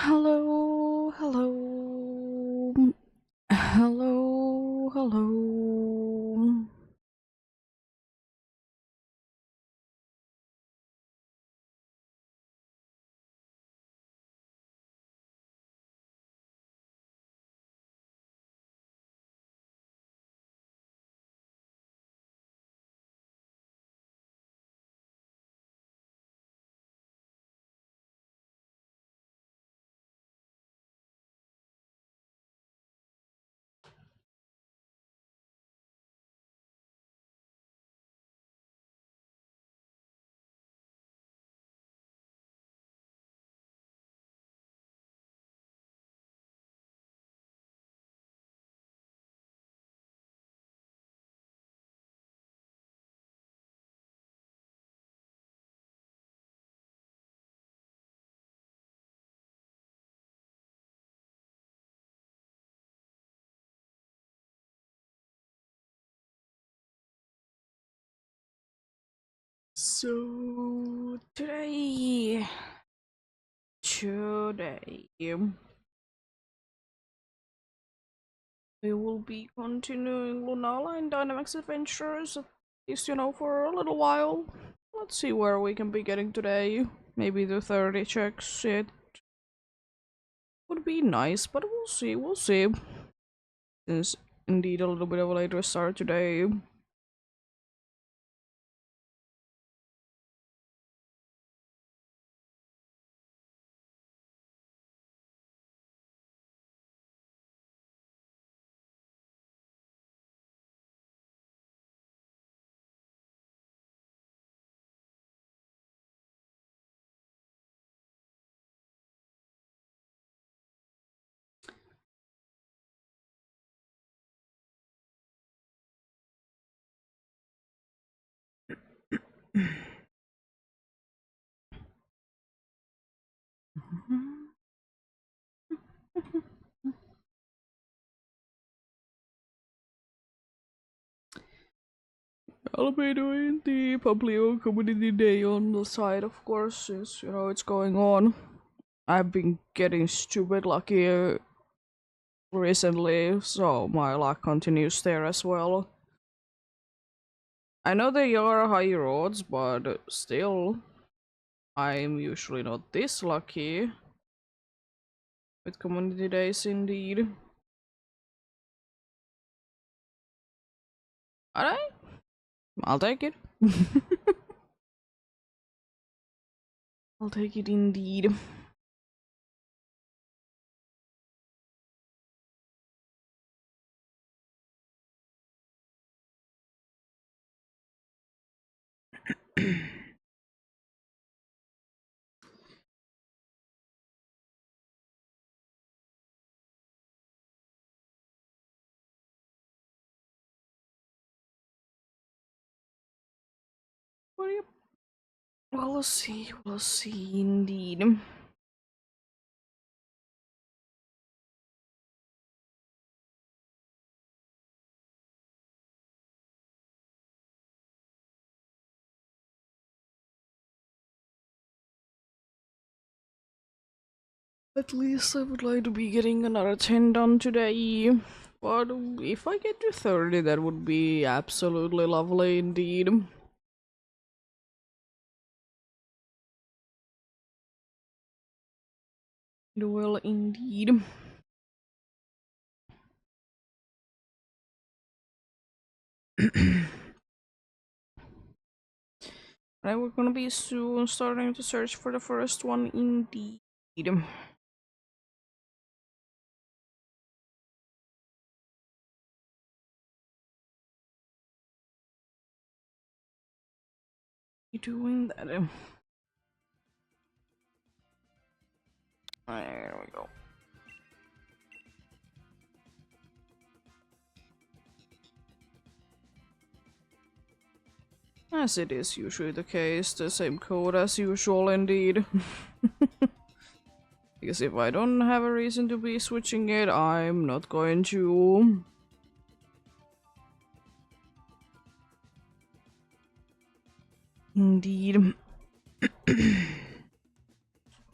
Hello, hello, hello, hello. So today we will be continuing Lunala Dynamics Adventures, at least for a little while. Let's see where we can be getting today. Maybe the 30 checks. It would be nice, but we'll see. Since indeed a little bit of a later start today. I'll be doing the Pablio Community Day on the side, of course, since it's going on. I've been getting stupid lucky recently, so my luck continues there as well. I know they are high roads, but still, I'm usually not this lucky with Community Days indeed. Alright, I'll take it. I'll take it indeed. We'll see indeed. At least I would like to be getting another 10 done today. But if I get to 30, that would be absolutely lovely indeed. It will indeed. Right, we're gonna be soon starting to search for the first one indeed. Doing that. There we go. As it is usually the case, the same code as usual indeed. Because if I don't have a reason to be switching it, I'm not going to. Indeed.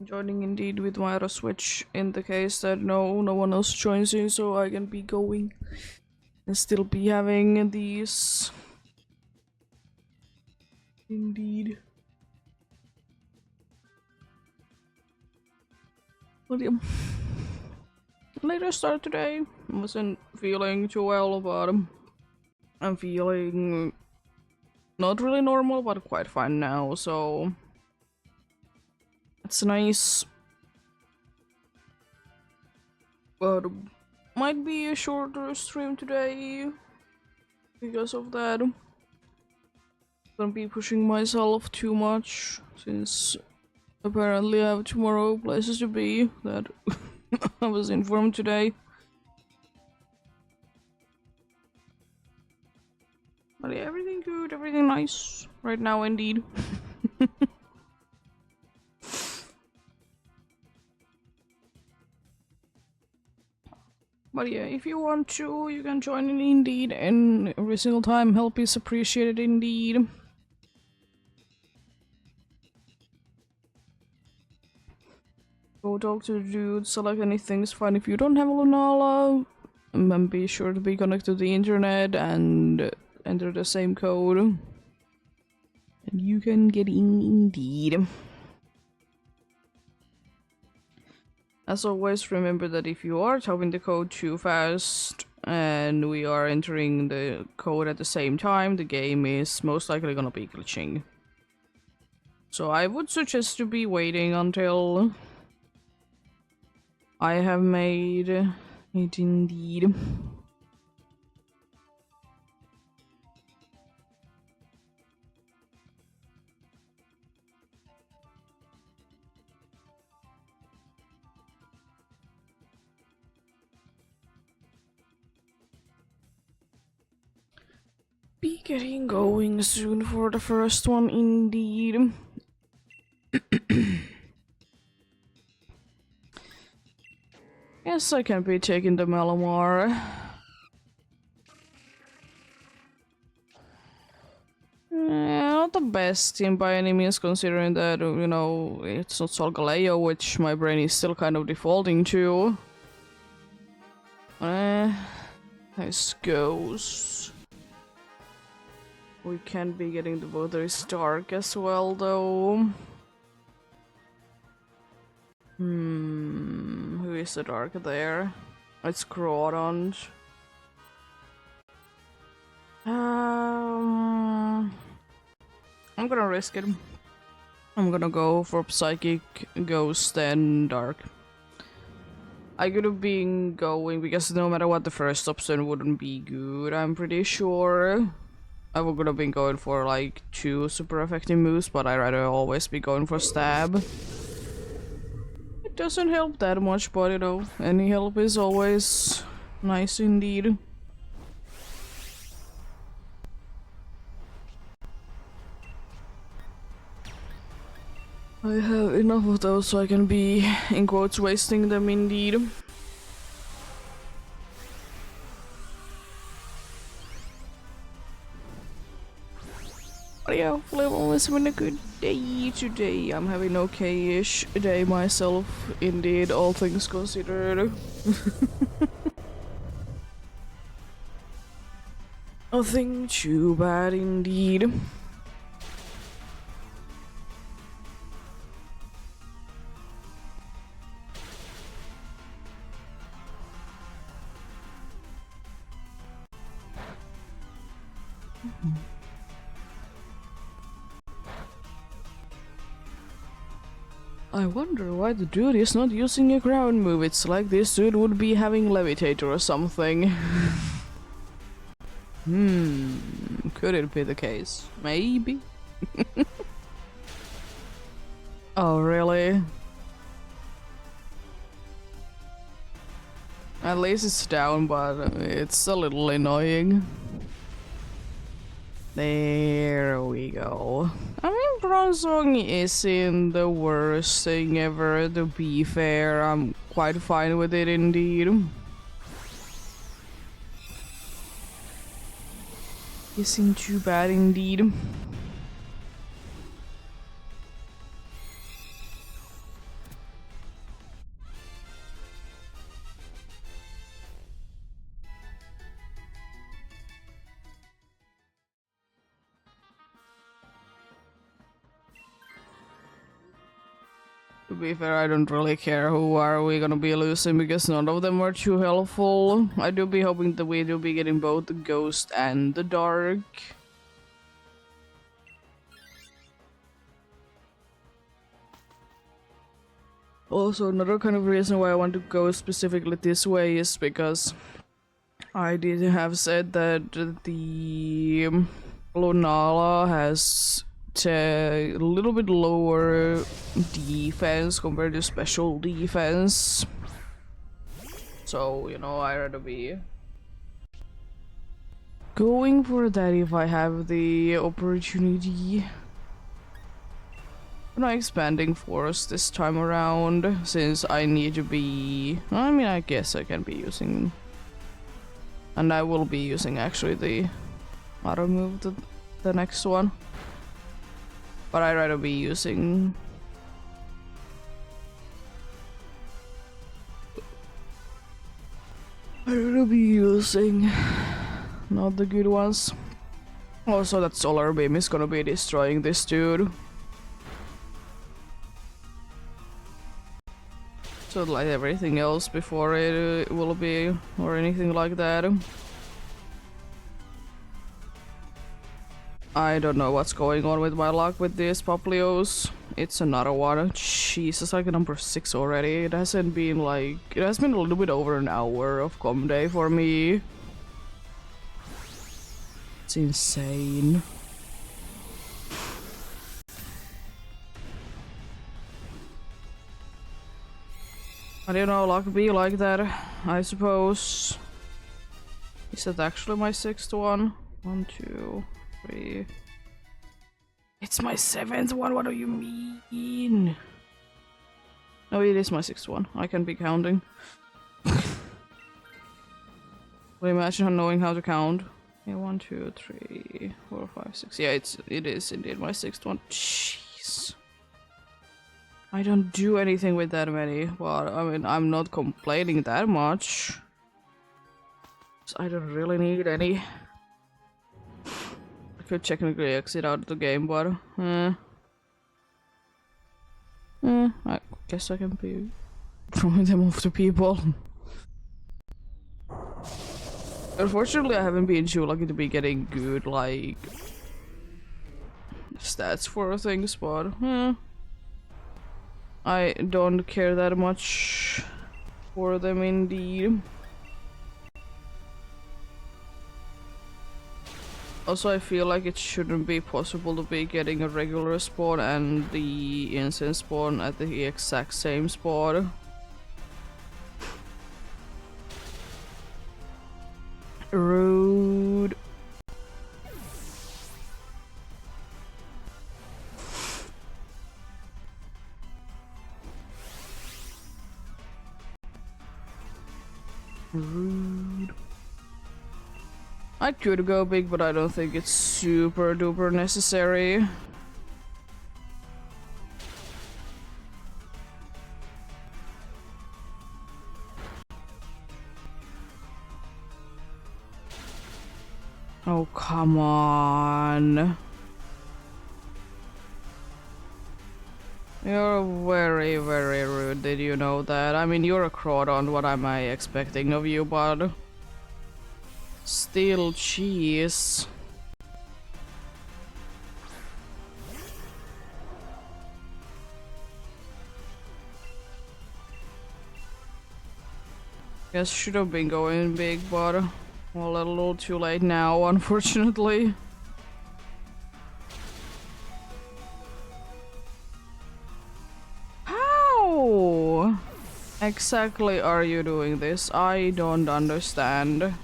joining indeed with my other Switch in the case that no one else joins in, so I can be going and still be having these. Indeed. But yeah. Later start today. I wasn't feeling too well, but I'm feeling not really normal, but quite fine now, so it's nice. But might be a shorter stream today because of that. Gonna be pushing myself too much since apparently I have tomorrow places to be that I was informed today. But yeah, everything good, everything nice right now indeed. But yeah, if you want to, you can join in indeed, and every single time help is appreciated indeed. Go talk to the dude, select anything is fine if you don't have Lunala. And be sure to be connected to the internet and enter the same code. And you can get in indeed. As always, remember that if you are typing the code too fast and we are entering the code at the same time, the game is most likely gonna be glitching. So I would suggest to be waiting until I have made it indeed. Be getting going soon for the first one indeed. Yes, I can be taking the Malamar. Not the best team by any means, considering that, you know, it's not Solgaleo, which my brain is still kind of defaulting to. This goes. We can be getting the weather is dark as well, though. Who is the dark there? It's Groudon. I'm gonna risk it. I'm gonna go for Psychic, Ghost, and Dark. I could have been going because no matter what, the first option wouldn't be good, I'm pretty sure. I would have been going for like 2 super effective moves, but I'd rather always be going for Stab. It doesn't help that much, but you know, any help is always nice indeed. I have enough of those so I can be, in quotes, wasting them indeed. But yeah, hopefully I've always been a good day today. I'm having okay-ish day myself, indeed, all things considered. Nothing too bad indeed. I wonder why the dude is not using a ground move. It's like this dude would be having Levitator or something. Could it be the case? Maybe. Oh, really? At least it's down, but it's a little annoying. There we go. I mean, Bronzong isn't the worst thing ever, to be fair. I'm quite fine with it indeed. Isn't too bad indeed. To be fair, I don't really care who are we gonna be losing because none of them are too helpful. I do be hoping that we do be getting both the Ghost and the Dark. Also, another kind of reason why I want to go specifically this way is because I did have said that the Lunala has a little bit lower defense compared to special defense. So, you know, I'd rather be going for that if I have the opportunity. I'm not expanding force this time around since I need to be... I mean, I guess I can be using... And I will be using actually the auto move, the next one. But I'd rather be using... not the good ones. Also, that solar beam is gonna be destroying this dude. So like everything else before it will be, or anything like that. I don't know what's going on with my luck with these Poplios. It's another one. Jesus, like number 6 already. It hasn't been like... It has been a little bit over an hour of com day for me. It's insane. I don't know, luck be like that, I suppose. Is that actually my 6th one? 1, 2, 3... It's my 7th one, what do you mean? No, it is my 6th one. I can be counting. Well, imagine knowing how to count. Yeah, 1, 2, 3, 4, 5, 6. Yeah, it is indeed my 6th one. Jeez. I don't do anything with that many, but I mean, I'm not complaining that much. I don't really need any. I could technically exit out of the game, but I guess I can be throwing them off to people. Unfortunately, I haven't been too lucky to be getting good, like, stats for things, but I don't care that much for them indeed. Also, I feel like it shouldn't be possible to be getting a regular spawn and the incense spawn at the exact same spot. Rude. Rude. I could go big, but I don't think it's super duper necessary. Oh, come on. You're very, very rude, did you know that? I mean, you're a Crawdon, what am I expecting of you, bud? Still cheese. Guess should have been going big, but well, a little too late now, unfortunately. How exactly are you doing this? I don't understand.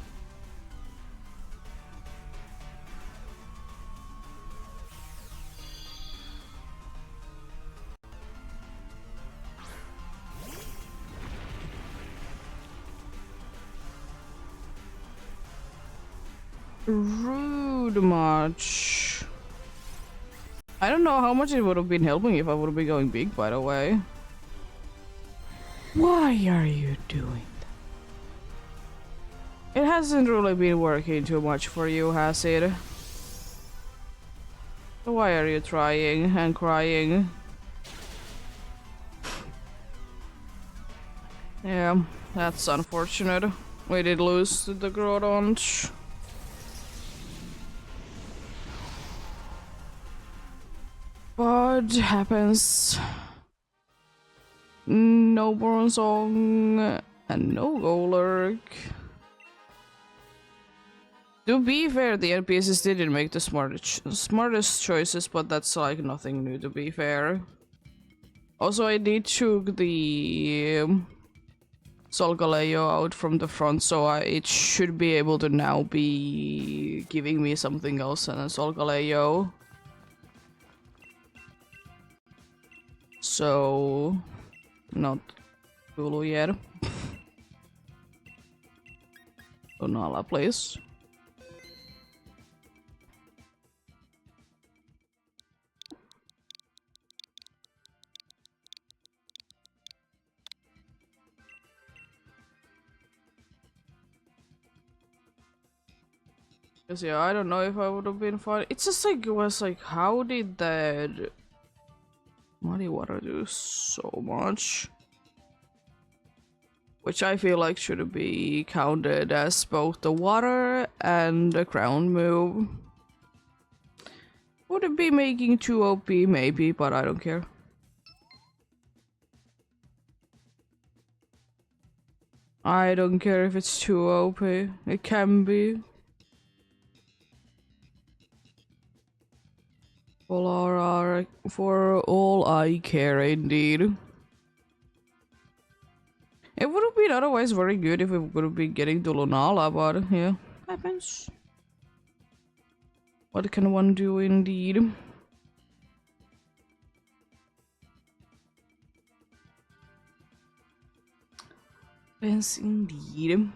Rude much. I don't know how much it would have been helping if I would have been going big, by the way. Why are you doing that? It hasn't really been working too much for you, has it? So why are you trying and crying? Yeah, that's unfortunate. We did lose to the Grodonch. But happens. No Bronzong and no Golurk. To be fair, the NPCs didn't make the smartest choices, but that's like nothing new to be fair. Also, I did choke the Solgaleo out from the front, so it should be able to now be giving me something else than a Solgaleo. So, not Hulu yet. Onala, please. Cause yeah, I don't know if I would have been fine. It's just like, it was like, how did that muddy water do so much? Which I feel like should be counted as both the water and the ground move. Would it be making 2 OP? Maybe, but I don't care. I don't care if it's 2 OP. It can be. For all I care, indeed. It would have been otherwise very good if we would have been getting to Lunala, but yeah, happens. What can one do, indeed? Happens, indeed.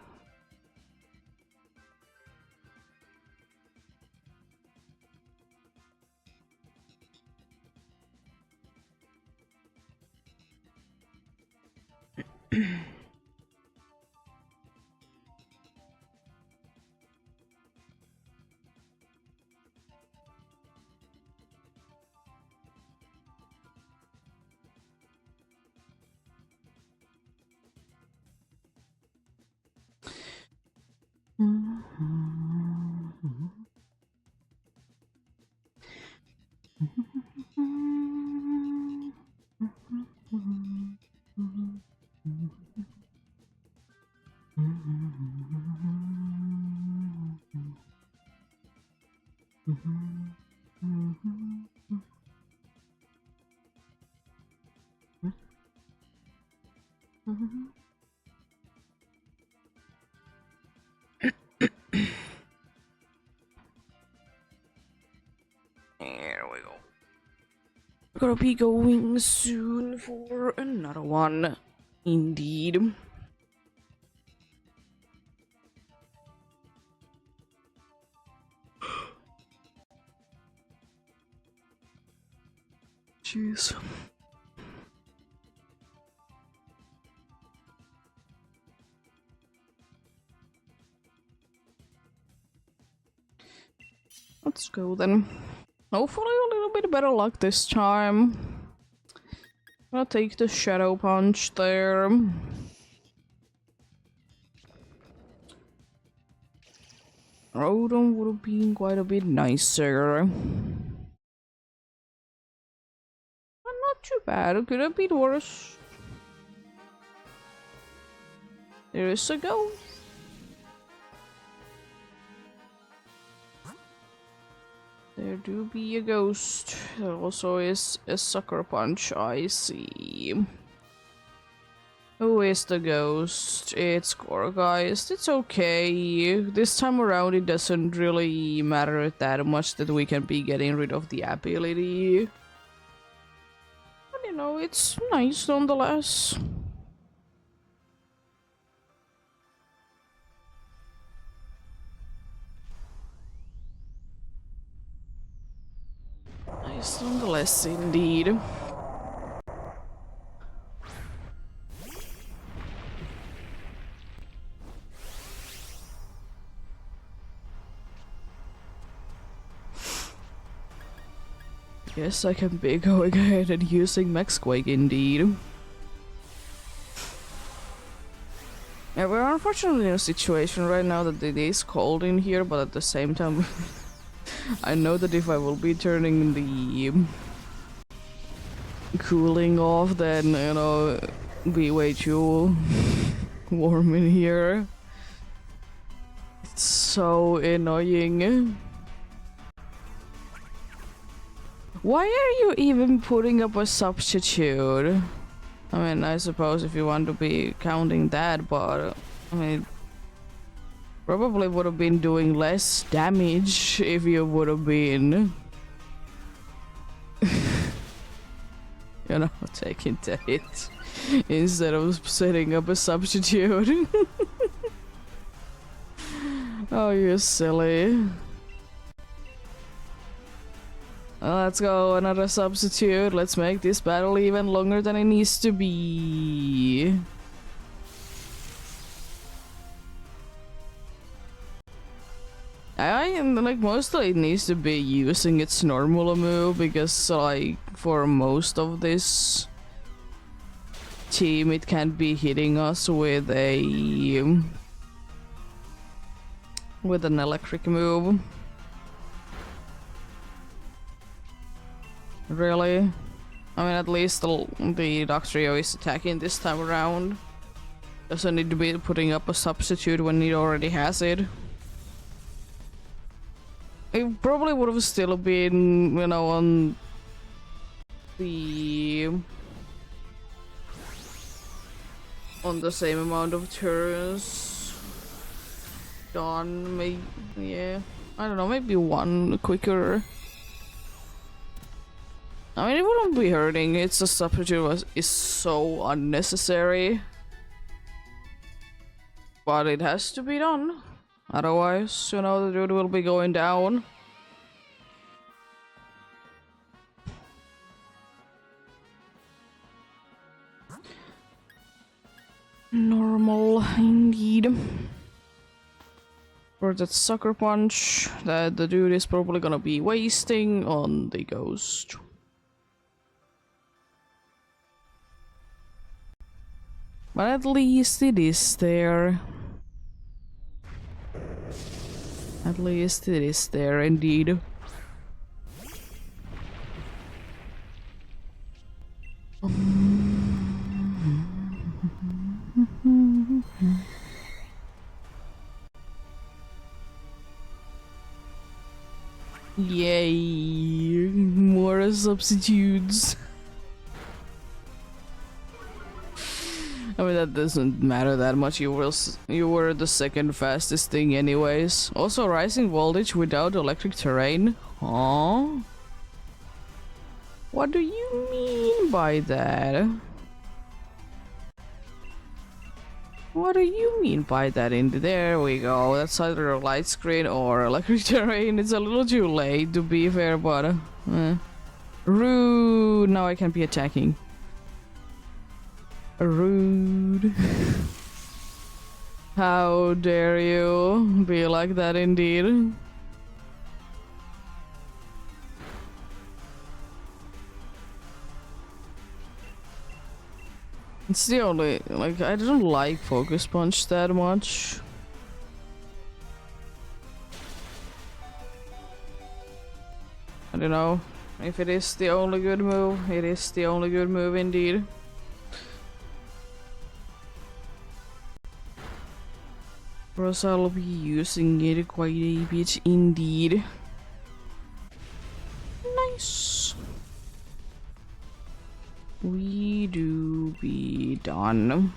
There we go. We're gonna be going soon for another one. Indeed. Jeez. Let's go then. Hopefully a little bit better luck this time. I'll take the Shadow Punch there. Rodon would have been quite a bit nicer. But not too bad, it could have been worse. There is a go. There do be a ghost. There also is a Sucker Punch, I see. Who is the ghost? It's Gorgeist. It's okay. This time around it doesn't really matter that much that we can be getting rid of the ability. But you know, it's nice nonetheless. Nice nonetheless, indeed. Yes, I can be going ahead and using Maxquake, indeed. unfortunately in a situation right now that it is cold in here, but at the same time, I know that if I will be turning the cooling off, then, you know, be way too warm in here. It's so annoying. Why are you even putting up a substitute? I mean, I suppose if you want to be counting that, but I mean, probably would have been doing less damage if you would have been, you know, taking the hit instead of setting up a substitute. Oh, you're silly. Let's go, another substitute. Let's make this battle even longer than it needs to be. I am like mostly it needs to be using its normal move because like for most of this team it can't be hitting us with an electric move. Really? I mean, at least the Doctrio is attacking this time around. Doesn't need to be putting up a substitute when it already has it. It probably would have still been, you know, on the same amount of turns. Done, maybe, yeah. I don't know, maybe one quicker. I mean, it wouldn't be hurting. It's a substitute is so unnecessary. But it has to be done. Otherwise, you know, the dude will be going down. Normal, indeed. For that sucker punch that the dude is probably gonna be wasting on the ghost. But at least it is there. At least it is there, indeed. Yay! More substitutes. I mean, that doesn't matter that much. You were the second fastest thing anyways. Also, rising voltage without electric terrain. Huh? What do you mean by that? What do you mean by that? There we go. That's either a light screen or electric terrain. It's a little too late to be fair, but rude. Now I can be attacking. Rude. How dare you be like that indeed. It's the only, like, I don't like Focus Punch that much. I don't know. If it is the only good move, it is the only good move indeed. Or else I'll be using it quite a bit indeed. Nice. We do be done.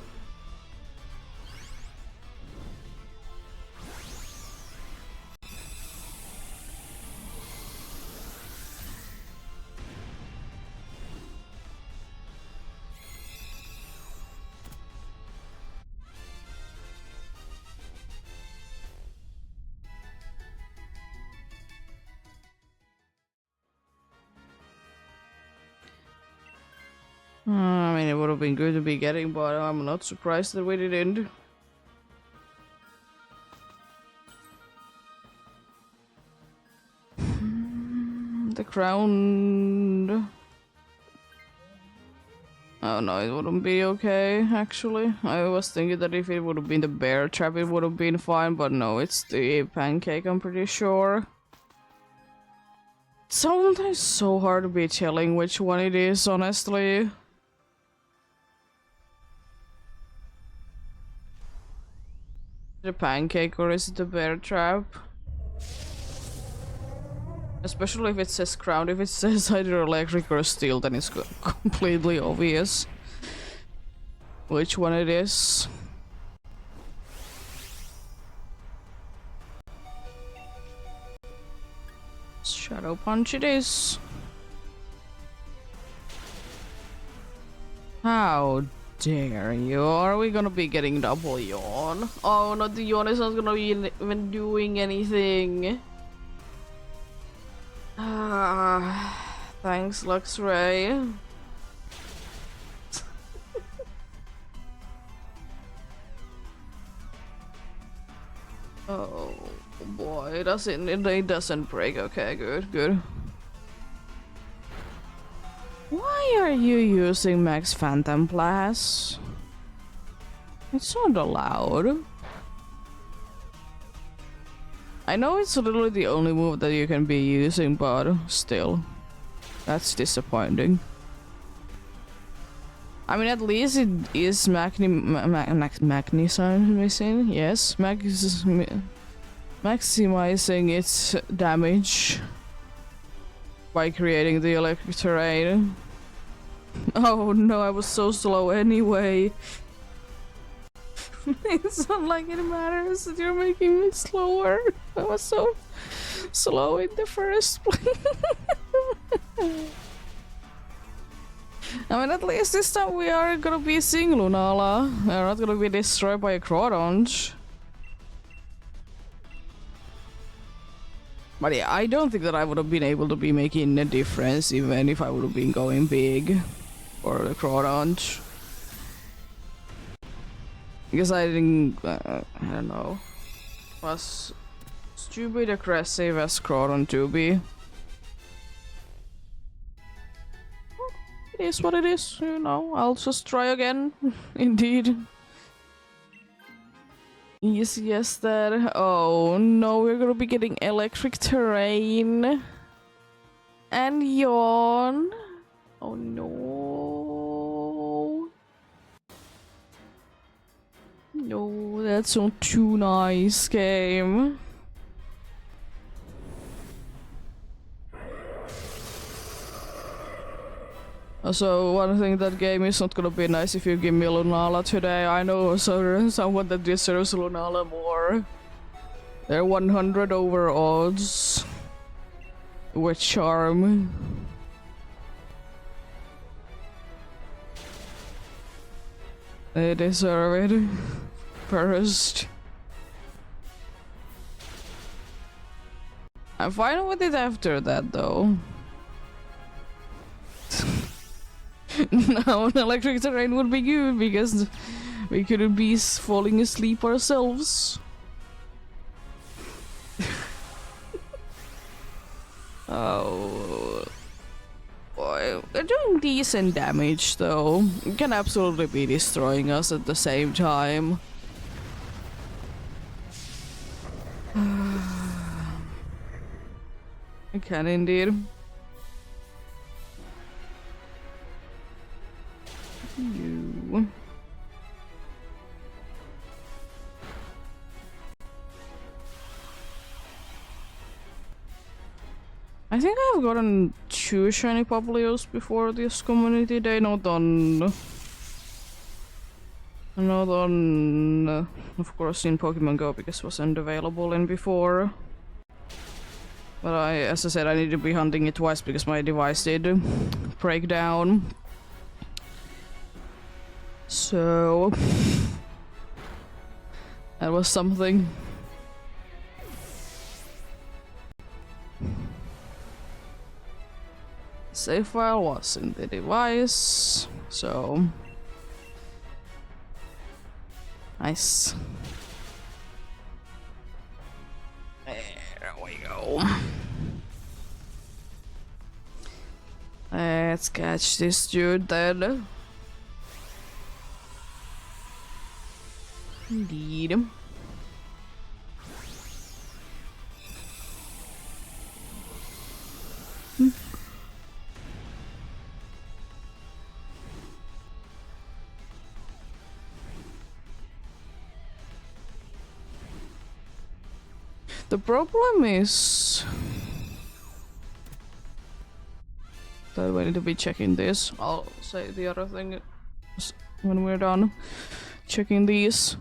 I mean, it would have been good to be getting, but I'm not surprised that we didn't. The crown. Oh no, it wouldn't be okay, actually. I was thinking that if it would have been the bear trap, it would have been fine, but no, it's the pancake, I'm pretty sure. It's sometimes so hard to be telling which one it is, honestly. The pancake or is it the bear trap? Especially if it says ground. If it says either electric or steel, then it's completely obvious which one it is. Shadow punch it is. How dare you? Are we gonna be getting double yawn? Oh, not the yawn is not gonna be even doing anything. Thanks, Luxray. Oh boy, it doesn't break. Okay, good. Why are you using Max Phantom Blast? It's not allowed. I know it's literally the only move that you can be using, but still. That's disappointing. I mean, at least it is maximizing, yes, maximizing its damage by creating the electric terrain. Oh no, I was so slow anyway. It's not like it matters that you're making me slower. I was so slow in the first place. I mean, at least this time we are gonna be seeing Lunala. We're not gonna be destroyed by a Crawdonge. But yeah, I don't think that I would have been able to be making a difference even if I would have been going big for the Crawdonge. Because I didn't, I don't know, was stupid aggressive as Crawdon to be. It is what it is, you know, I'll just try again, indeed. Yes, that. Oh no, we're gonna be getting electric terrain. And yawn. Oh no. No, that's not too nice, game. Also, one thing that game is not gonna be nice if you give me Lunala today. I know someone that deserves Lunala more. They're 100 over odds. With charm. They deserve it. First. I'm fine with it after that though. Now an electric terrain would be good because we couldn't be falling asleep ourselves. Oh boy, we're doing decent damage though. We can absolutely be destroying us at the same time. I can indeed. You. I think I've gotten 2 shiny Poplios before this community day, not on, of course in Pokemon Go because it wasn't available in before. But as I said, I need to be hunting it twice because my device did break down. So that was something. Save file was in the device, so nice. There we go. Let's catch this dude then. Indeed. The problem is that we need to be checking this. I'll say the other thing when we're done checking these.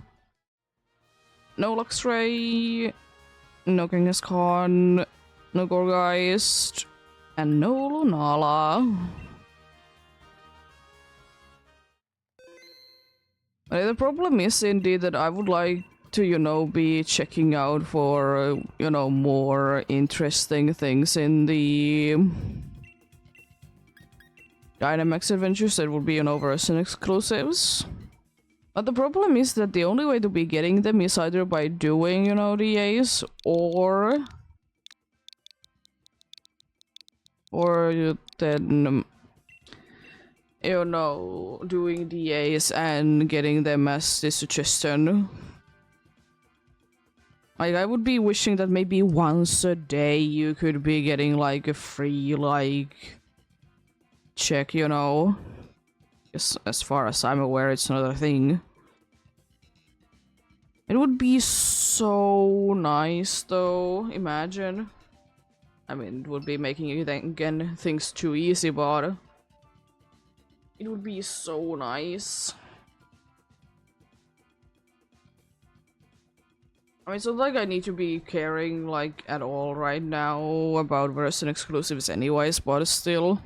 No Luxray, no Genghis Khan, no Gorgeist, and no Lunala. The problem is indeed that I would like to, you know, be checking out for, you know, more interesting things in the Dynamax adventures that would be, you know, version exclusives. But the problem is that the only way to be getting them is either by doing, you know, DAs or then, you know, doing DAs and getting them as the suggestion. Like, I would be wishing that maybe once a day you could be getting, like, a free, like, check, you know? As far as I'm aware, it's not a thing. It would be so nice, though. Imagine. I mean, it would be making, again, things too easy, but it would be so nice. I mean, it's not like I need to be caring, like, at all right now about version exclusives anyways, but still.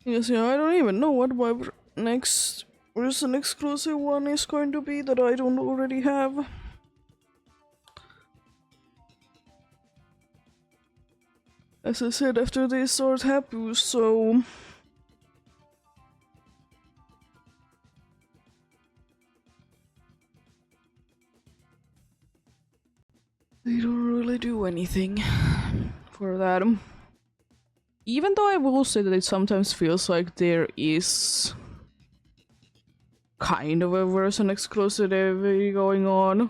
Yes, yeah, I don't even know what my next version exclusive one is going to be that I don't already have. As I said, after they start Hapu, so they don't really do anything for that. Even though I will say that it sometimes feels like there is kind of a version exclusivity going on.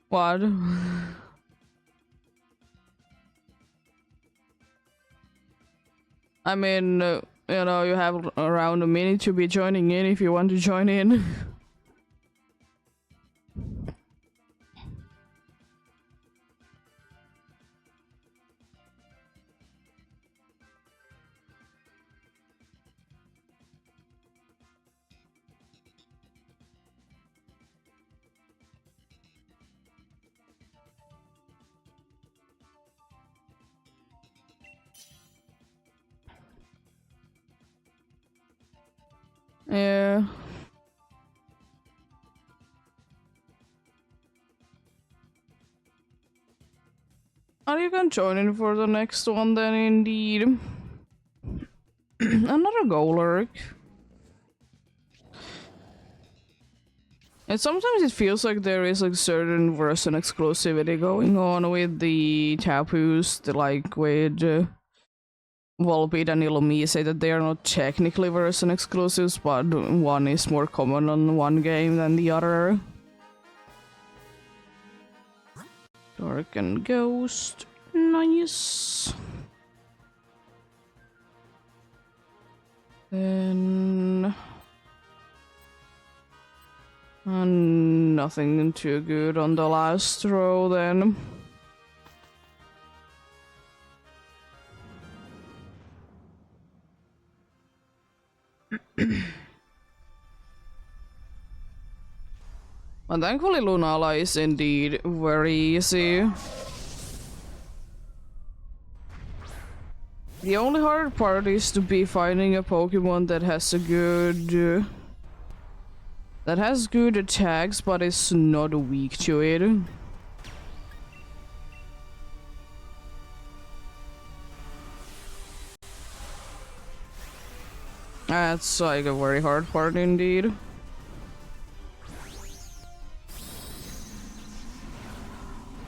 What? I mean, you know, you have around a minute to be joining in if you want to join in. Yeah. Oh, you can join in for the next one then, indeed. Another Golurk. And sometimes it feels like there is like certain version exclusivity going on with the Tapus, like with Volbeat and Illumi say that they are not technically version exclusives, but one is more common on one game than the other. Dark and Ghost. Nice. Then... nothing too good on the last row then. But thankfully Lunala is indeed very easy. The only hard part is to be finding a Pokemon that has a good... that has good attacks, but is not weak to it. That's like a very hard part indeed.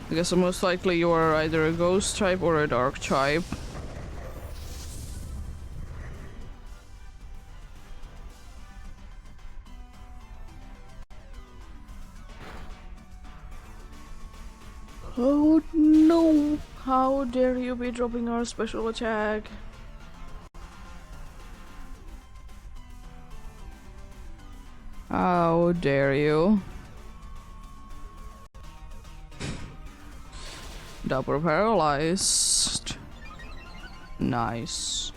I guess most likely you are either a ghost type or a dark type. Oh no! How dare you be dropping our special attack? How dare you? Double paralyzed. Nice.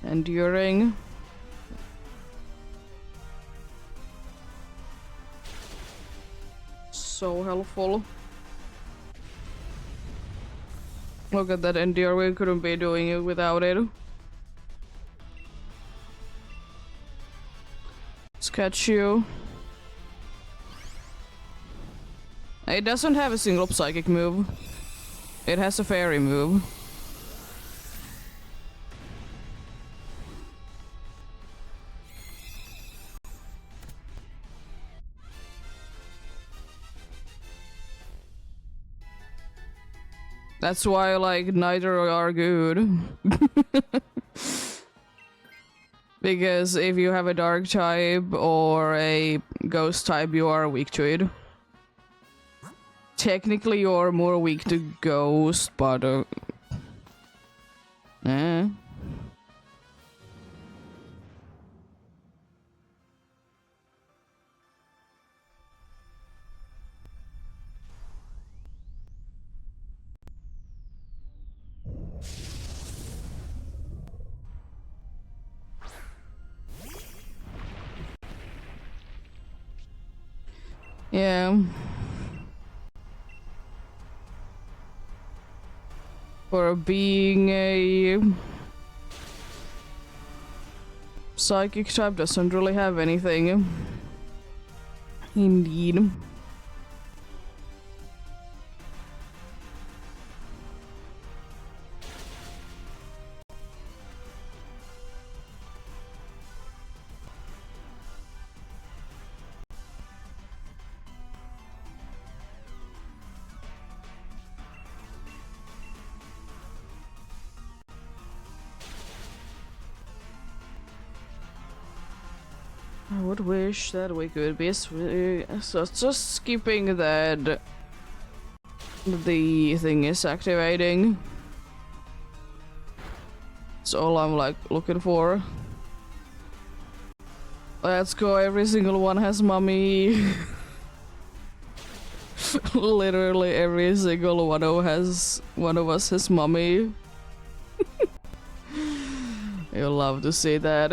Enduring. So helpful. Look at that endure, we couldn't be doing it without it. Let's catch you. It doesn't have a single psychic move. It has a fairy move. That's why, like, neither are good. Because if you have a dark type or a ghost type, you are weak to it. Technically, you're more weak to ghost, but yeah. For being a psychic type doesn't really have anything. Indeed. I would wish that we could be so just skipping that the thing is activating. That's all I'm like looking for. Let's go, every single one has mommy. Literally every single one of us has mommy. You'll love to see that.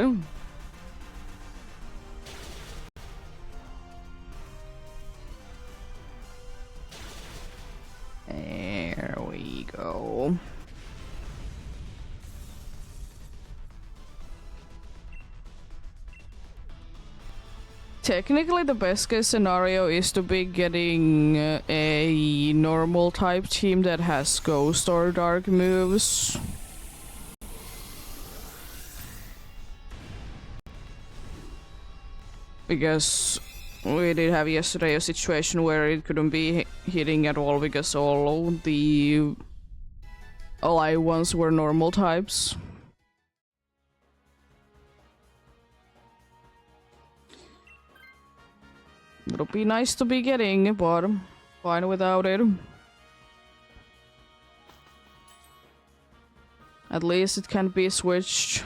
There we go. Technically, the best case scenario is to be getting a normal type team that has ghost or dark moves. Because we did have yesterday a situation where it couldn't be hitting at all because all I ones were normal types. It'll be nice to be getting, but fine without it. At least it can be switched.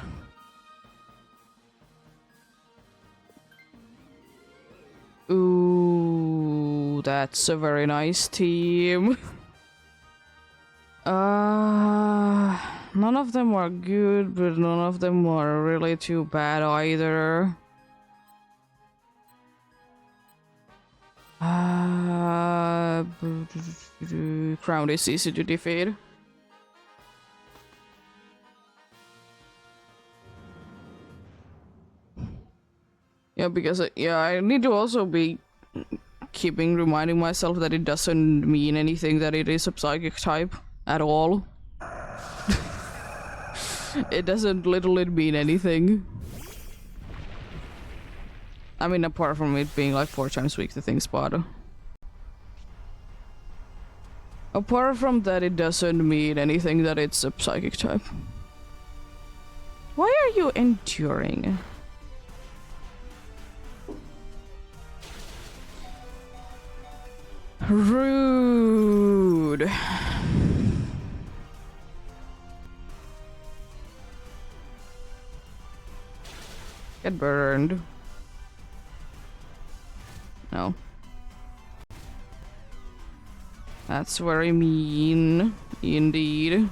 Ooh, that's a very nice team. None of them are good, but none of them are really too bad either. Crown is easy to defeat. Yeah, because I need to also be keeping reminding myself that it doesn't mean anything that it is a psychic type at all. It doesn't literally mean anything. I mean, apart from it being like 4 times weak to things, but apart from that, it doesn't mean anything that it's a psychic type. Why are you enduring? Rude. Get burned. No. That's very mean, indeed.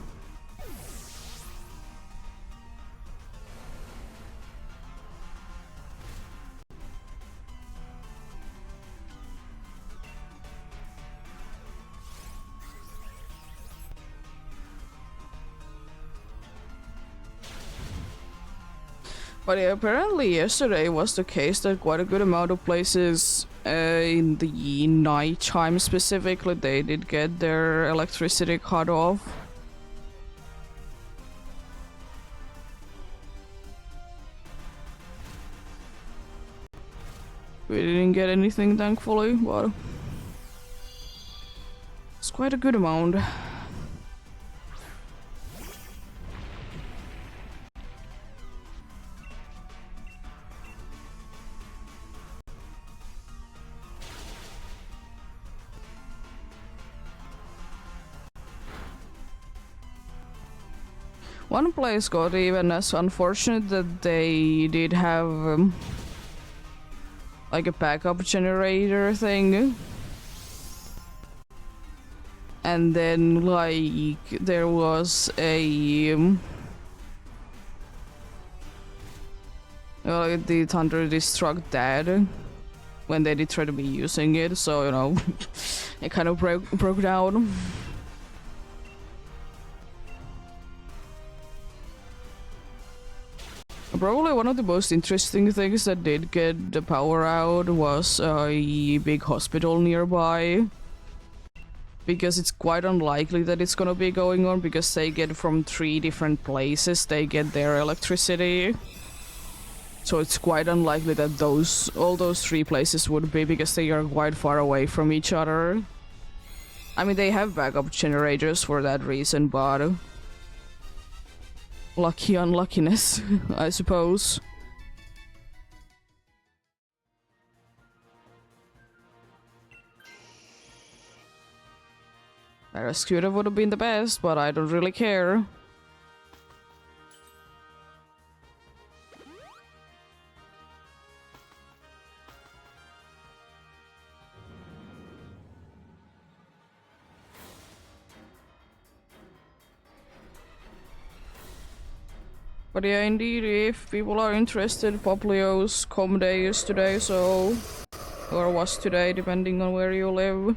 But yeah, apparently yesterday was the case that quite a good amount of places in the night time specifically, they did get their electricity cut off. We didn't get anything, thankfully, but it's quite a good amount. One place got even as unfortunate that they did have like a backup generator thing. And then like there was a the Thunder Destruct dead when they did try to be using it, so you know it kind of broke down. Probably one of the most interesting things that did get the power out was a big hospital nearby. Because it's quite unlikely that it's gonna be going on, because they get from 3 different places, they get their electricity. So it's quite unlikely that all those 3 places would be, because they are quite far away from each other. I mean, they have backup generators for that reason, but lucky unluckiness, I suppose. A rescuer would have been the best, but I don't really care. But yeah, indeed, if people are interested, Poplio's com day is today, so... or was today, depending on where you live.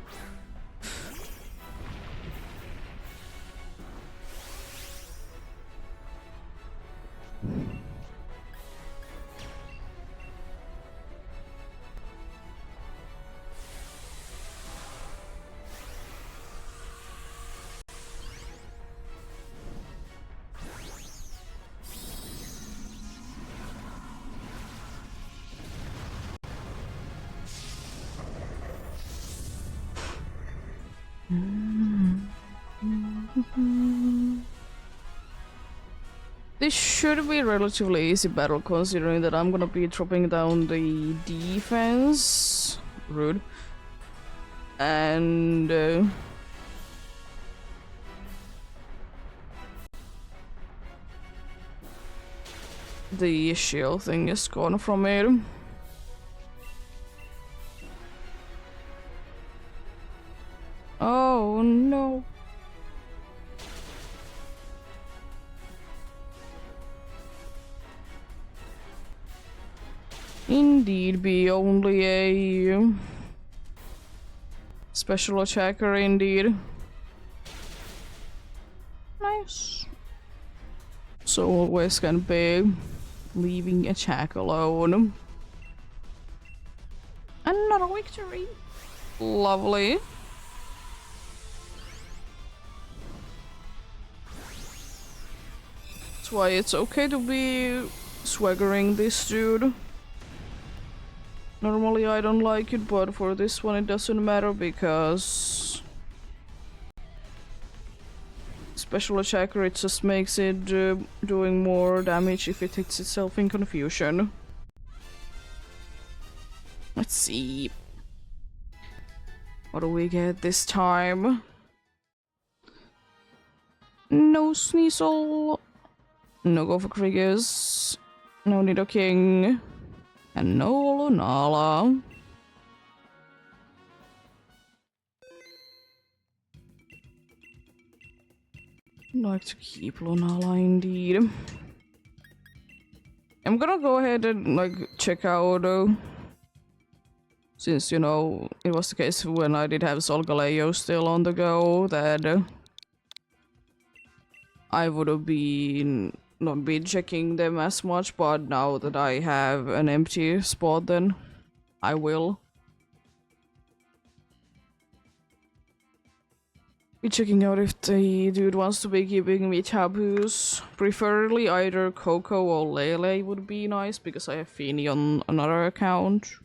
This should be a relatively easy battle, considering that I'm gonna be dropping down the defense. Rude. And the shield thing is gone from it. Oh no. Indeed, be only a Special attacker indeed. Nice. So always can be leaving attack alone. Another victory. Lovely. That's why it's okay to be swaggering this dude. Normally I don't like it, but for this one it doesn't matter because special attacker, it just makes it doing more damage if it hits itself in confusion. Let's see. What do we get this time? No Sneasel. No Go for Kriegers. No Nido King. And no Lunala. I'd like to keep Lunala indeed. I'm gonna go ahead and like check out since you know it was the case when I did have Solgaleo still on the go that I would have been not been checking them as much, but now that I have an empty spot then I will be checking out if the dude wants to be keeping me tabus. Preferably either Coco or Lele would be nice because I have Feeny on another account.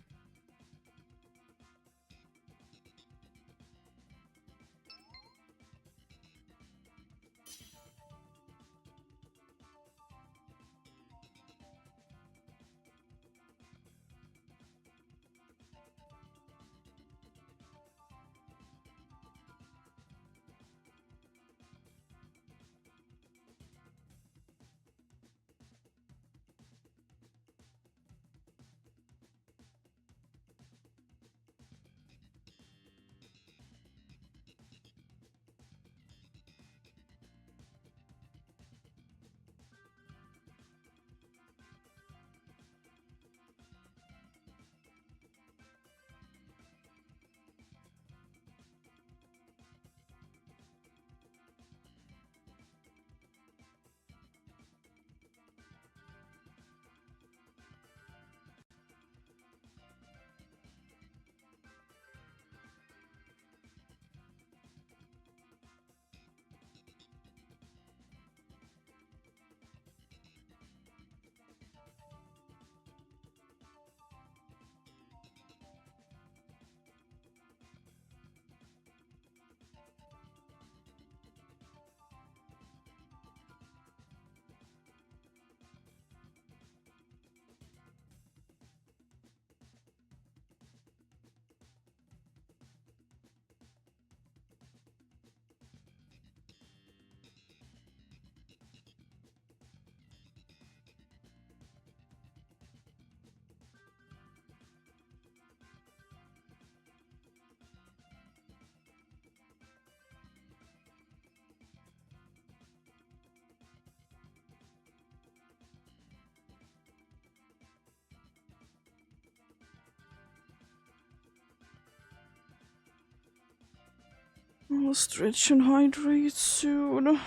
I'll stretch and hydrate soon.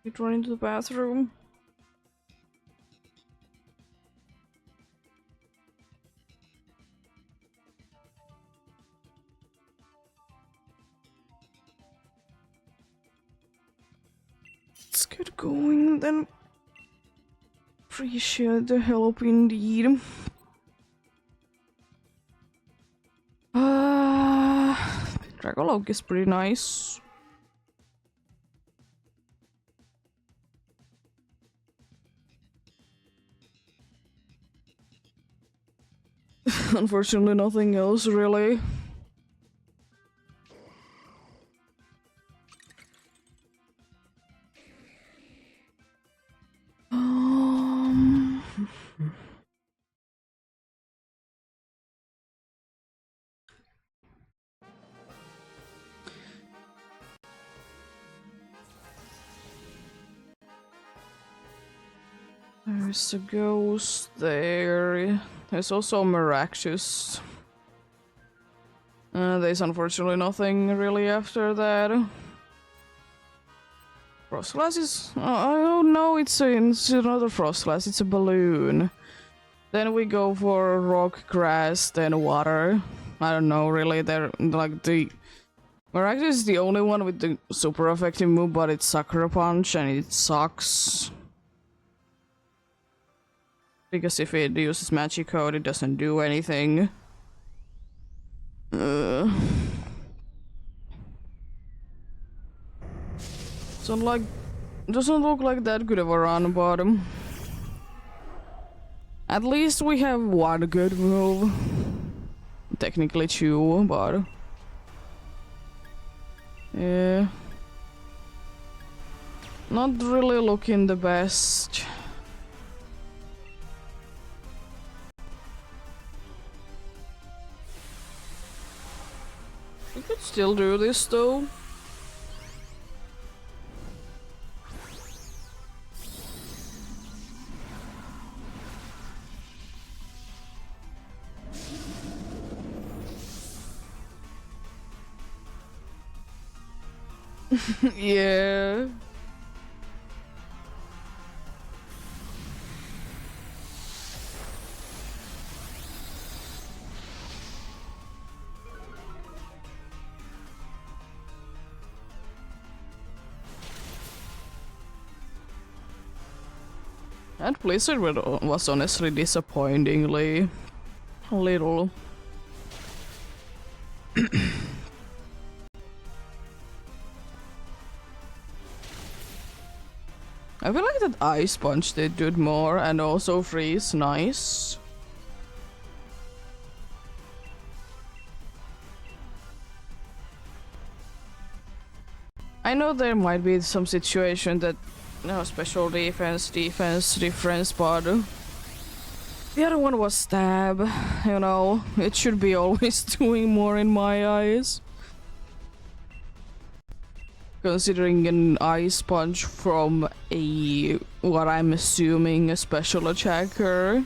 Need run into the bathroom. Let's get going then. Appreciate the help indeed. Dragolog is pretty nice. Unfortunately, nothing else really. There's a ghost there. There's also a Miraculous. There's unfortunately nothing really after that. Frostlass is... oh no, it's another Frostlass, it's a balloon. Then we go for rock, grass, then water. I don't know, really, they're like the... Maragd is the only one with the super effective move, but it's Sucker Punch and it sucks. Because if it uses Magic Code, it doesn't do anything. So like, doesn't look like that good of a run, but at least we have one good move. Technically two, but yeah, not really looking the best. We could still do this though. Yeah. That Blizzard was honestly disappointingly little. I feel like that Ice Punch did good more, and also Freeze, nice. I know there might be some situation that, no, special defense difference, but the other one was stab, you know, it should be always doing more in my eyes. Considering an Ice Punch from a, what I'm assuming, a special attacker.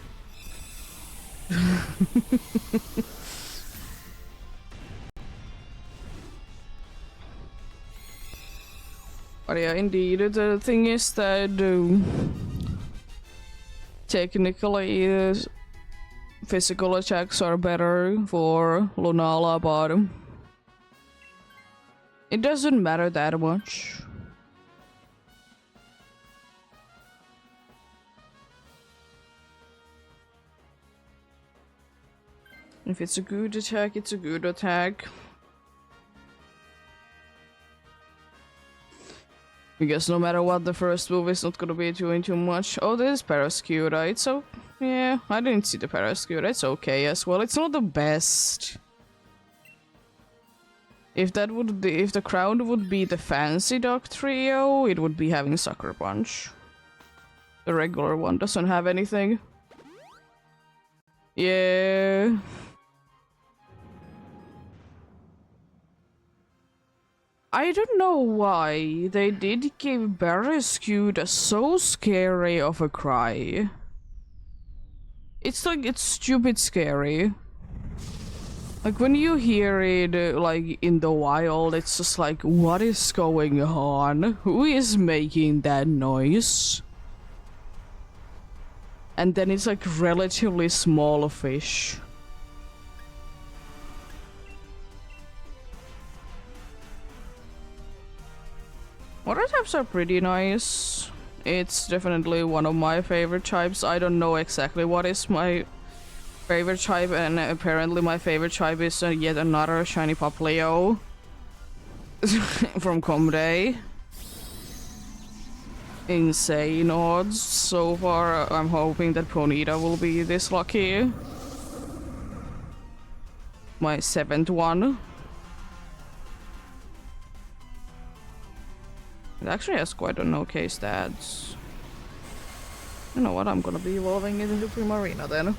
But yeah, indeed, the thing is that technically physical attacks are better for Lunala, but it doesn't matter that much. If it's a good attack, it's a good attack. I guess no matter what, the first move is not gonna be doing too much. Oh, there's Parascuda. It's so... yeah, I didn't see the Parascuda. It's okay as well. It's not the best. If that would be, if the crown would be the fancy dog trio, it would be having Sucker Punch. The regular one doesn't have anything. Yeah. I don't know why they did give Barrascuda so scary of a cry. It's like, it's stupid scary. Like, when you hear it, like, in the wild, it's just like, what is going on? Who is making that noise? And then it's like relatively small fish. Water types are pretty nice. It's definitely one of my favorite types. I don't know exactly what is my favorite type, and apparently my favorite type is yet another shiny Poplio from Comday. Insane odds so far. I'm hoping that Ponyta will be this lucky. My 7th one. It actually has quite an okay stats. You know what, I'm gonna be evolving it into Primarina then.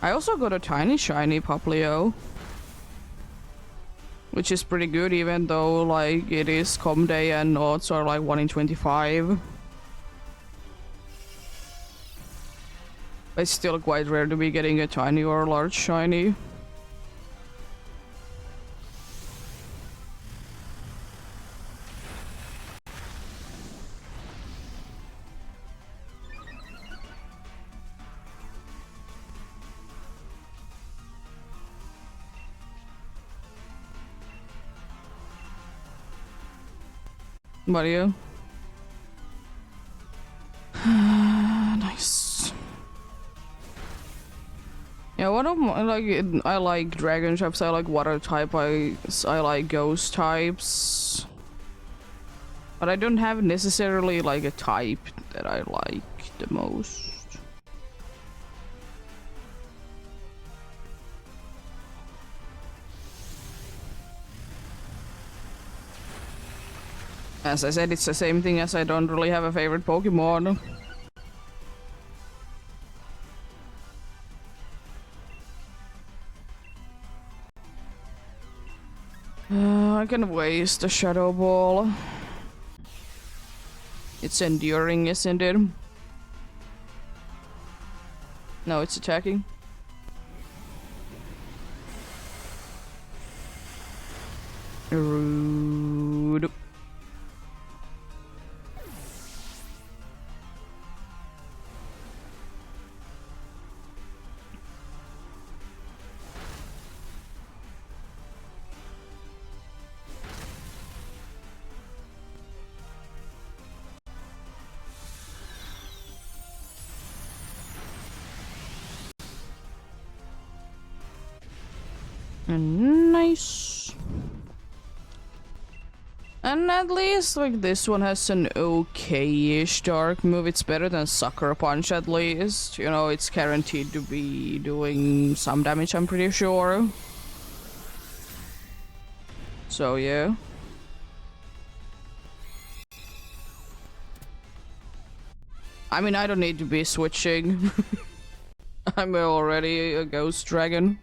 I also got a tiny shiny Poplio, which is pretty good, even though like it is Comday and odds are like 1 in 25. It's still quite rare to be getting a tiny or large shiny. But yeah. Nice. Yeah, one of my, I like dragon types, I like water type, I like ghost types. But I don't have necessarily like a type that I like the most. As I said, it's the same thing as I don't really have a favorite Pokemon. I can waste a Shadow Ball. It's enduring, isn't it? No, it's attacking. Rude. Nice. And at least, like, this one has an okay-ish dark move. It's better than Sucker Punch, at least. You know, it's guaranteed to be doing some damage, I'm pretty sure. So, yeah. I mean, I don't need to be switching. I'm already a Ghost Dragon.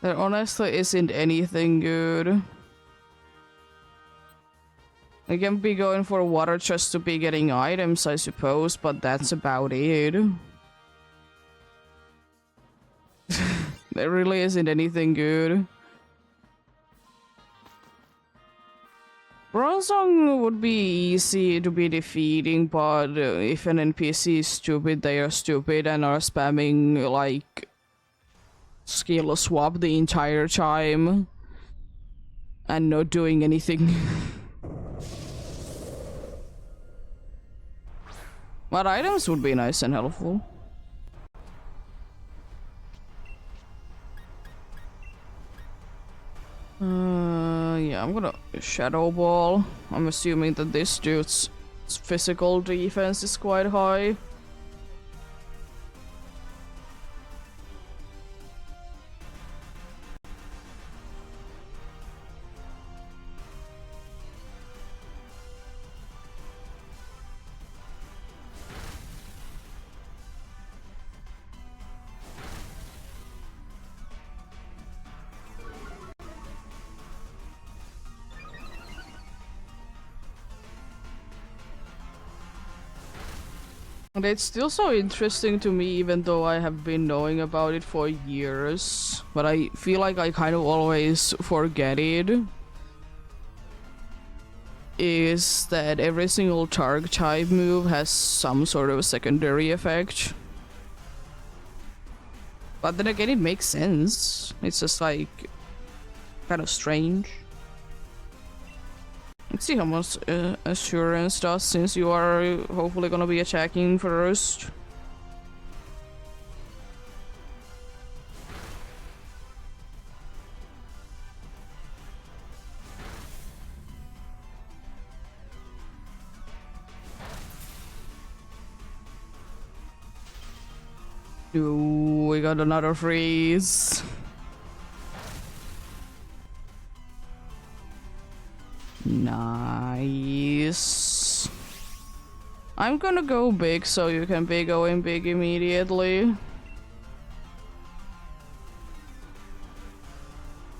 There honestly isn't anything good. I can be going for water just to be getting items, I suppose, but that's about it. There really isn't anything good. Bronzong would be easy to be defeating, but if an NPC is stupid, they are stupid and are spamming, like, skill swap the entire time and not doing anything. But items would be nice and helpful. Yeah, I'm gonna Shadow Ball. I'm assuming that this dude's physical defense is quite high. And it's still so interesting to me, even though I have been knowing about it for years. But I feel like I kind of always forget it. Is that every single target type move has some sort of secondary effect. But then again, it makes sense. It's just like kind of strange. Let's see how much assurance does, since you are hopefully gonna be attacking first. Ooh, we got another freeze. Nice. I'm gonna go big so you can be going big immediately.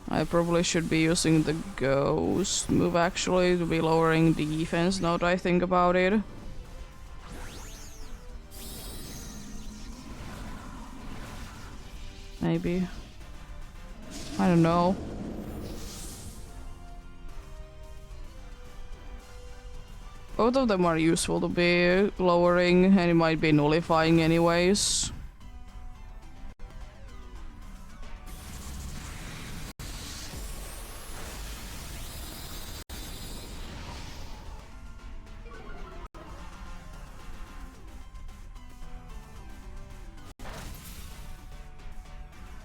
I probably should be using the ghost move actually to be lowering defense now that I think about it. Maybe. I don't know. Both of them are useful to be lowering, and it might be nullifying anyways.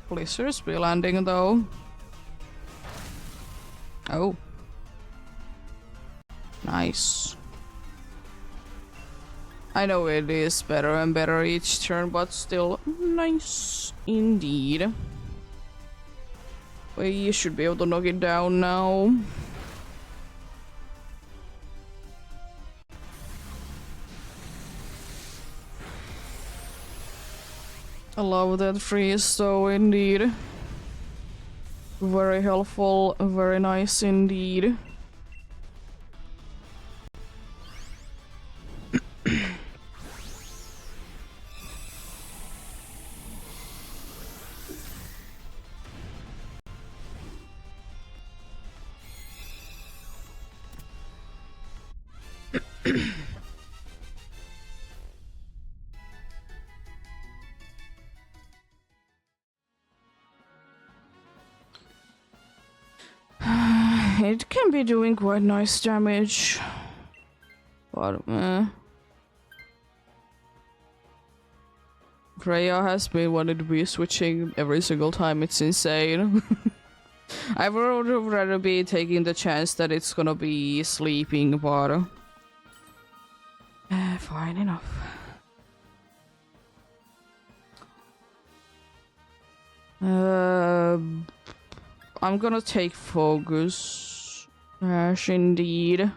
Blizzard's be landing though. Oh. Nice. I know it is better and better each turn, but still nice indeed. We should be able to knock it down now. I love that freeze though, indeed. Very helpful, very nice indeed. It can be doing quite nice damage. But Freya has been wanting to be switching every single time, it's insane. I would rather be taking the chance that it's gonna be sleeping, but fine enough. I'm gonna take focus. Ash, indeed.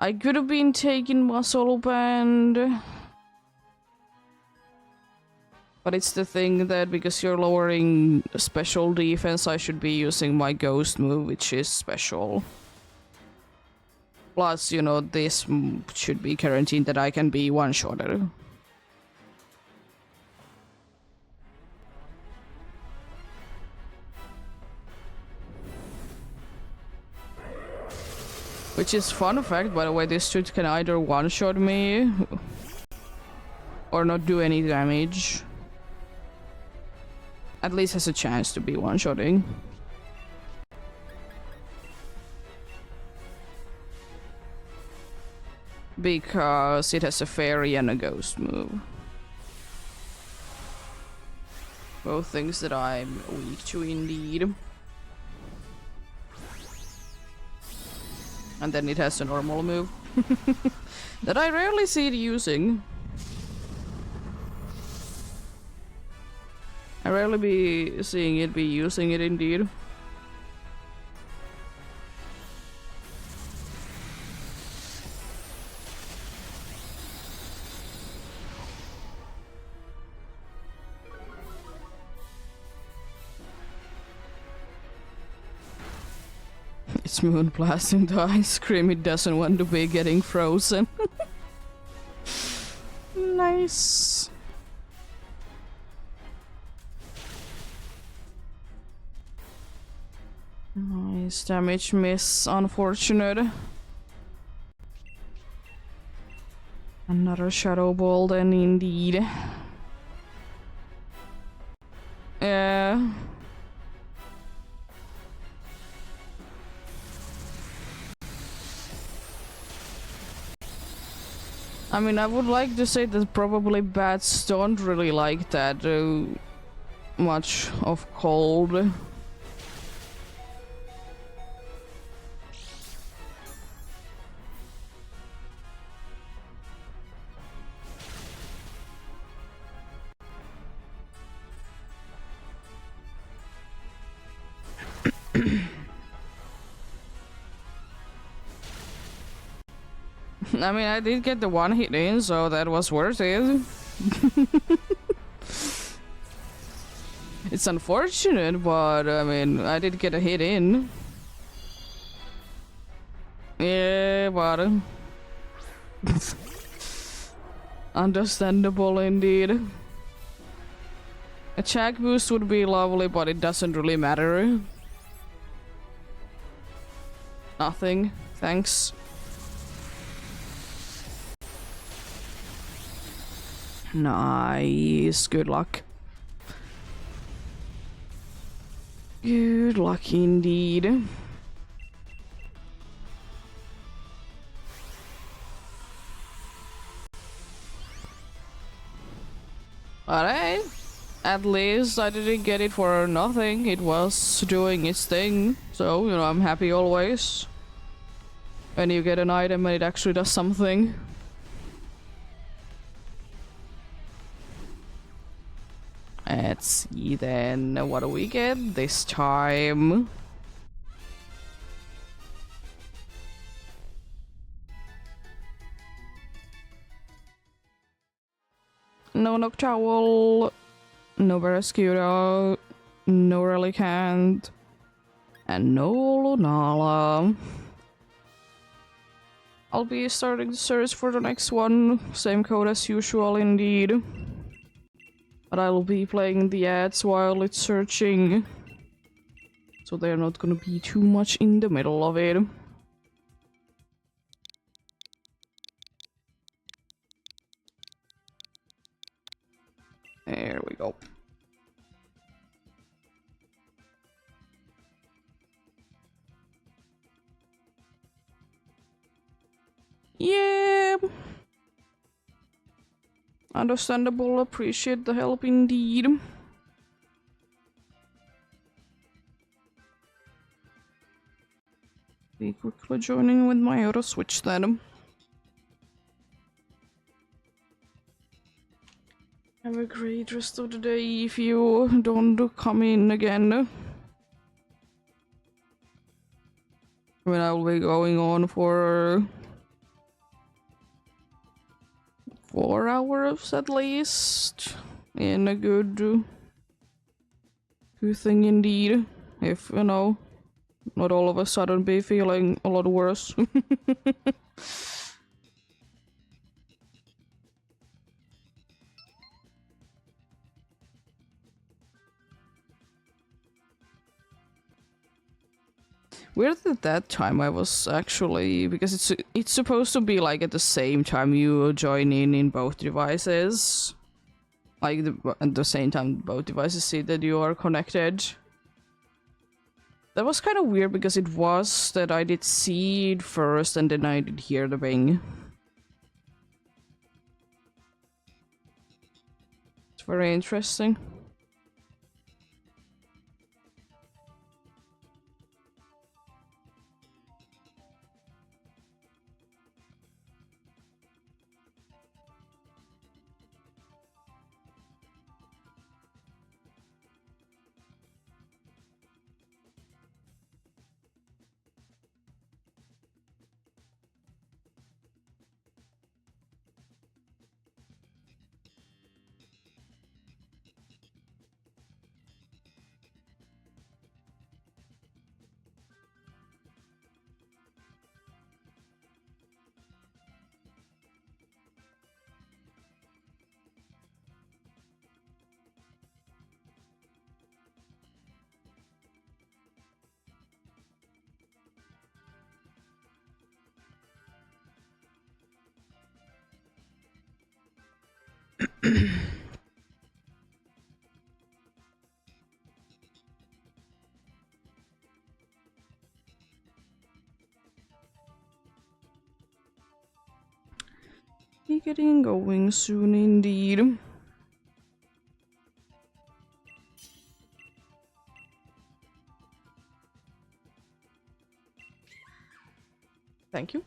I could have been taking muscle band. But it's the thing that because you're lowering special defense, I should be using my ghost move, which is special. Plus, you know, this should be guaranteed that I can be one-shotted. Which is fun fact, by the way, this dude can either one-shot me or not do any damage. At least has a chance to be one-shotting. Because it has a fairy and a ghost move. Both things that I'm weak to indeed. And then it has a normal move. That I rarely see it using. I rarely be seeing it be using it indeed. It's moon blasting the ice cream, it doesn't want to be getting frozen. Nice. Nice damage miss, unfortunate. Another shadow ball then indeed. Yeah. I mean, I would like to say that probably bats don't really like that much of cold. I mean, I did get the one hit in, so that was worth it. It's unfortunate, but I mean, I did get a hit in. Yeah, but understandable indeed. Attack boost would be lovely, but it doesn't really matter. Nothing. Thanks. Nice. Good luck. Good luck indeed. Alright. At least I didn't get it for nothing. It was doing its thing. So, you know, I'm happy always. When you get an item and it actually does something. Let's see then. What do we get this time? No Noctowl, no Barraskewda, no Relicanth, and no Lunala. I'll be starting the search for the next one, same code as usual indeed. But I will be playing the ads while it's searching, so they're not gonna be too much in the middle of it. There we go. Yeah. Understandable, appreciate the help indeed. Be quickly joining with my auto switch then. Have a great rest of the day if you don't come in again. I mean, I will be going on for 4 hours at least. In a good thing indeed. If, you know, not all of a sudden be feeling a lot worse. Weird at that time I was actually, because it's supposed to be like at the same time you join in both devices. Like at the same time both devices see that you are connected. That was kind of weird because it was that I did see it first and then I did hear the ping. It's very interesting. Be getting going soon indeed. Thank you.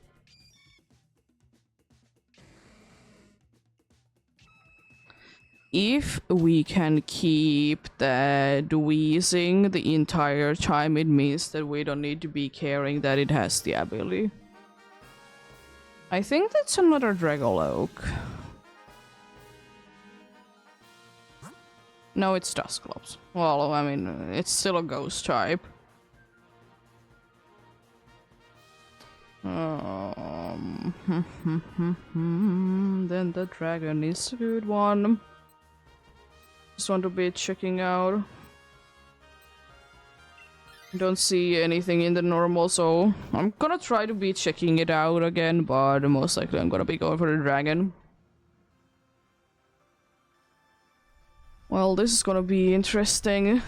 If we can keep that wheezing the entire time, it means that we don't need to be caring that it has the ability. I think that's another Dragoloak. No, it's Dusclops. Well, I mean, it's still a ghost type. Then the dragon is a good one. Just want to be checking out. Don't see anything in the normal, so I'm gonna try to be checking it out again, but most likely I'm gonna be going for the dragon. Well, this is gonna be interesting.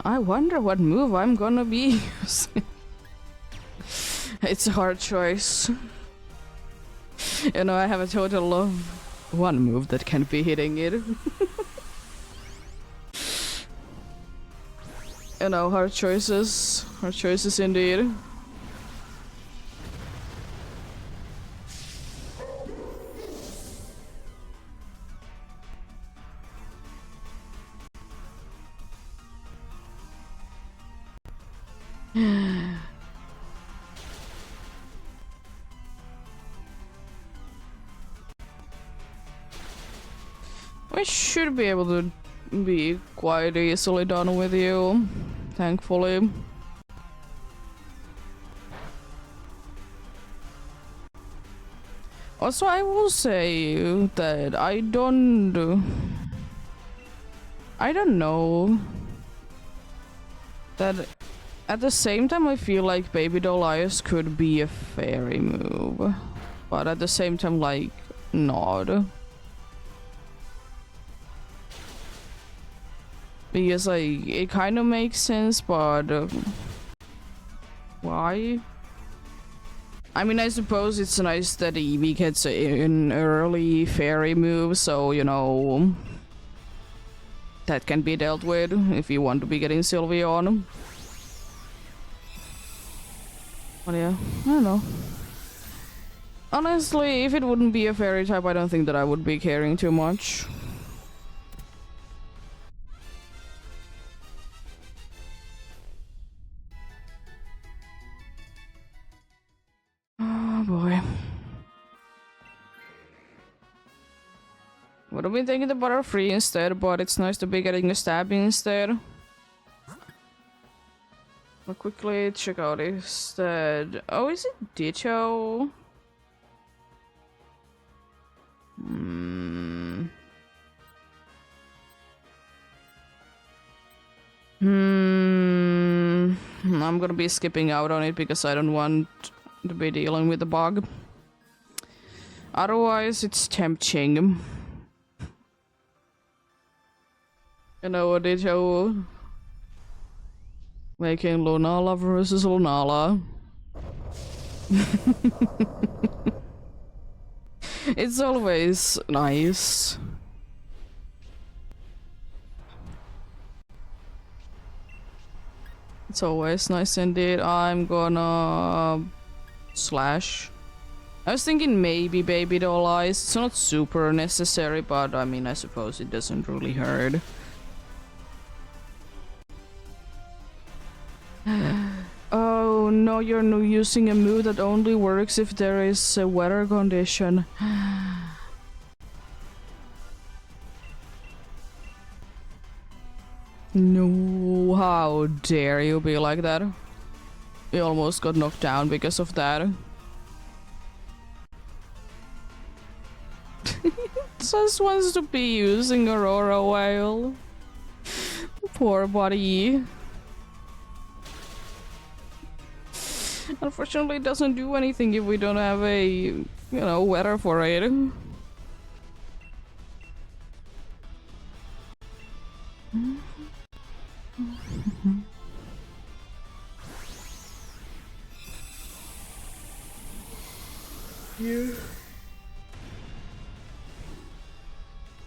I wonder what move I'm gonna be using. It's a hard choice. You know, I have a total of one move that can be hitting it. You know, hard choices. Hard choices indeed. We should be able to be quite easily done with you, thankfully. Also, I will say that I don't know that at the same time I feel like Baby Dolias could be a fairy move, but at the same time like not. Because like it kind of makes sense, but why? I mean, I suppose it's nice that Eevee gets an early fairy move, so you know that can be dealt with if you want to be getting Sylveon. But yeah, I don't know. Honestly, if it wouldn't be a fairy type, I don't think that I would be caring too much. Oh boy. Would have been taking the butter free instead, but it's nice to be getting a stab instead. I'll quickly check out instead. Oh, is it Ditto? I'm gonna be skipping out on it because I don't want to be dealing with the bug. Otherwise, it's tempting. You know what, Ditto? Making Lunala versus Lunala. It's always nice. It's always nice indeed. I'm gonna slash. I was thinking maybe Baby Doll Eyes. It's not super necessary, but I mean, I suppose it doesn't really hurt. Oh no, you're using a move that only works if there is a weather condition. No, how dare you be like that? We almost got knocked down because of that. Just wants to be using Aurora Whale. Poor buddy. Unfortunately, it doesn't do anything if we don't have a, you know, weather for it. Yeah.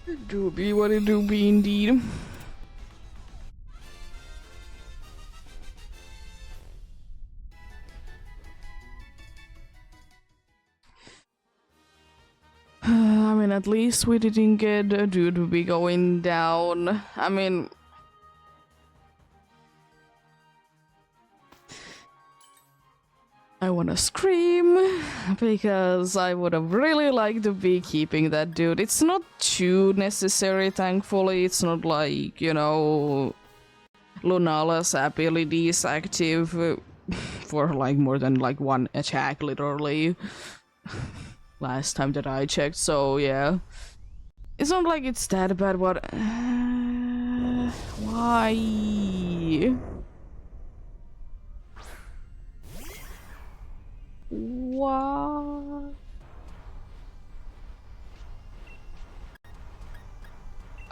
It do be what it do be indeed. at least we didn't get a dude be going down. I mean, I wanna scream because I would have really liked to be keeping that dude. It's not too necessary, thankfully. It's not like, you know, Lunala's ability is active for like more than like one attack, literally. Last time that I checked, so yeah. It's not like it's that bad, but why? What?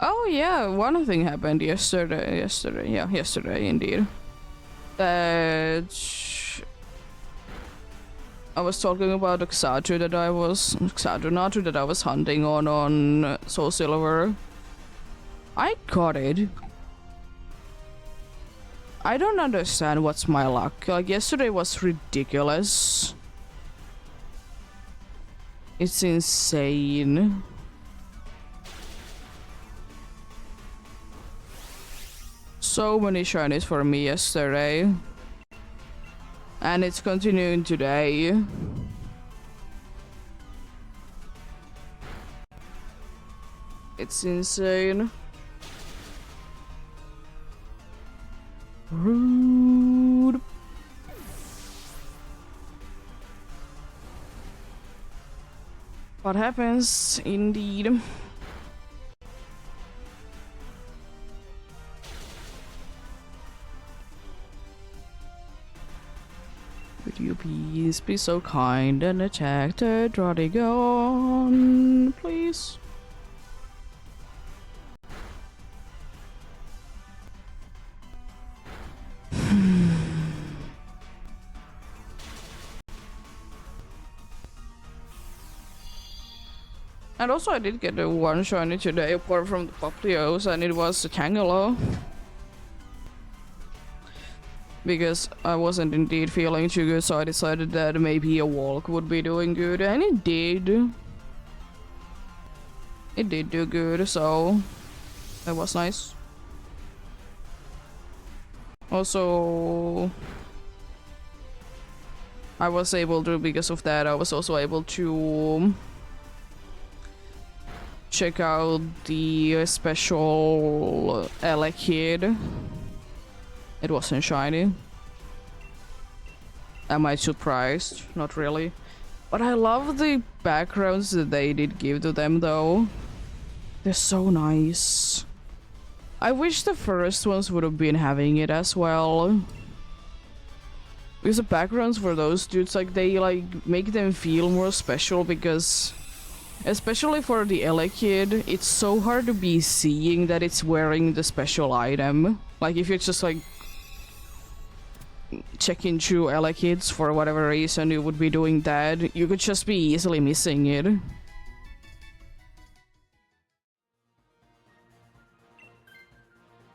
Oh yeah, one thing happened yesterday. Yesterday indeed. That I was talking about the Xatu that I was Natu that I was hunting on Soul Silver. I got it. I don't understand what's my luck. Like yesterday was ridiculous. It's insane. So many shinies for me yesterday. And it's continuing today. It's insane. Rude. What happens, indeed. Would you please be so kind and attack the Drodigon, please? And also I did get a one shiny today apart from the Poplios, and it was a Tangela. Because I wasn't indeed feeling too good, so I decided that maybe a walk would be doing good, and it did. It did do good, so that was nice. Also, I was able to, because of that, I was also able to check out the special Elekid. It wasn't shiny. Am I surprised? Not really. But I love the backgrounds that they did give to them though. They're so nice. I wish the first ones would have been having it as well. Because the backgrounds for those dudes, like, they like make them feel more special, because especially for the Elekid, it's so hard to be seeing that it's wearing the special item. Like if you're just like checking through Elekids for whatever reason you would be doing that, you could just be easily missing it.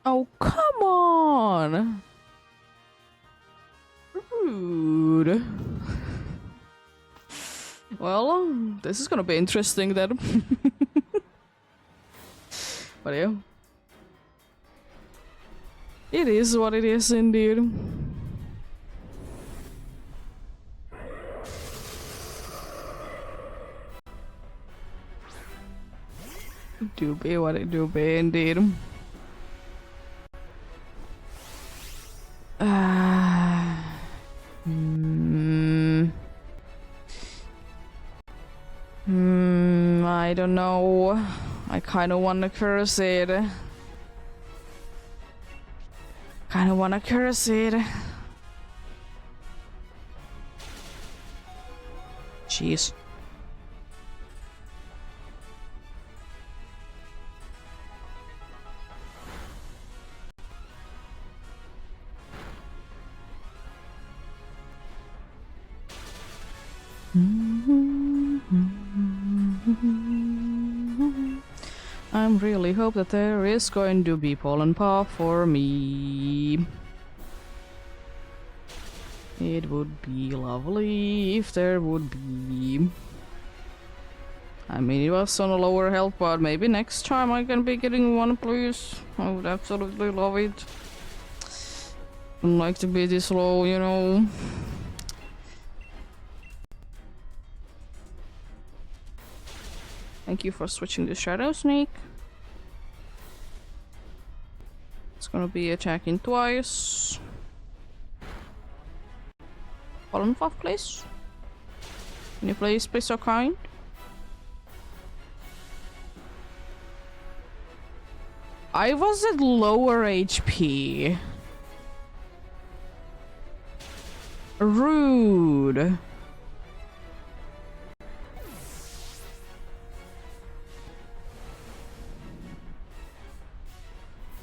Oh, come on! Rude. Well, this is gonna be interesting then. But yeah. It is what it is indeed. Do be what it do be indeed. I don't know. I kind of want to curse it. Jeez. I really hope that there is going to be Pollen Paw for me. It would be lovely if there would be. I mean, it was on a lower health, but maybe next time I can be getting one, please. I would absolutely love it. I'd like to be this low, you know. Thank you for switching to Shadow Sneak. It's gonna be attacking twice. Fallen off, please. Can you please be so kind? I was at lower HP. Rude.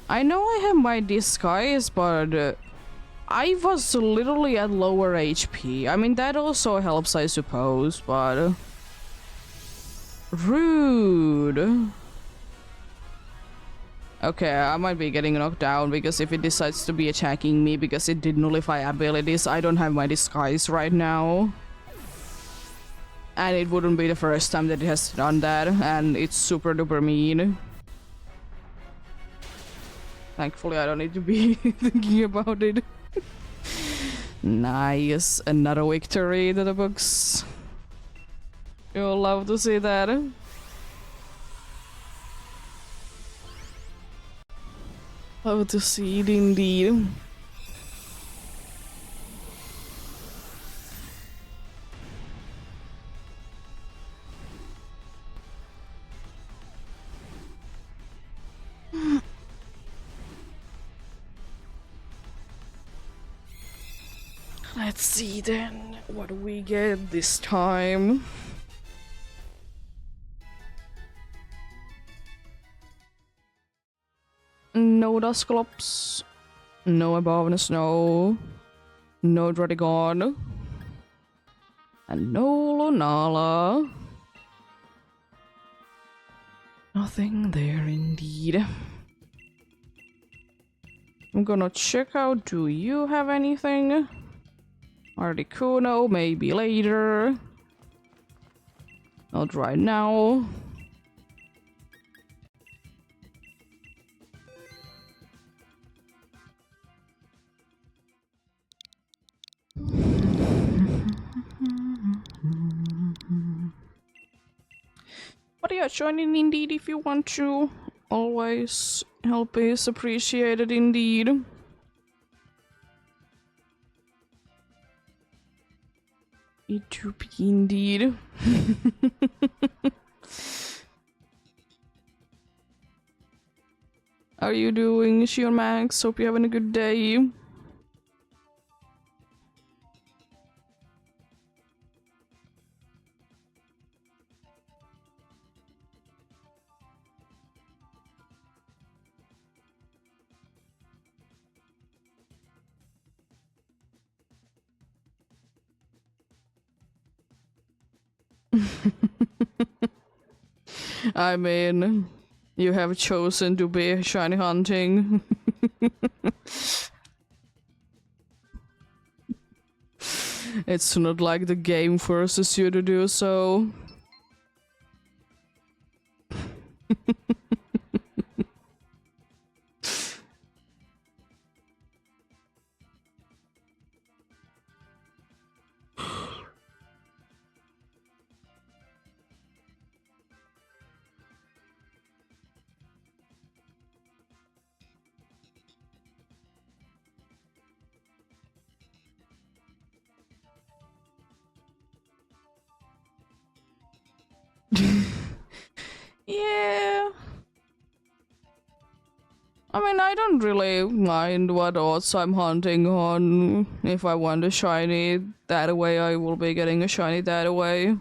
I know I have my disguise, but I was literally at lower HP. I mean, that also helps, I suppose, but... rude. Okay, I might be getting knocked down because if it decides to be attacking me because it did nullify abilities, I don't have my disguise right now. And it wouldn't be the first time that it has done that, and it's super duper mean. Thankfully, I don't need to be thinking about it. Nice, another victory to the books. You'll love to see that. Love to see it indeed. Let's see then what we get this time. No Dusclops, no Above the Snow, no Dredigon, and no Lunala. Nothing there indeed. I'm gonna check out, do you have anything? Articuno, maybe later. Not right now. But yeah, join in indeed if you want to. Always help is appreciated indeed. It to be indeed. How are you doing, Shion Max? Hope you're having a good day. I mean, you have chosen to be shiny hunting. It's not like the game forces you to do so. Yeah. I mean, I don't really mind what odds I'm hunting on. If I want a shiny that way, I will be getting a shiny that way.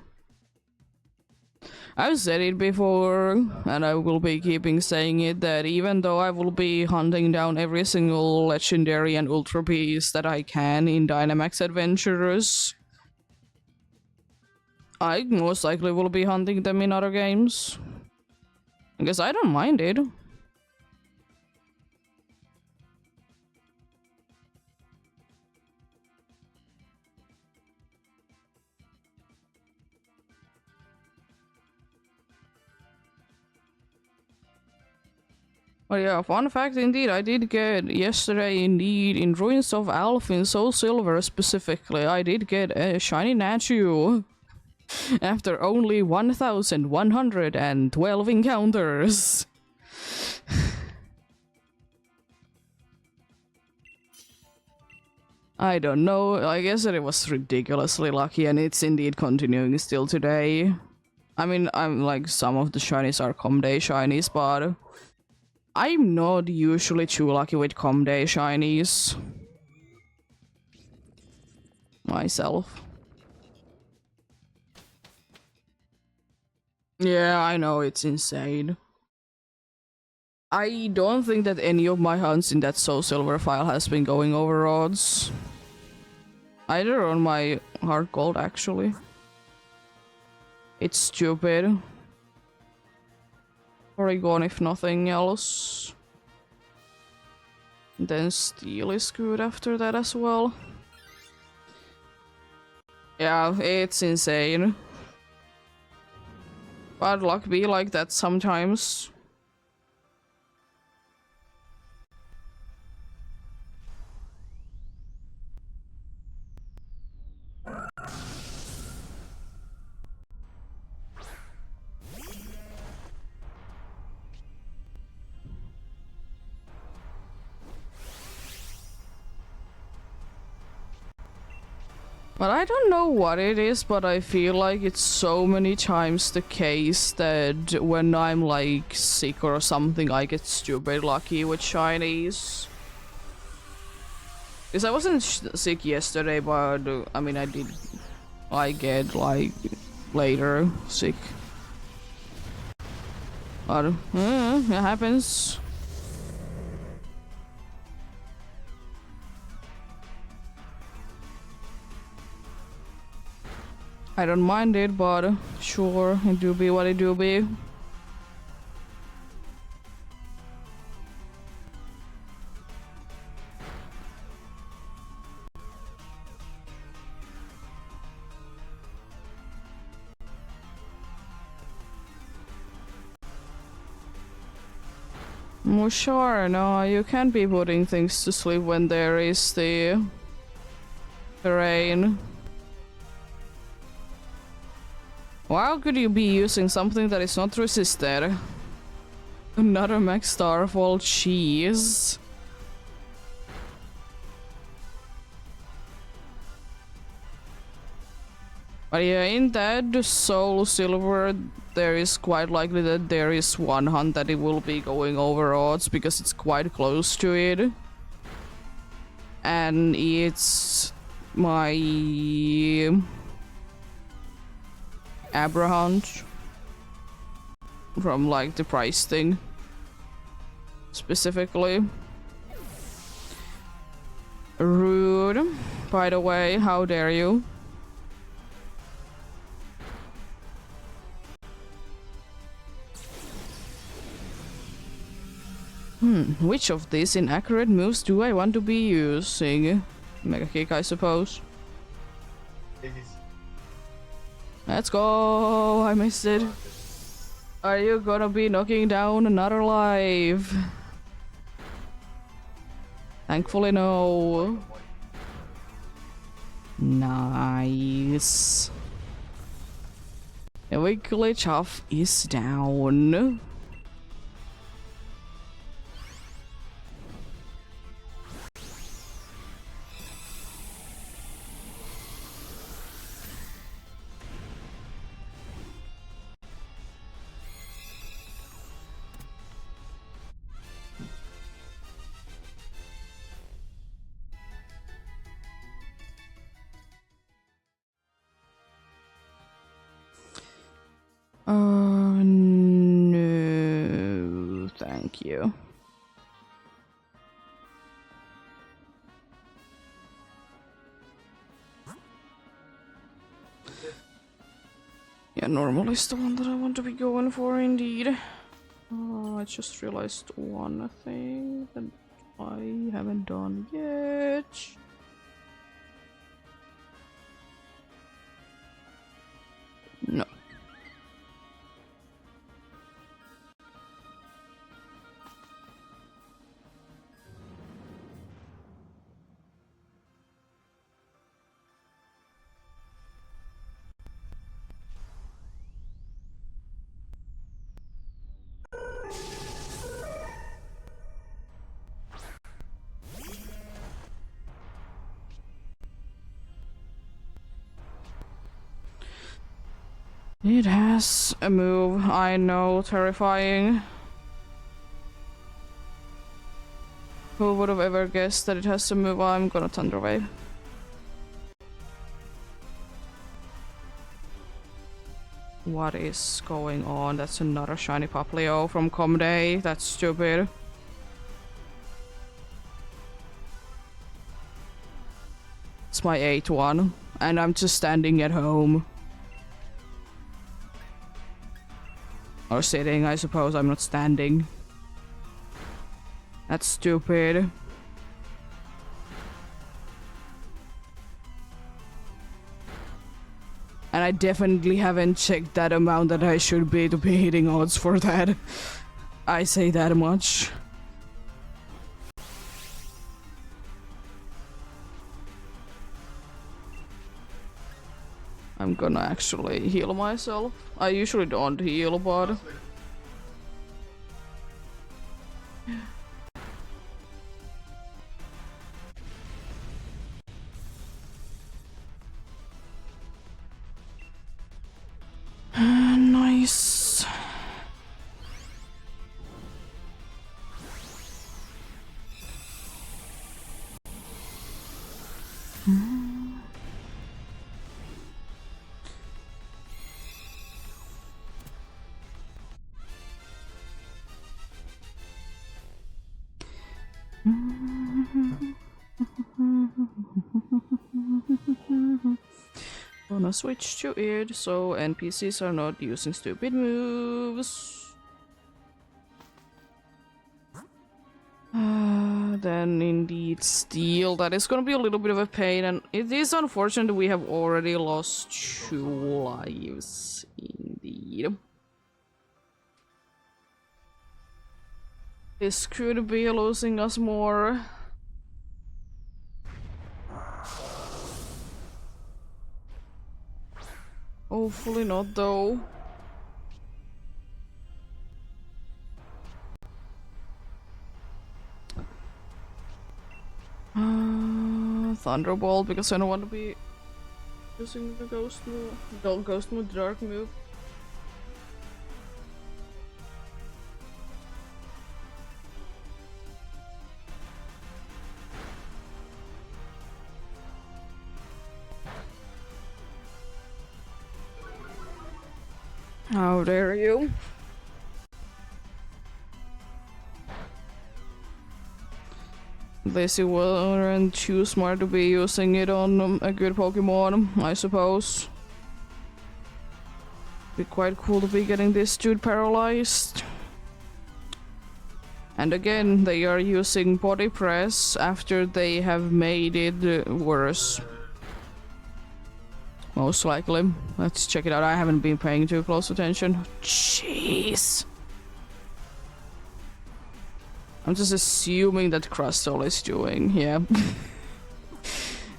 I've said it before, and I will be keeping saying it, that even though I will be hunting down every single legendary and ultra piece that I can in Dynamax Adventures, I most likely will be hunting them in other games. Because I don't mind it. Well, yeah, fun fact indeed, I did get yesterday indeed in Ruins of Alphin Soul Silver specifically, I did get a shiny Nachu after only 1112 encounters. I don't know, I guess that it was ridiculously lucky and it's indeed continuing still today. I mean, I'm like, some of the shinies are com day shinies, but I'm not usually too lucky with com day shinies. Myself. Yeah, I know, it's insane. I don't think that any of my hunts in that Soul Silver file has been going over odds. Either on my Heart Gold, actually. It's stupid. Porygon if nothing else. Then Steel is good after that as well. Yeah, it's insane. But luck be like that sometimes. But I don't know what it is, but I feel like it's so many times the case that when I'm like sick or something, I get stupid lucky with shinies. Because I wasn't sick yesterday, but I mean I did get like later sick. But it happens. I don't mind it, but sure, it do be what it do be. Well, sure, no, you can't be putting things to sleep when there is the rain. How could you be using something that is not resisted? Another Max Starfall cheese. But yeah, in that Soul Silver, there is quite likely that there is one hunt that it will be going over odds because it's quite close to it. And it's my Abra hunt from like the price thing specifically. Rude, by the way, how dare you? Which of these inaccurate moves do I want to be using? Mega Kick, I suppose. Let's go! I missed it. Are you gonna be knocking down another life? Thankfully, no. Nice. The weak glitch off is down. No, thank you. Yeah, normal is the one that I want to be going for, indeed. I just realized one thing that I haven't done yet. No. It has a move, I know, terrifying. Who would have ever guessed that it has a move? I'm gonna Thunder Wave. What is going on? That's another shiny Poplio from Comday. That's stupid. It's my 8th one, and I'm just standing at home. Or sitting, I suppose. I'm not standing. That's stupid. And I definitely haven't checked that amount that I should be to be hitting odds for that. I say that much. I'm gonna actually heal myself. I usually don't heal, but... Nice. Gonna switch to it so NPCs are not using stupid moves. Then indeed steal. That is gonna be a little bit of a pain, and it is unfortunate we have already lost 2 lives. Indeed. This could be losing us more. Hopefully not, though. Thunderbolt, because I don't want to be using the ghost move. The ghost move, dark move. How dare you? At least you weren't too smart to be using it on a good Pokemon, I suppose. Be quite cool to be getting this dude paralyzed. And again, they are using body press after they have made it worse. Most likely. Let's check it out. I haven't been paying too close attention. Jeez. I'm just assuming that Crustle is doing, yeah.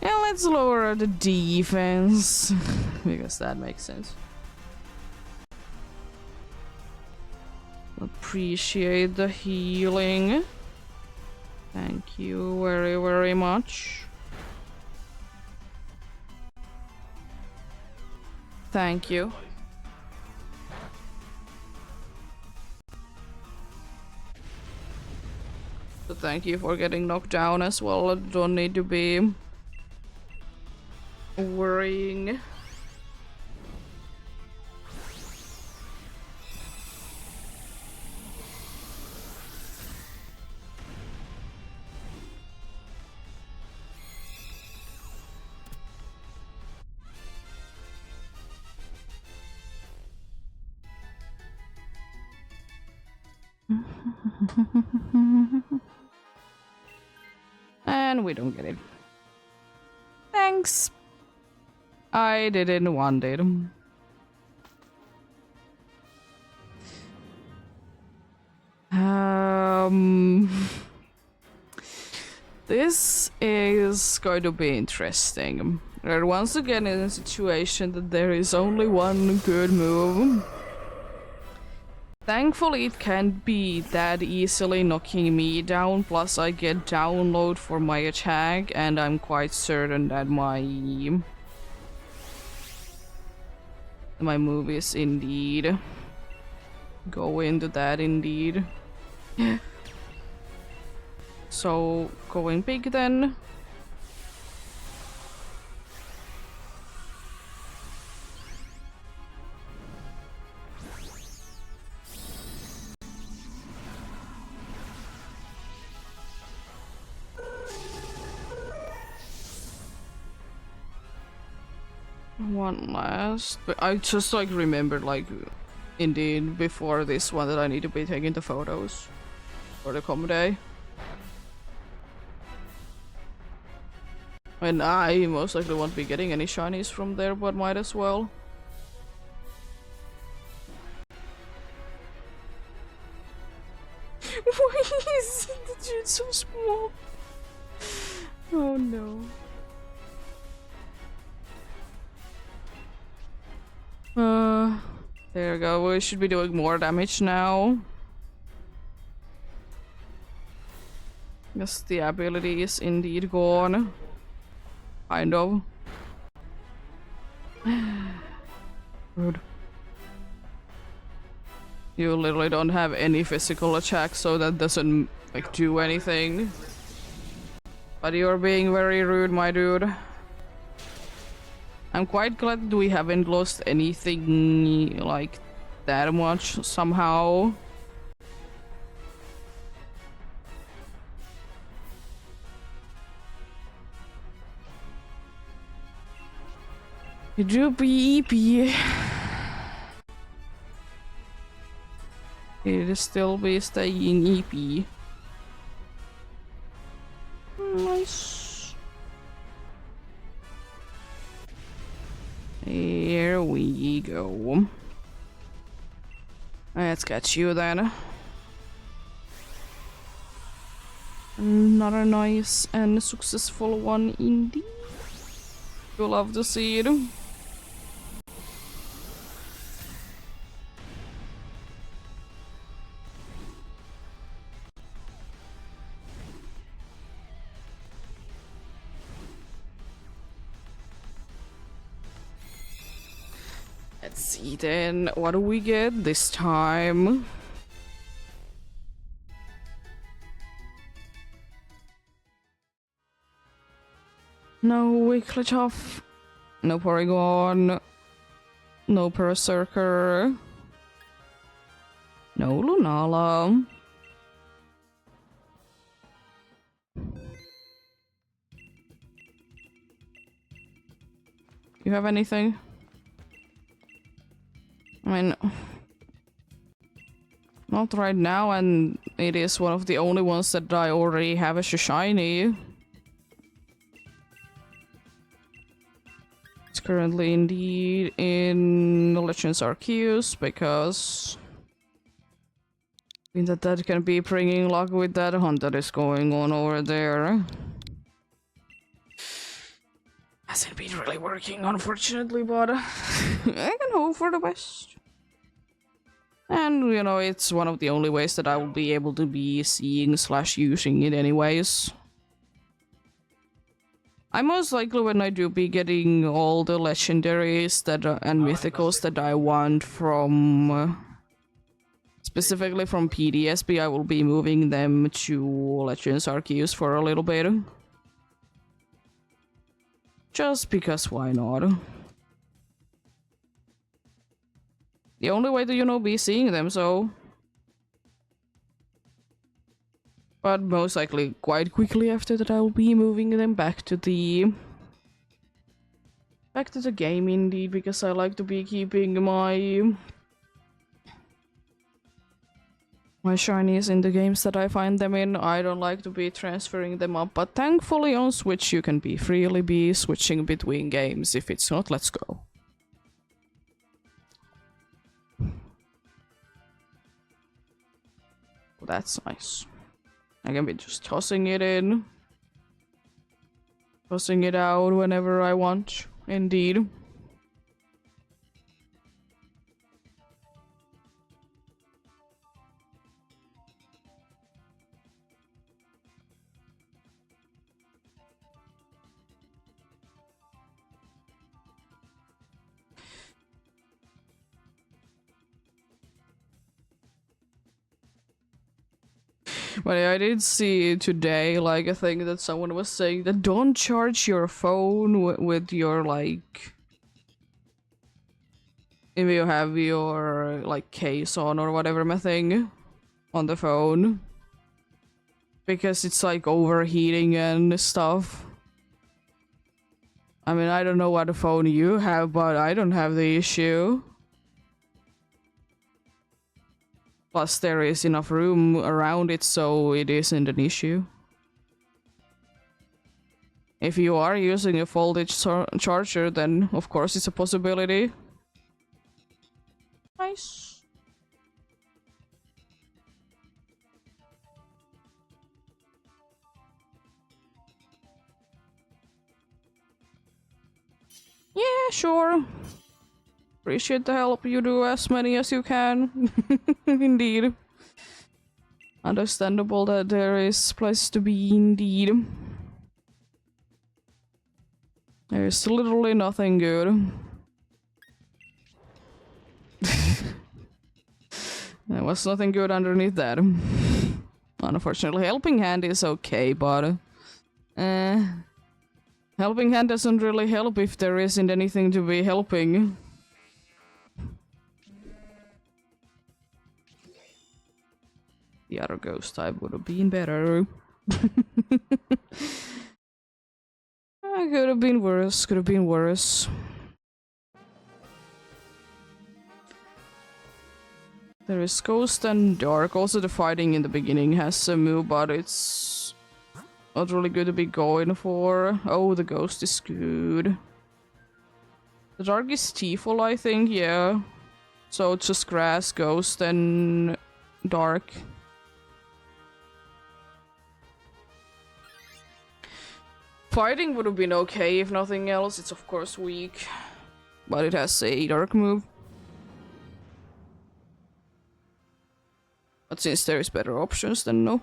Yeah, let's lower the defense. Because that makes sense. Appreciate the healing. Thank you very, very much. Thank you. So thank you for getting knocked down as well. I don't need to be worrying. And we don't get it. Thanks. I didn't want it. This is going to be interesting. We're once again in a situation that there is only one good move. Thankfully, it can't be that easily knocking me down, plus I get download for my attack, and I'm quite certain that my my movies indeed. Go into that indeed. So, going big then. One last, but I just like remembered like indeed before this one that I need to be taking the photos for the com day. And I most likely won't be getting any shinies from there, but might as well. Why is the dude so small? Oh no. There we go. We should be doing more damage now. Yes, the ability is indeed gone. Kind of. Rude. You literally don't have any physical attack, so that doesn't like do anything. But you're being very rude, my dude. I'm quite glad that we haven't lost anything like that much somehow. Droopy EP. It'll still be staying EP. Nice. Here we go. Let's get you then. Another nice and successful one indeed. You'll love to see it. Let's see then, what do we get this time? No Wigglytuff, no Porygon, no Berserker, no Lunala. You have anything? I mean, not right now, and it is one of the only ones that I already have as a shiny. It's currently indeed in Legends Arceus, because I think that can be bringing luck with that hunt that is going on over there. Hasn't been really working, unfortunately, but I can hope for the best. And, you know, it's one of the only ways that I will be able to be seeing / using it anyways. I most likely, when I do be getting all the legendaries that and mythicals that I want from... specifically from PDSB, I will be moving them to Legends Arceus for a little bit. Just because why not? The only way to, you know, be seeing them, so... But most likely, quite quickly after that, I will be moving them back to the... back to the game, indeed, because I like to be keeping my... my shinies in the games that I find them in. I don't like to be transferring them up, but thankfully on Switch you can be freely be switching between games. If it's not, let's go. That's nice. I can be just tossing it in. Tossing it out whenever I want, indeed. But I did see today, like, a thing that someone was saying that don't charge your phone with your, like, if you have your, like, case on or whatever my thing on the phone. Because it's, like, overheating and stuff. I mean, I don't know what phone you have, but I don't have the issue. Plus, there is enough room around it, so it isn't an issue. If you are using a voltage charger, then of course it's a possibility. Nice. Yeah, sure. Appreciate the help. You do as many as you can. Indeed. Understandable that there is place to be indeed. There's literally nothing good. There was nothing good underneath that. Unfortunately, helping hand is okay, but helping hand doesn't really help if there isn't anything to be helping. The other ghost type would have been better. Could have been worse, could have been worse. There is Ghost and Dark. Also, the fighting in the beginning has some move, but it's not really good to be going for. Oh, the Ghost is good. The Dark is T-full, I think, yeah. So it's just Grass, Ghost, and Dark. Fighting would have been okay if nothing else. It's of course weak, but it has a Dark move. But since there is better options, then no.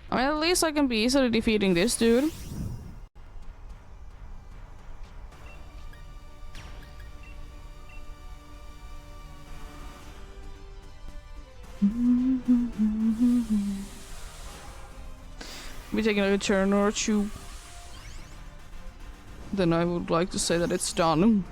I mean, at least I can be easily defeating this dude. Be taking a turn or two. Then I would like to say that it's done.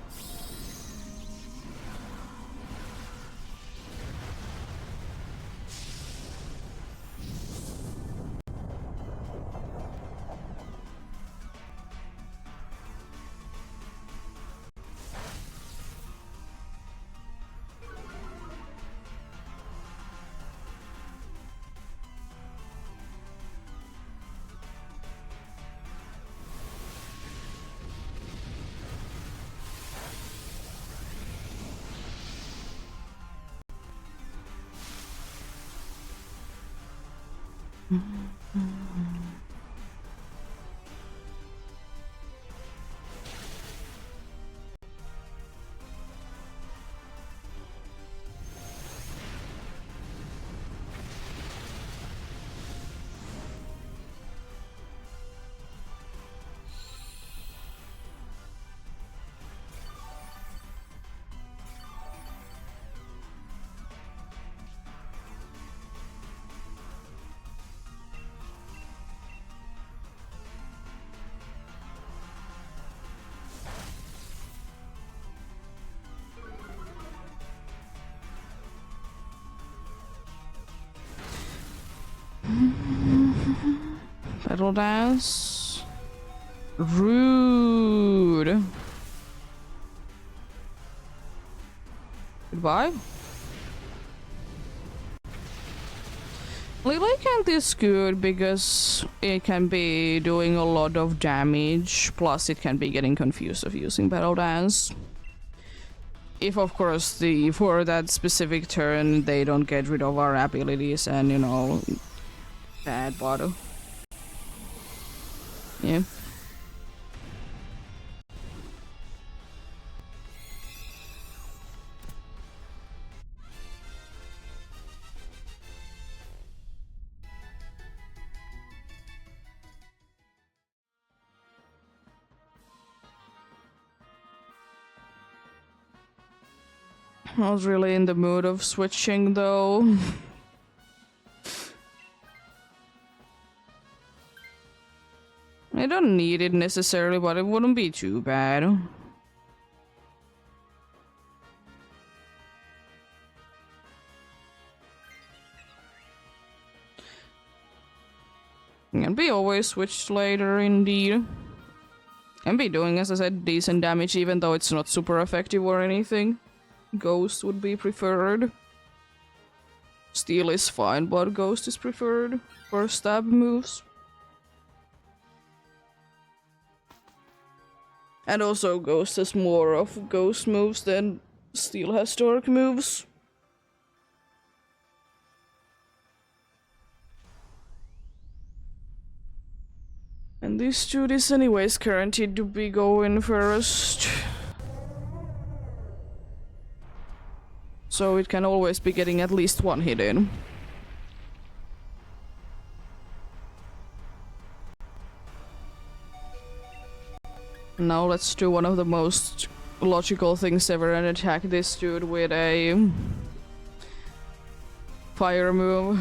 Battle dance. Rude. Goodbye. Lily Kent is good because it can be doing a lot of damage, plus it can be getting confused of using Battle Dance. If of course for that specific turn they don't get rid of our abilities and, you know, bad bottle. Yeah. Not really in the mood of switching though. I don't need it necessarily, but it wouldn't be too bad. Can be always switched later, indeed. Can be doing, as I said, decent damage, even though it's not super effective or anything. Ghost would be preferred. Steel is fine, but Ghost is preferred for stab moves. And also Ghost has more of Ghost moves than Steel has Dark moves. And this dude is anyways guaranteed to be going first. So it can always be getting at least one hit in. Now let's do one of the most logical things ever and attack this dude with a fire move.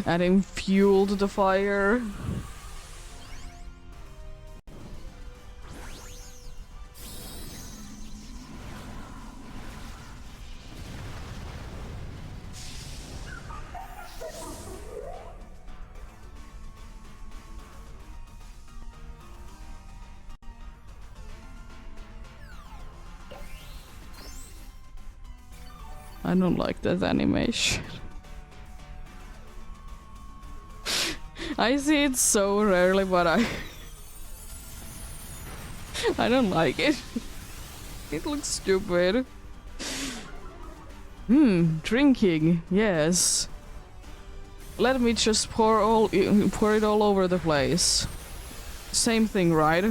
Adding fuel to the fire. I don't like that animation. I see it so rarely, but I don't like it. It looks stupid. Drinking, yes. Let me just pour it all over the place. Same thing, right?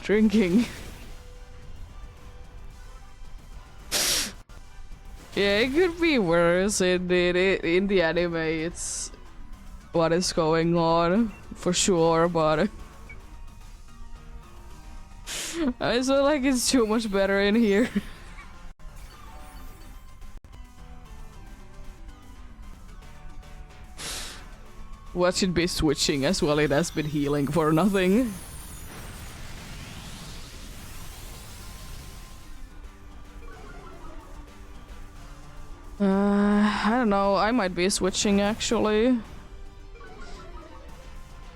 Drinking. Yeah, it could be worse indeed. In the anime, it's what is going on, for sure, but I feel like it's too much better in here. What should be switching as well, it has been healing for nothing. I don't know, I might be switching actually.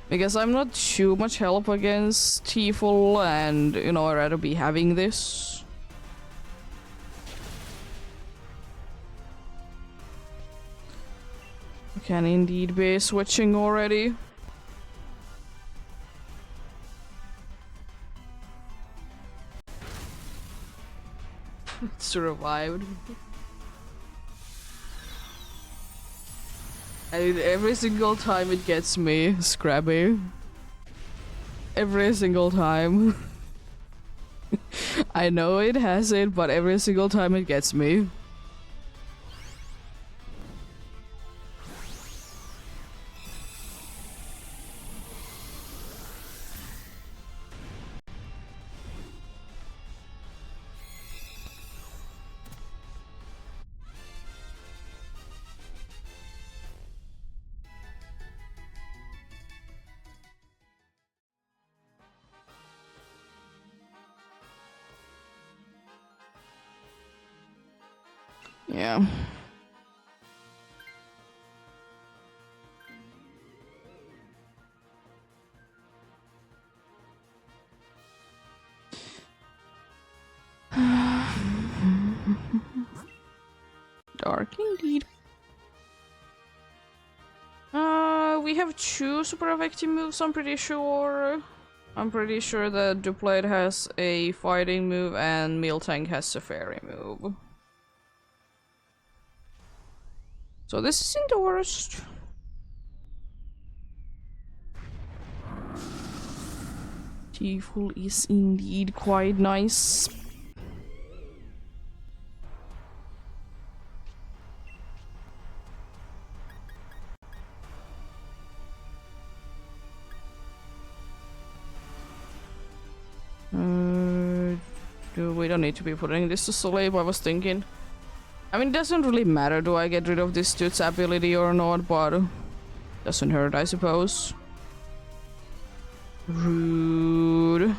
Because I'm not too much help against Tieful and, you know, I'd rather be having this. I can indeed be switching already. Survived. And every single time it gets me, Scrabby. Every single time. I know it has it, but every single time it gets me. Yeah. Dark indeed. We have two super effective moves, I'm pretty sure. I'm pretty sure that Duplate has a fighting move and Miltank has a fairy move. So this isn't the worst. Tieful is indeed quite nice. We don't need to be putting this to sleep, I was thinking. I mean, it doesn't really matter, do I get rid of this dude's ability or not, but doesn't hurt, I suppose. Rude.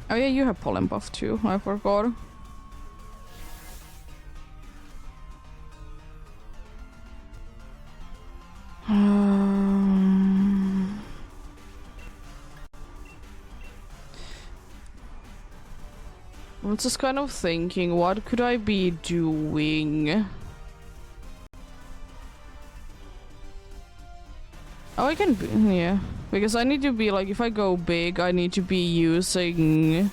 Oh yeah, you have pollen buff too, I forgot. I'm just kind of thinking, what could I be doing? Oh, I can be, yeah. Because I need to be like, if I go big, I need to be using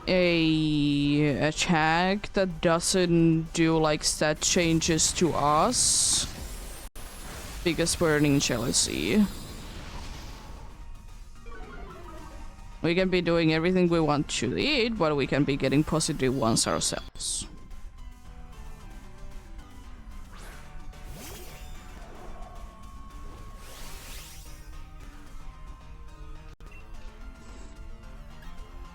a attack that doesn't do like stat changes to us. Because burning jealousy. We can be doing everything we want to eat, but we can be getting positive ones ourselves.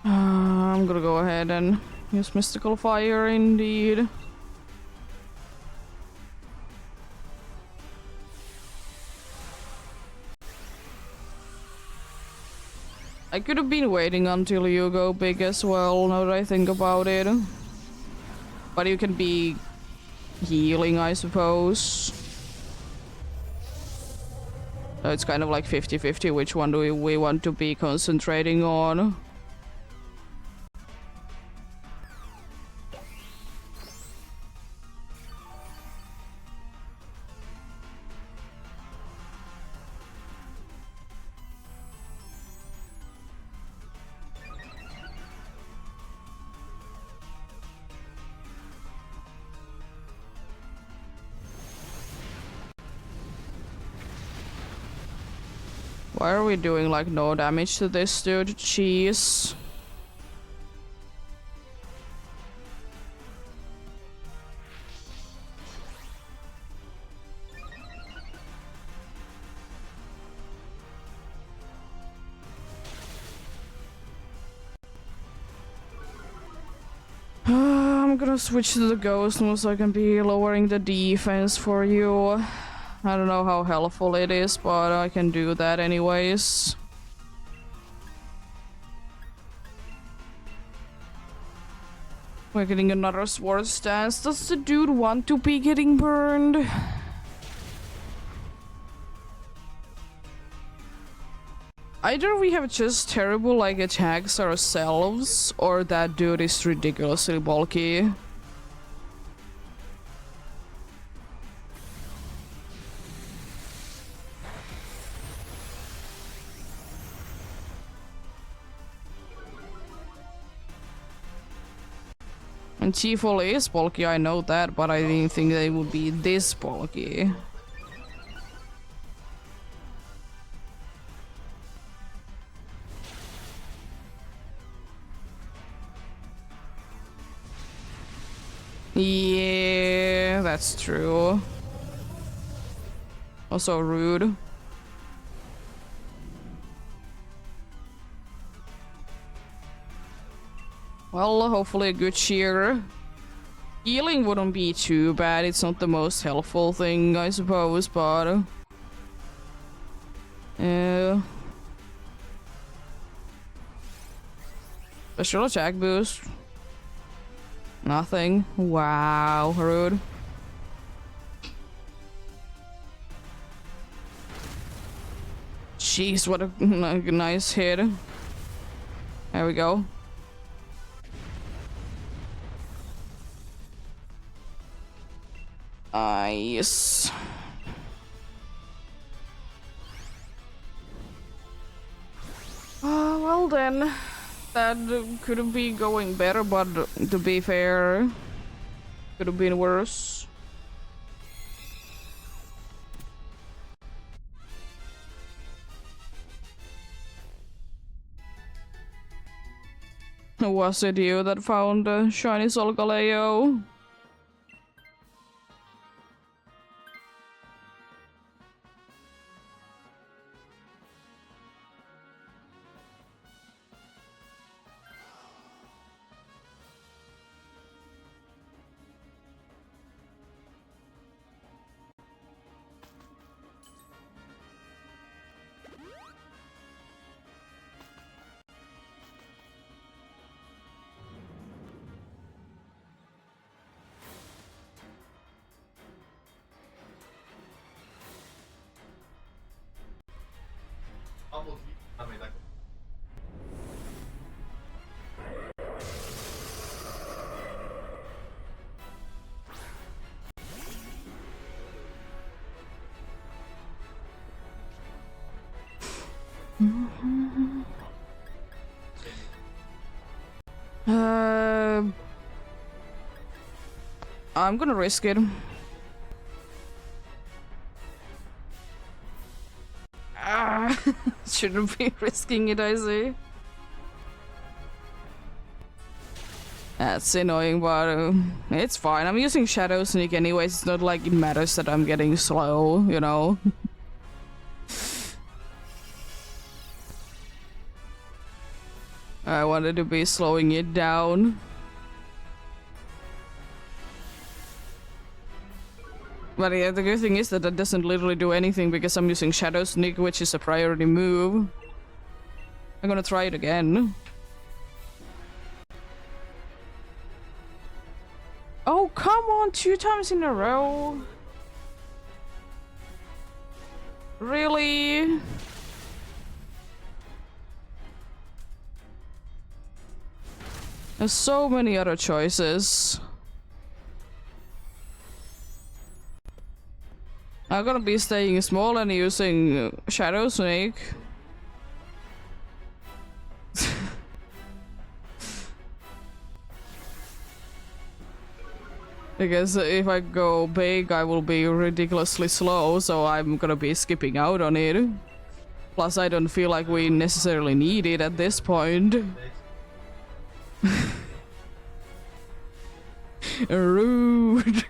I'm gonna go ahead and use Mystical Fire indeed. I could have been waiting until you go big as well, now that I think about it. But you can be healing, I suppose. So it's kind of like 50-50, which one do we want to be concentrating on? Why are we doing like no damage to this dude? Jeez. I'm gonna switch to the ghost move so I can be lowering the defense for you. I don't know how helpful it is, but I can do that anyways. We're getting another sword stance. Does the dude want to be getting burned? Either we have just terrible like attacks ourselves, or that dude is ridiculously bulky. And Chiefol is bulky, I know that, but I didn't think they would be this bulky. Yeah, that's true. Also rude. Well, hopefully a good cheer. Healing wouldn't be too bad, it's not the most helpful thing, I suppose, but... Special attack boost. Nothing. Wow, rude. Jeez, what a nice hit. There we go. Nice. Well then, that could be going better, but to be fair, could have been worse. Was it you that found shiny Solgaleo? I'm gonna risk it. Shouldn't be risking it, I see. That's annoying, but it's fine. I'm using Shadow Sneak anyways. It's not like it matters that I'm getting slow, you know? I wanted to be slowing it down. But yeah, the good thing is that that doesn't literally do anything because I'm using Shadow Sneak, which is a priority move. I'm gonna try it again. Oh, come on, 2 times in a row. Really? There's so many other choices. I'm gonna be staying small and using Shadow Snake. Because if I go big, I will be ridiculously slow, so I'm gonna be skipping out on it. Plus, I don't feel like we necessarily need it at this point. Rude.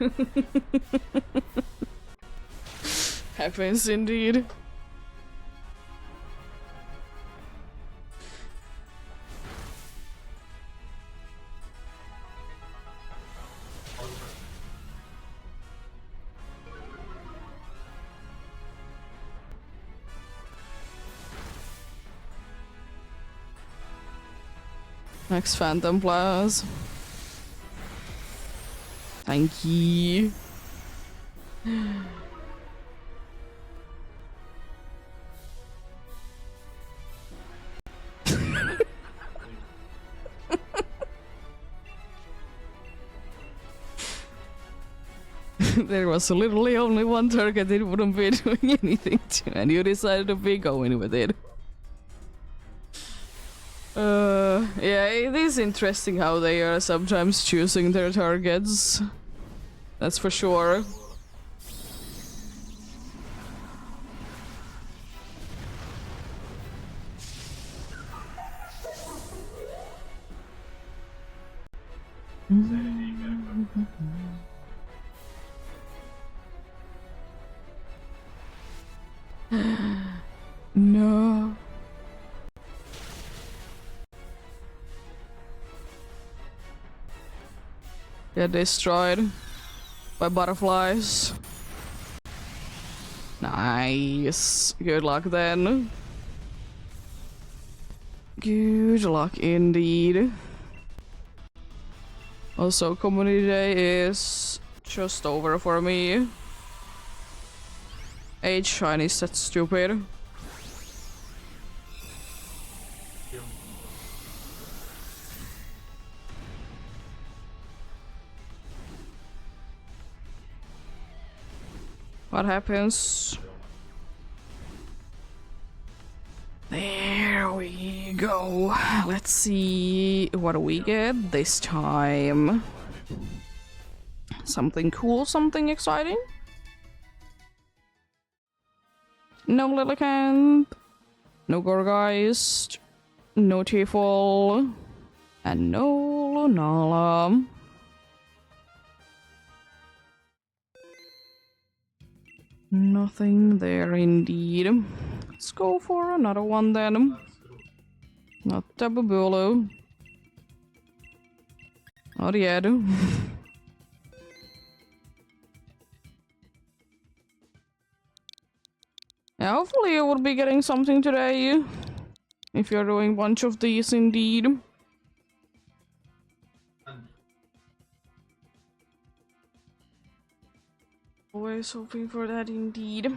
Happens indeed. Next Phantom Blast. Thank you. There was literally only one target it wouldn't be doing anything to, and you decided to be going with it. Yeah, it is interesting how they are sometimes choosing their targets. That's for sure. No. Get destroyed by butterflies. Nice. Good luck then. Good luck indeed. Also, Community Day is just over for me. 8 shinies, that's stupid. What happens? There we go. Let's see what do we get this time. Something cool, something exciting? No Lillicant, no Gorgeist, no Tifol, And no Lunala. Nothing there indeed. Let's go for another one then. Not Tababulu. Not yet. Yeah, hopefully you will be getting something today. If you're doing a bunch of these indeed. Always hoping for that indeed.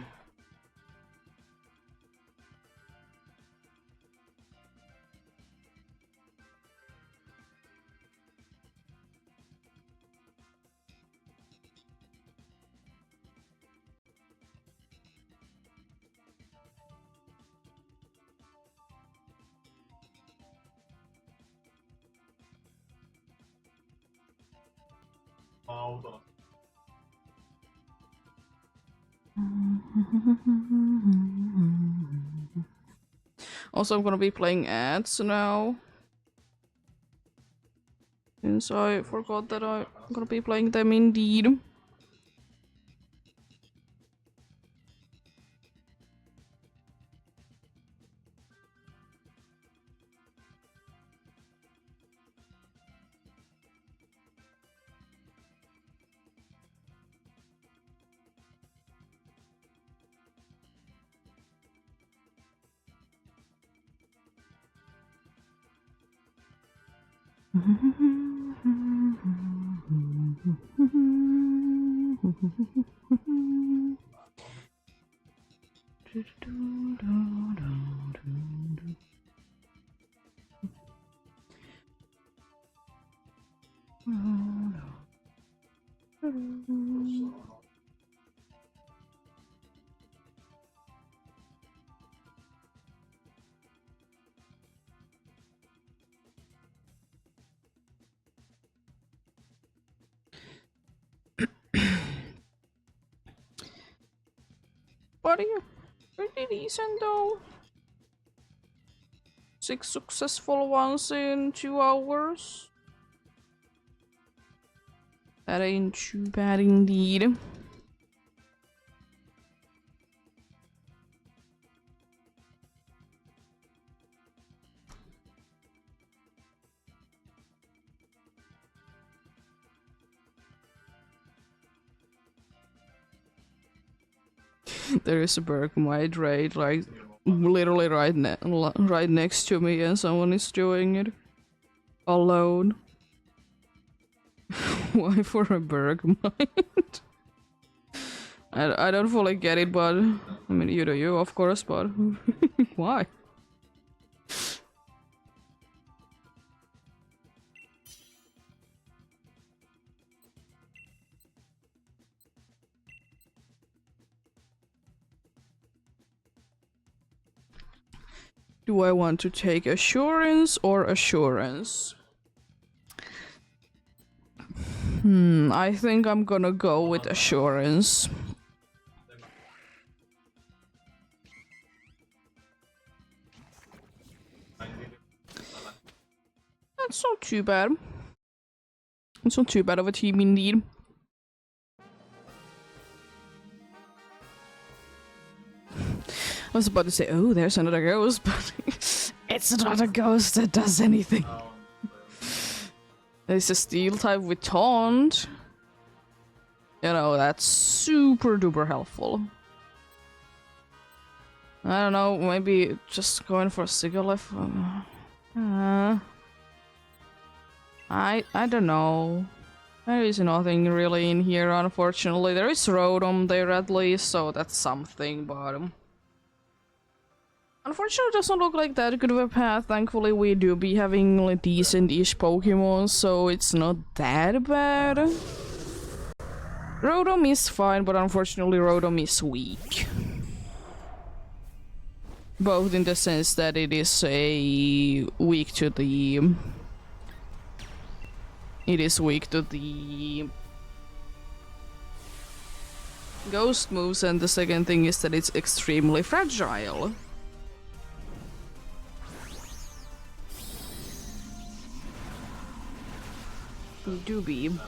Also, I'm gonna be playing ads now. Since I forgot that I'm gonna be playing them indeed. Buddy, pretty decent though. 6 successful ones in 2 hours. That ain't too bad indeed. There is a Bergmite raid, like literally right next to me, and someone is doing it alone. Why for a Bergmite? I don't fully get it, but I mean you do you, of course, but why? Do I want to take assurance or assurance? I think I'm gonna go with assurance. That's not too bad. It's not too bad of a team indeed. I was about to say, oh, there's another ghost, but it's not a ghost that does anything. There's a steel type with taunt. You know, that's super duper helpful. I don't know, maybe just going for Sigalef. I don't know. There is nothing really in here, unfortunately. There is Rotom there at least, so that's something, but unfortunately, it doesn't look like that good of a path. Thankfully, we do be having like decent-ish Pokemon, so it's not that bad. Rotom is fine, but unfortunately, Rotom is weak. Both in the sense that it is weak to the... It is weak to the ghost moves, and the second thing is that it's extremely fragile. Doobie.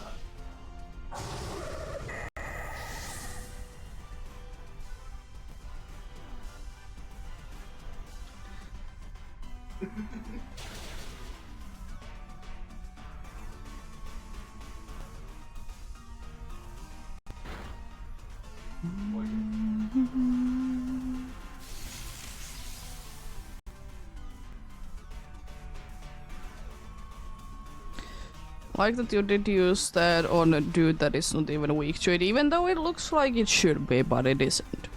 Like that you did use that on a dude that is not even weak to it, even though it looks like it should be, but it isn't.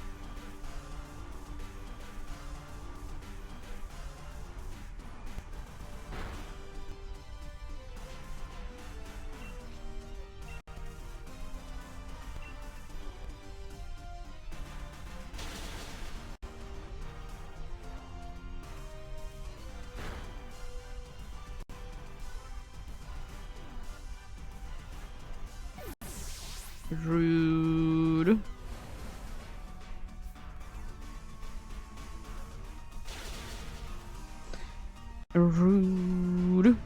Rude. Rude.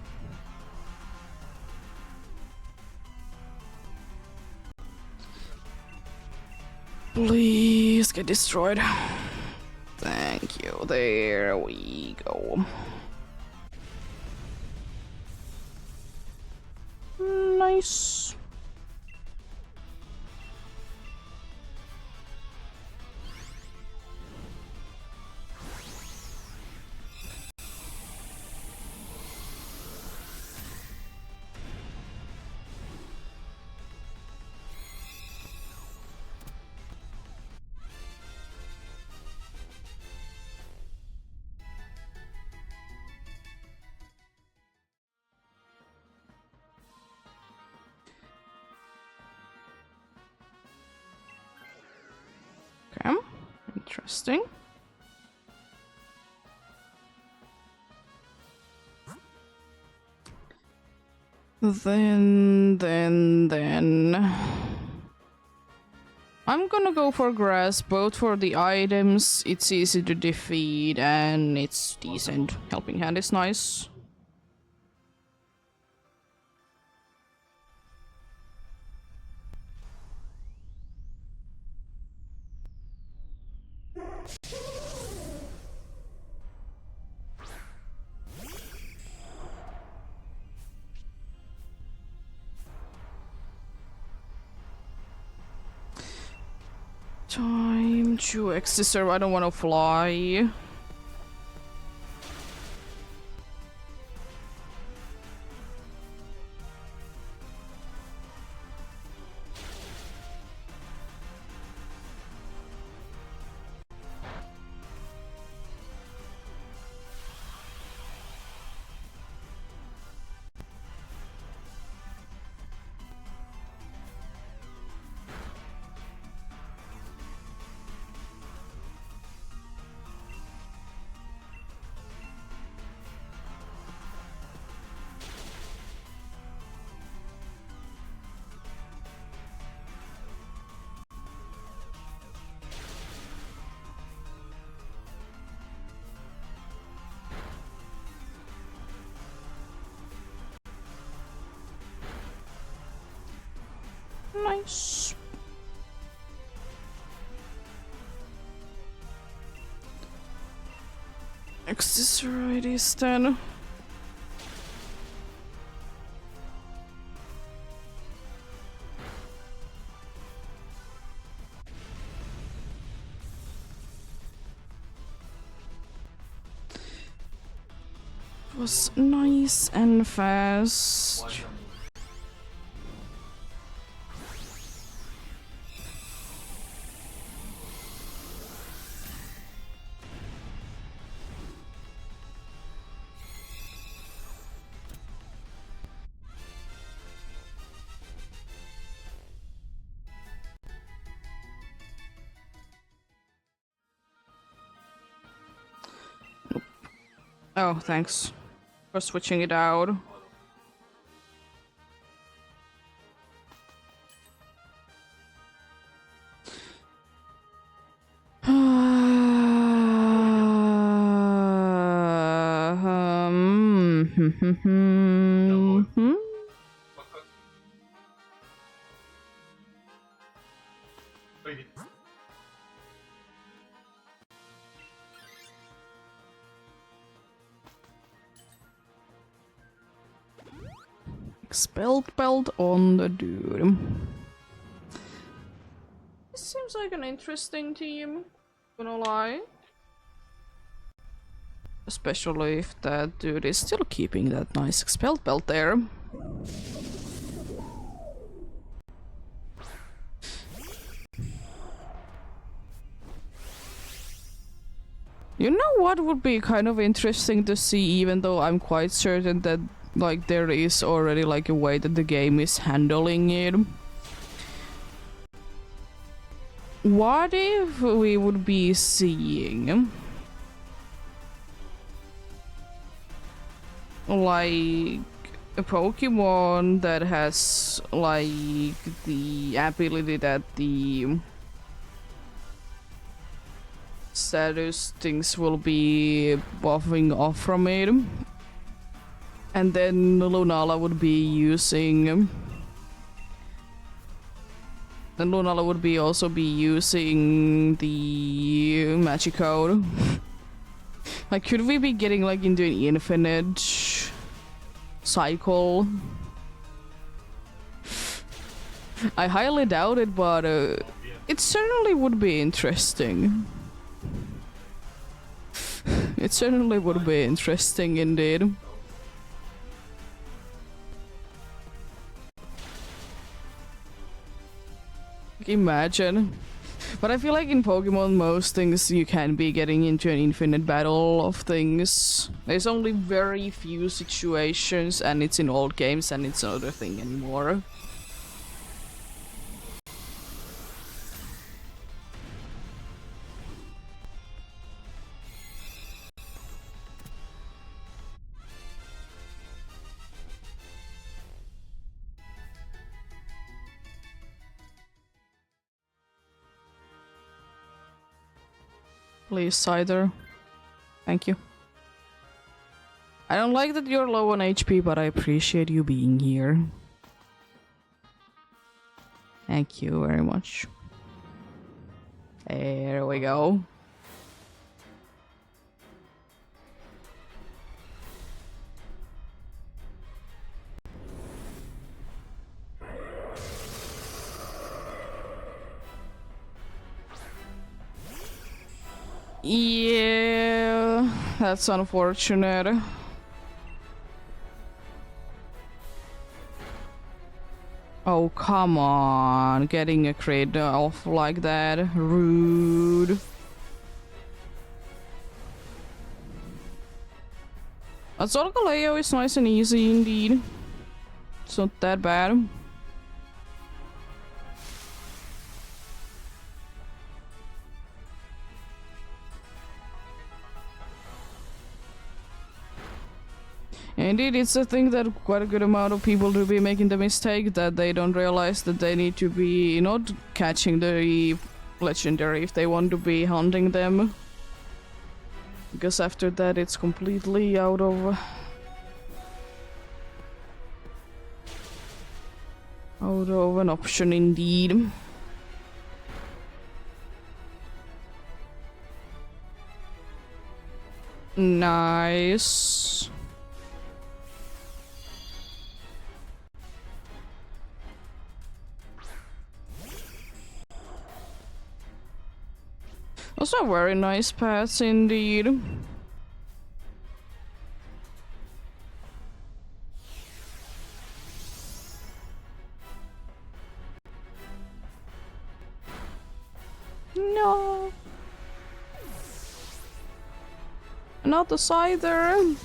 Please get destroyed. Thank you. There we go. Nice. Okay, interesting. Then... I'm gonna go for grass, both for the items, it's easy to defeat, and it's decent. Helping Hand is nice. Time to exit, sir. I don't want to fly. Nice. Accessories then. It was nice and fast. Oh, thanks for switching it out. Expelled belt on the dude. This seems like an interesting team, gonna lie. Especially if that dude is still keeping that nice expelled belt there. You know what would be kind of interesting to see, even though I'm quite certain that like there is already like a way that the game is handling it. What if we would be seeing like a Pokemon that has like the ability that the status things will be buffing off from it, and then Lunala would be using, then Lunala would be also be using the Magikarp. Like, could we be getting like into an infinite cycle? I highly doubt it, but it certainly would be interesting. It certainly would be interesting indeed. Imagine. But I feel like in Pokemon, most things you can be getting into an infinite battle of things. There's only very few situations, and it's in old games, and it's not a thing anymore. Please, Cider. Thank you. I don't like that you're low on HP, but I appreciate you being here. Thank you very much. There we go. Yeah, that's unfortunate. Oh, come on. Getting a crit off like that. Rude. Solgaleo is nice and easy indeed. It's not that bad. Indeed, it's a thing that quite a good amount of people do be making the mistake that they don't realize that they need to be not catching the legendary if they want to be hunting them. Because after that it's completely out of an option indeed. Nice. Those are very nice paths indeed. No. Not the Scyther.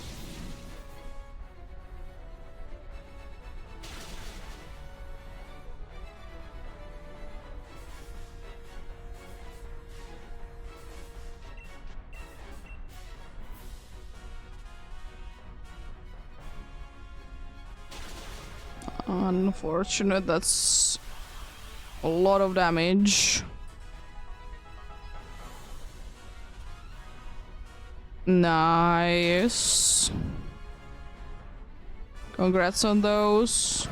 Unfortunate, that's a lot of damage. Nice. Congrats on those.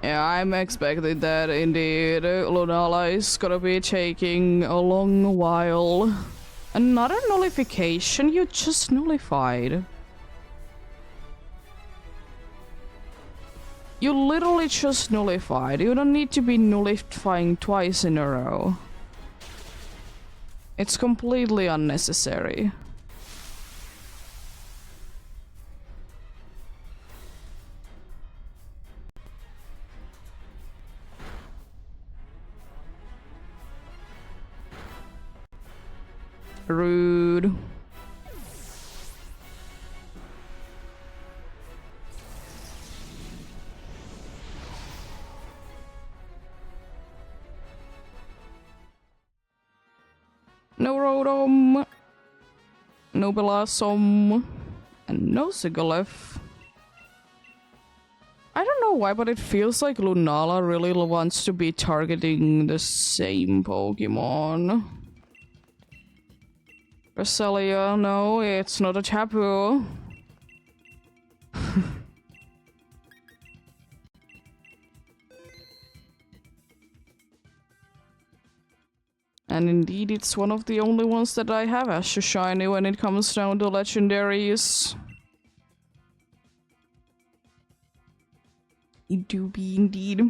Yeah, I'm expecting that indeed. Lunala is gonna be taking a long while. Another nullification? You just nullified. You literally just nullified. You don't need to be nullifying twice in a row. It's completely unnecessary. Rude. No Rodom, no Belasum, and no Sigalef. I don't know why, but it feels like Lunala really wants to be targeting the same Pokemon. Roselia, no, it's not a taboo. And indeed, it's one of the only ones that I have as a shiny when it comes down to legendaries. It do be indeed.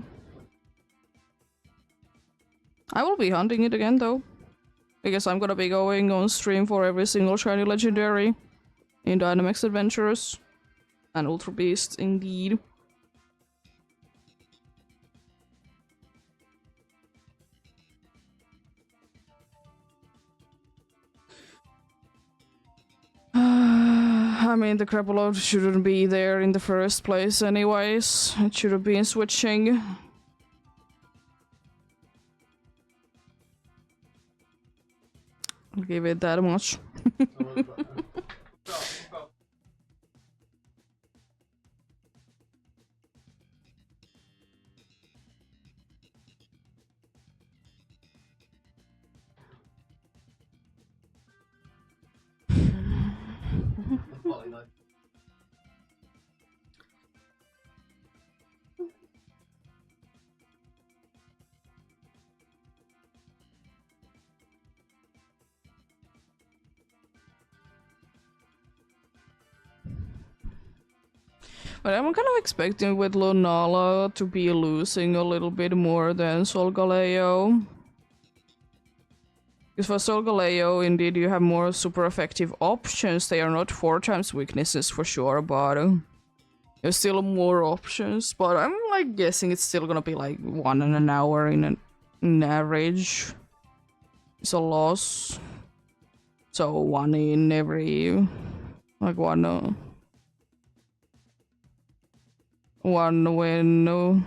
I will be hunting it again though. Because I'm gonna be going on stream for every single shiny legendary in Dynamax Adventures. And Ultra Beasts indeed. I mean, the Crapulot shouldn't be there in the first place anyways. It should have been switching. I'll give it that much. But I'm kind of expecting with Lunala to be losing a little bit more than Solgaleo. Because for Solgaleo, indeed, you have more super effective options. They are not 4 times weaknesses for sure, but there's still more options. But I'm like guessing it's still gonna be like 1 in an hour in an average. It's a loss. So 1 in every like one win,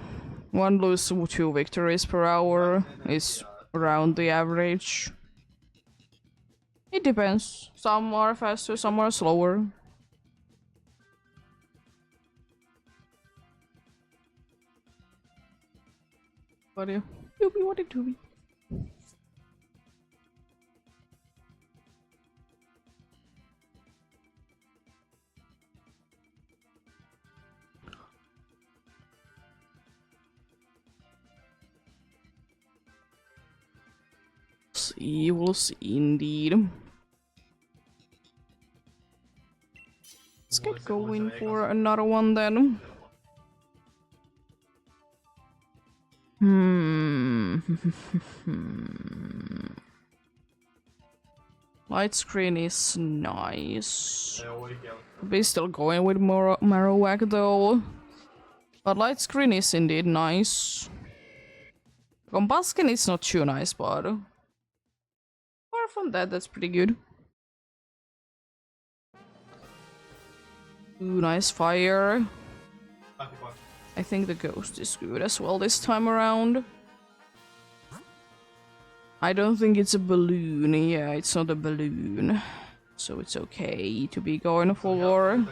1 lose, 2 victories per hour is around the average. It depends. Some are faster, some are slower. But yeah, you'll be what it to be. See, we'll see indeed. Let's get going for another one then. Light screen is nice. Be still going with more Marowak though. But light screen is indeed nice. Combuskin is not too nice, but apart from that, that's pretty good. Ooh, nice fire. I think the ghost is good as well this time around. I don't think it's a balloon. Yeah, it's not a balloon. So it's okay to be going for...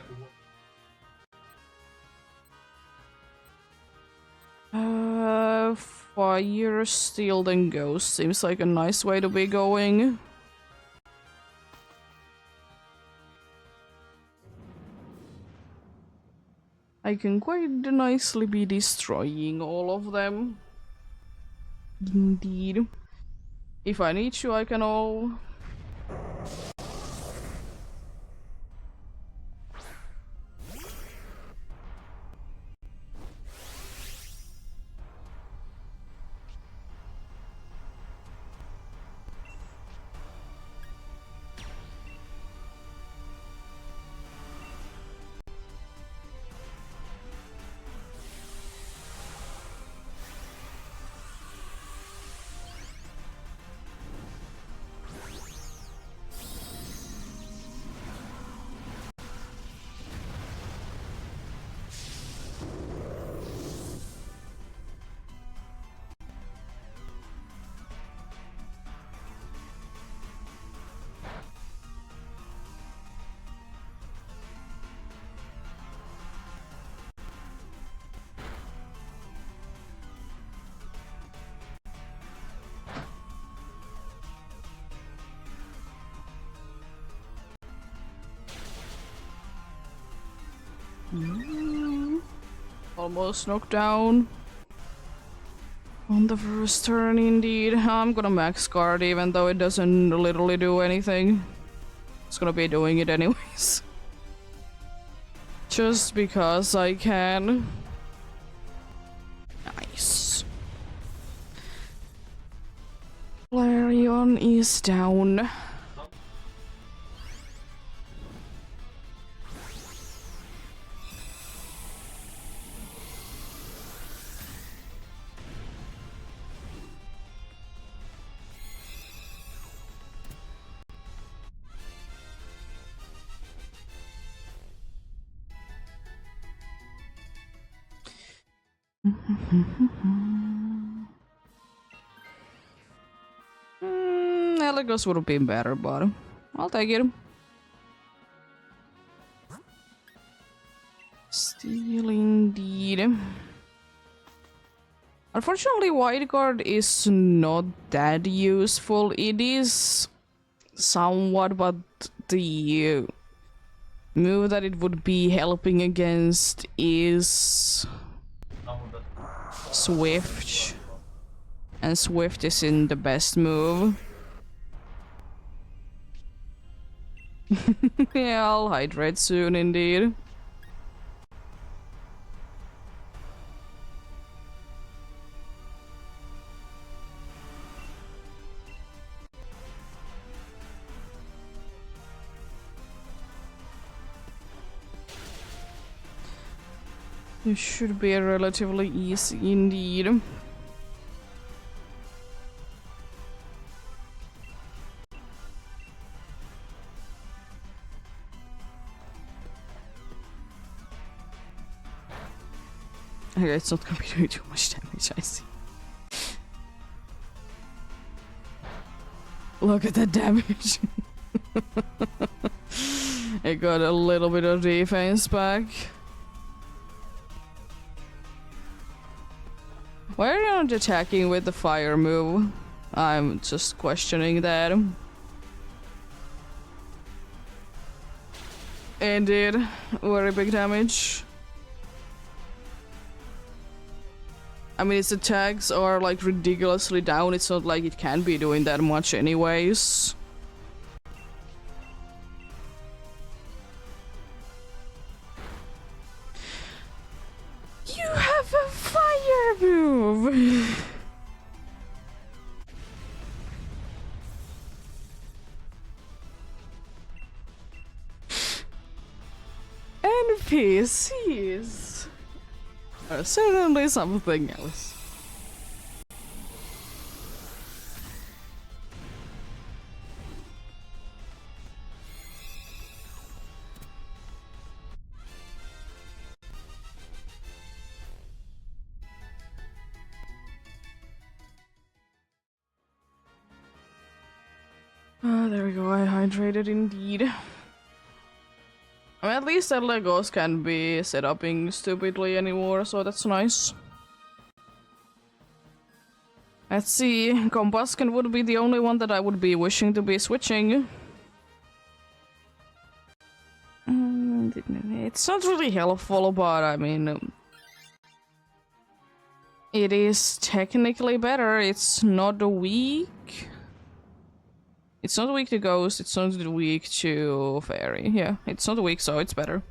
Fire, steel, then ghost seems like a nice way to be going. I can quite nicely be destroying all of them. Indeed. If I need to, I can all Almost knocked down. On the first turn, indeed. I'm gonna max guard even though it doesn't literally do anything. It's gonna be doing it anyways. Just because I can. Nice. Flareon is down. Elegos would have been better, but I'll take it. Steel indeed. Unfortunately, White Guard is not that useful. It is somewhat, but the move that it would be helping against is Swift. And Swift isn't the best move. Yeah, I'll hydrate soon indeed. This should be relatively easy indeed. Okay, it's not gonna be doing too much damage, I see. Look at that damage. It got a little bit of defense back. Why are you not attacking with the fire move? I'm just questioning that. Indeed, very big damage. I mean, its attacks are like ridiculously down. It's not like it can be doing that much anyways. You have a fire move! NPCs are certainly something else. Ah, there we go, I hydrated indeed. I mean, at least that Legos can't be set upping stupidly anymore, so that's nice. Let's see, Combustion would be the only one that I would be wishing to be switching. It's not really helpful, but I mean... it is technically better, it's not weak. It's not weak to Ghost, it's not weak to Fairy. Yeah, it's not weak, so it's better.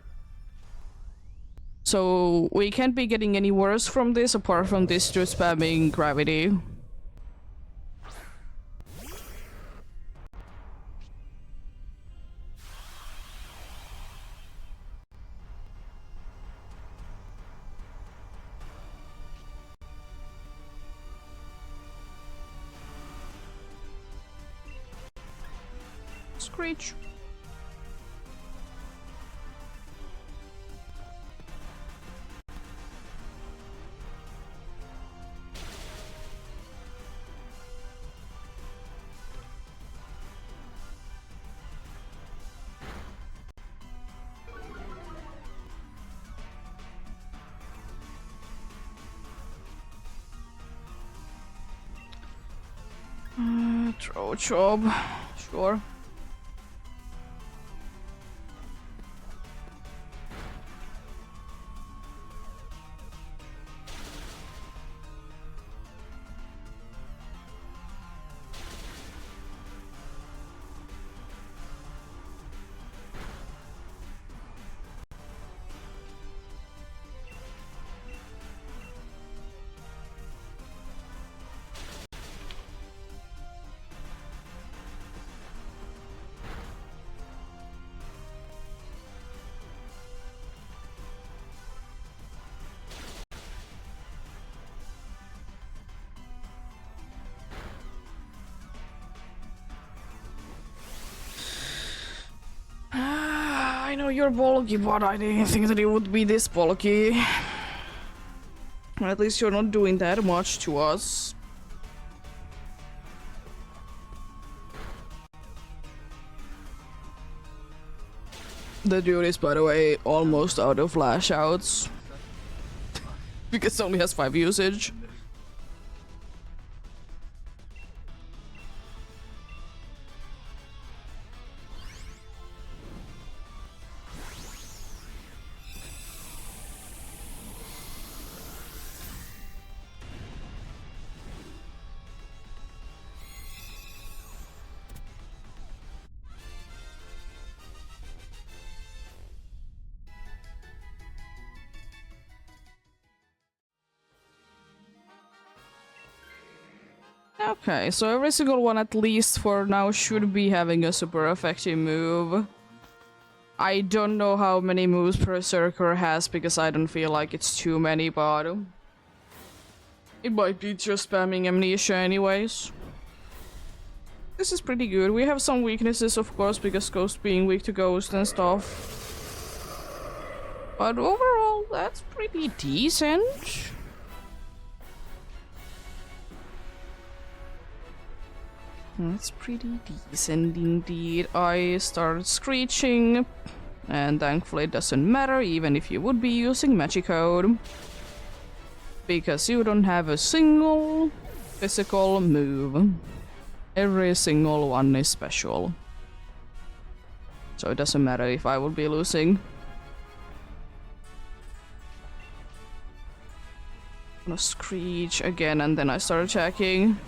So we can't be getting any worse from this apart from this just spamming Gravity. Screech. Throw job. Sure. I know you're bulky, but I didn't think that it would be this bulky. At least you're not doing that much to us. The dude is, by the way, almost out of flash outs. Because it only has 5 usage. Okay, so every single one, at least for now, should be having a super effective move. I don't know how many moves Berserker has because I don't feel like it's too many, but it might be just spamming Amnesia anyways. This is pretty good. We have some weaknesses, of course, because Ghost being weak to Ghost and stuff. But overall, that's pretty decent. That's pretty decent indeed. I started screeching, and thankfully it doesn't matter even if you would be using Magic Code, because you don't have a single physical move. Every single one is special. So it doesn't matter if I would be losing. I'm gonna screech again and then I start attacking.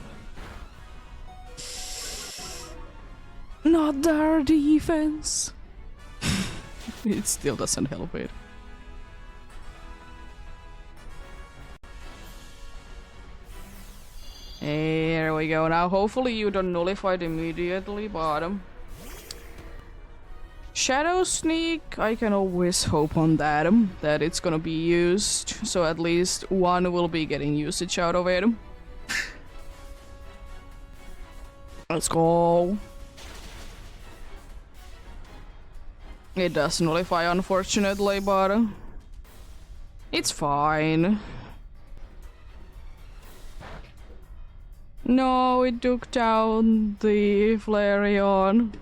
Not their defense. It still doesn't help it. There we go. Now hopefully you don't nullify it immediately, but Shadow Sneak, I can always hope on that, that it's gonna be used, so at least one will be getting usage out of it. Let's go. It does nullify, unfortunately, but it's fine. No, it took down the Flareon.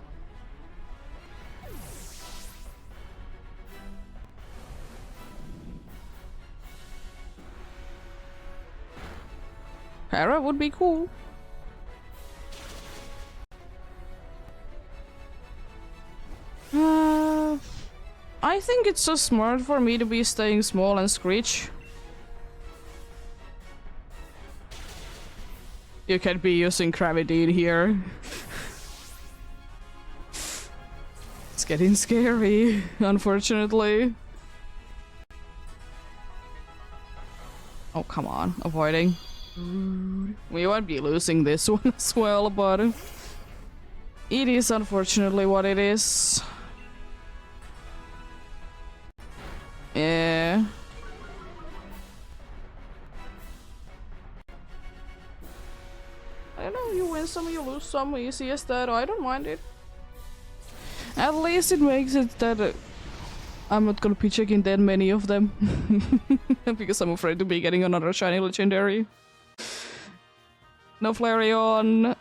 Hera would be cool. I think it's so smart for me to be staying small and screech. You can't be using Gravity here. It's getting scary, unfortunately. Oh, come on. Avoiding. We might be losing this one as well, but it is unfortunately what it is. Yeah. I know you win some, you lose some, easy as that. I don't mind it. At least it makes it that I'm not gonna be checking that many of them. Because I'm afraid to be getting another shiny legendary. No Flareon,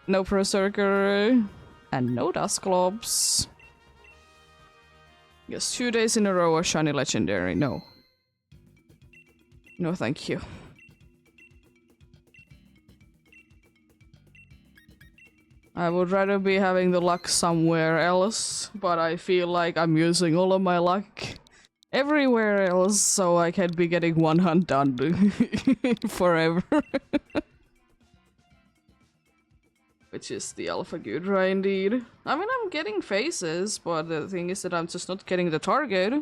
no Berserker, and no Dusclops. Yes, 2 days in a row a shiny legendary. No. No, thank you. I would rather be having the luck somewhere else, but I feel like I'm using all of my luck everywhere else, so I can't be getting one hunt done forever. Which is the Alpha Gudra indeed. I mean, I'm getting faces, but the thing is that I'm just not getting the target.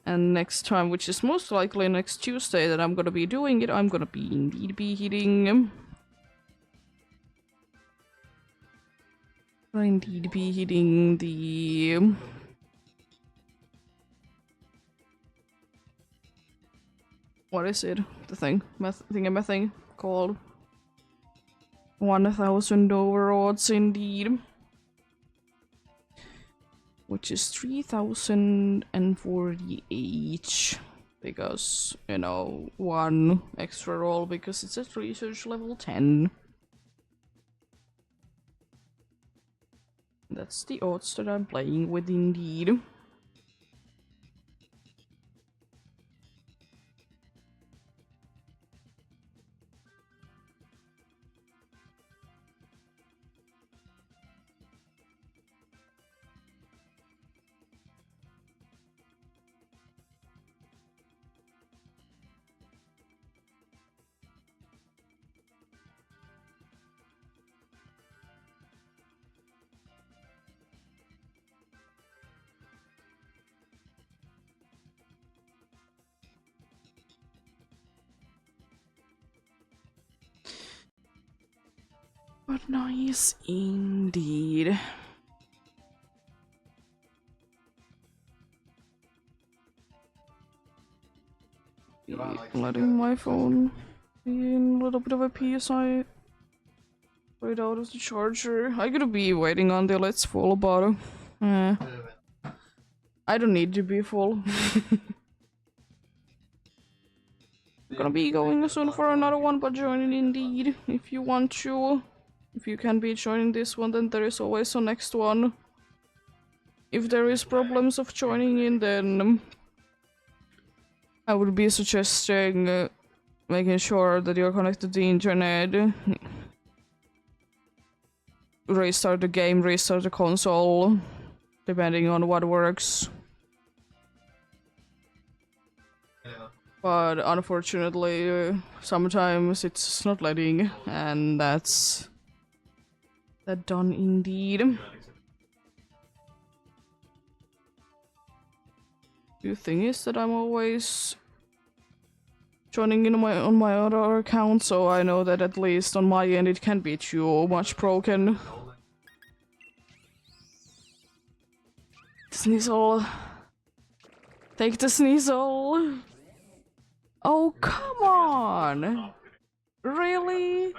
And next time, which is most likely next Tuesday that I'm gonna be doing it, I'm gonna be indeed be hitting... indeed be hitting the... what is it? The thing? Thingamething called? 1000 overodds indeed. Which is 3040 each. Because, you know, one extra roll because it's at research level 10. That's the odds that I'm playing with indeed. But nice indeed. Letting my phone be in a little bit of a PSI right out of the charger. I gotta be waiting until it's full, but I don't need to be full. Gonna be going soon for another one, but joining indeed if you want to. If you can be joining this one, then there is always a next one. If there is problems of joining in, then I would be suggesting making sure that you're connected to the internet. Restart the game, restart the console, depending on what works. But unfortunately, sometimes it's not letting, and that's that done indeed. The thing is that I'm always joining in on my other account, so I know that at least on my end it can be too much broken. Sneasel. Take the Sneasel. Oh, come on! Really?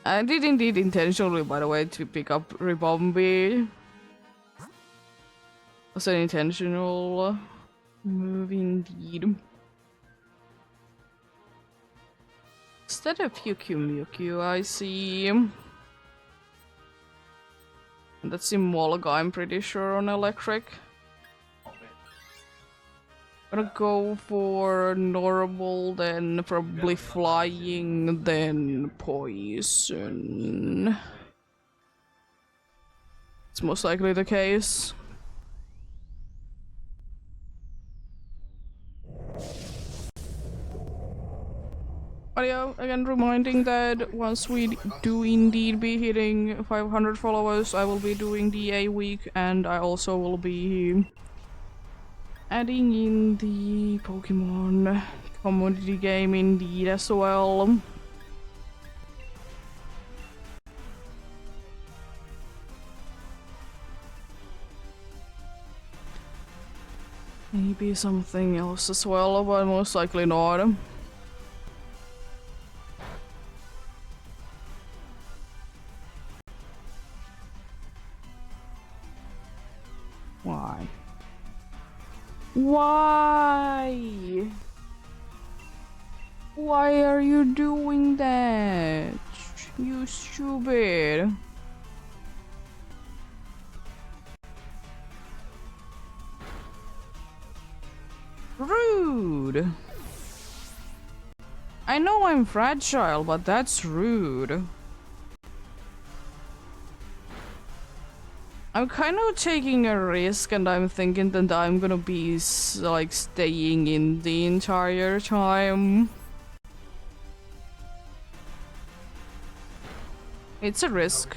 I did indeed intentionally, by the way, to pick up Ribombi. Was an intentional move indeed. Instead of Mewtwo, I see. That's Imolga, I'm pretty sure, on electric. Gonna go for normal, then probably flying, then poison. It's most likely the case. But yeah, again reminding that once we do indeed be hitting 500 followers, I will be doing the A week, and I also will be adding in the Pokemon community game indeed as well. Maybe something else as well, but most likely not. Why? Why? Why are you doing that? You stupid. Rude. I know I'm fragile, but that's rude. I'm kind of taking a risk, and I'm thinking that I'm gonna be like staying in the entire time. It's a risk.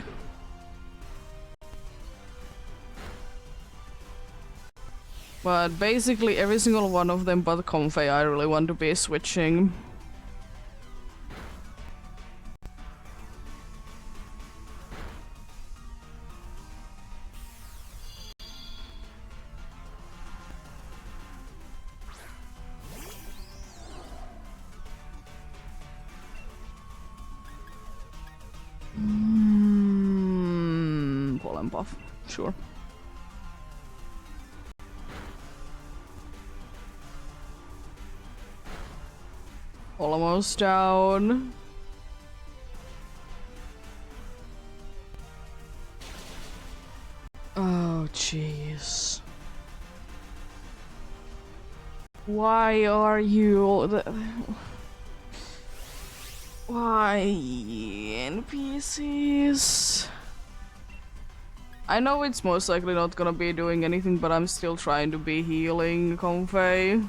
But basically every single one of them but Comfey I really want to be switching. Pollen buff, sure. Almost down. Oh, jeez. Why are you... Why, NPCs? I know it's most likely not gonna be doing anything, but I'm still trying to be healing Comfey.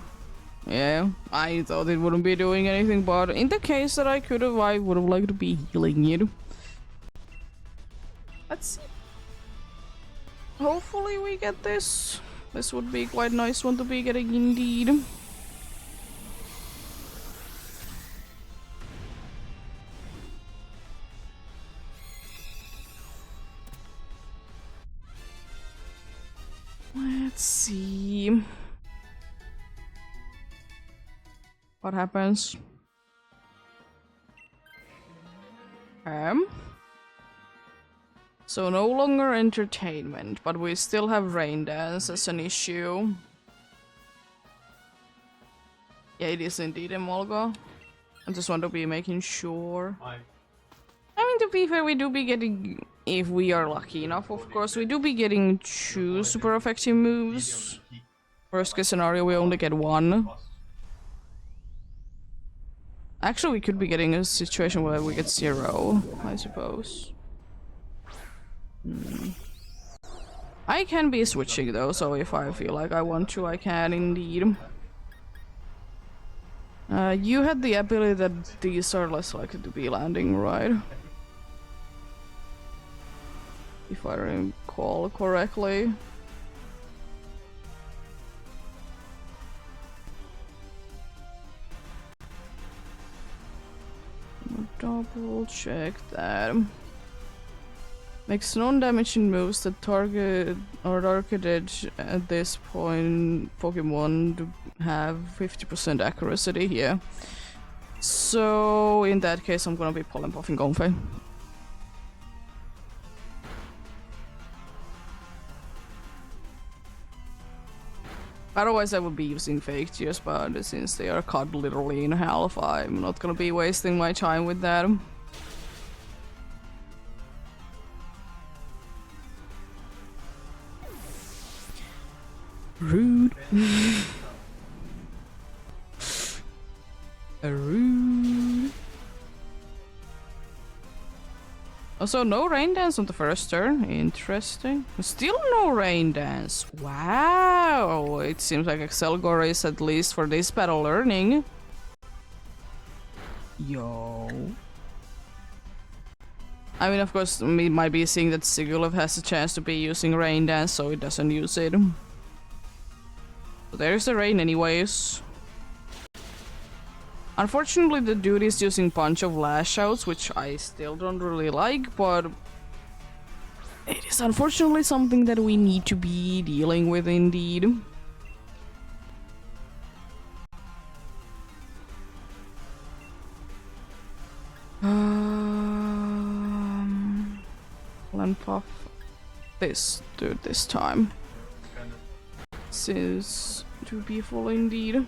Yeah, I thought it wouldn't be doing anything, but in the case that I could have, I would have liked to be healing it. Let's see. Hopefully we get this. This would be quite a nice one to be getting indeed. Let's see. What happens? So no longer entertainment, but we still have rain dance as an issue. Yeah, it is indeed Emolga. I just want to be making sure. I mean, to be fair, we do be getting, if we are lucky enough, of course, we do be getting 2 super effective moves. Worst case scenario, we only get 1. Actually, we could be getting a situation where we get 0, I suppose. I can be switching though, so if I feel like I want to, I can indeed. You had the ability that these are less likely to be landing, right? If I recall correctly. Double check that. Makes non-damaging moves that target or targeted at this point Pokemon to have 50% accuracy here. So in that case I'm gonna be pollen buffing Comfey. Otherwise I would be using fake tears, but since they are cut literally in half, I'm not gonna be wasting my time with that. Rude. Rude. Also, no rain dance on the first turn. Interesting. Still no rain dance. Wow. It seems like Excelgor is, at least for this battle, learning. Yo. I mean, of course, we might be seeing that Sigurlev has a chance to be using Rain Dance, so it doesn't use it. But there's the rain anyways. Unfortunately, the dude is using bunch of lash outs, which I still don't really like, but it is unfortunately something that we need to be dealing with indeed. And puff this dude this time. Seems to be full indeed.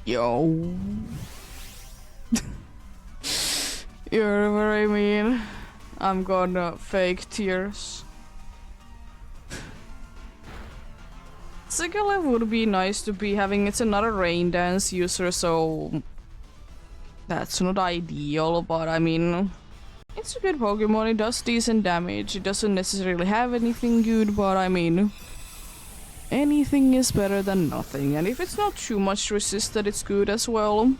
Yo. You're very mean. I'm gonna fake tears. Sigurlev would be nice to be having. It's another Rain Dance user, so that's not ideal, but I mean, it's a good Pokemon. It does decent damage. It doesn't necessarily have anything good, but I mean, anything is better than nothing. And if it's not too much resisted, it's good as well.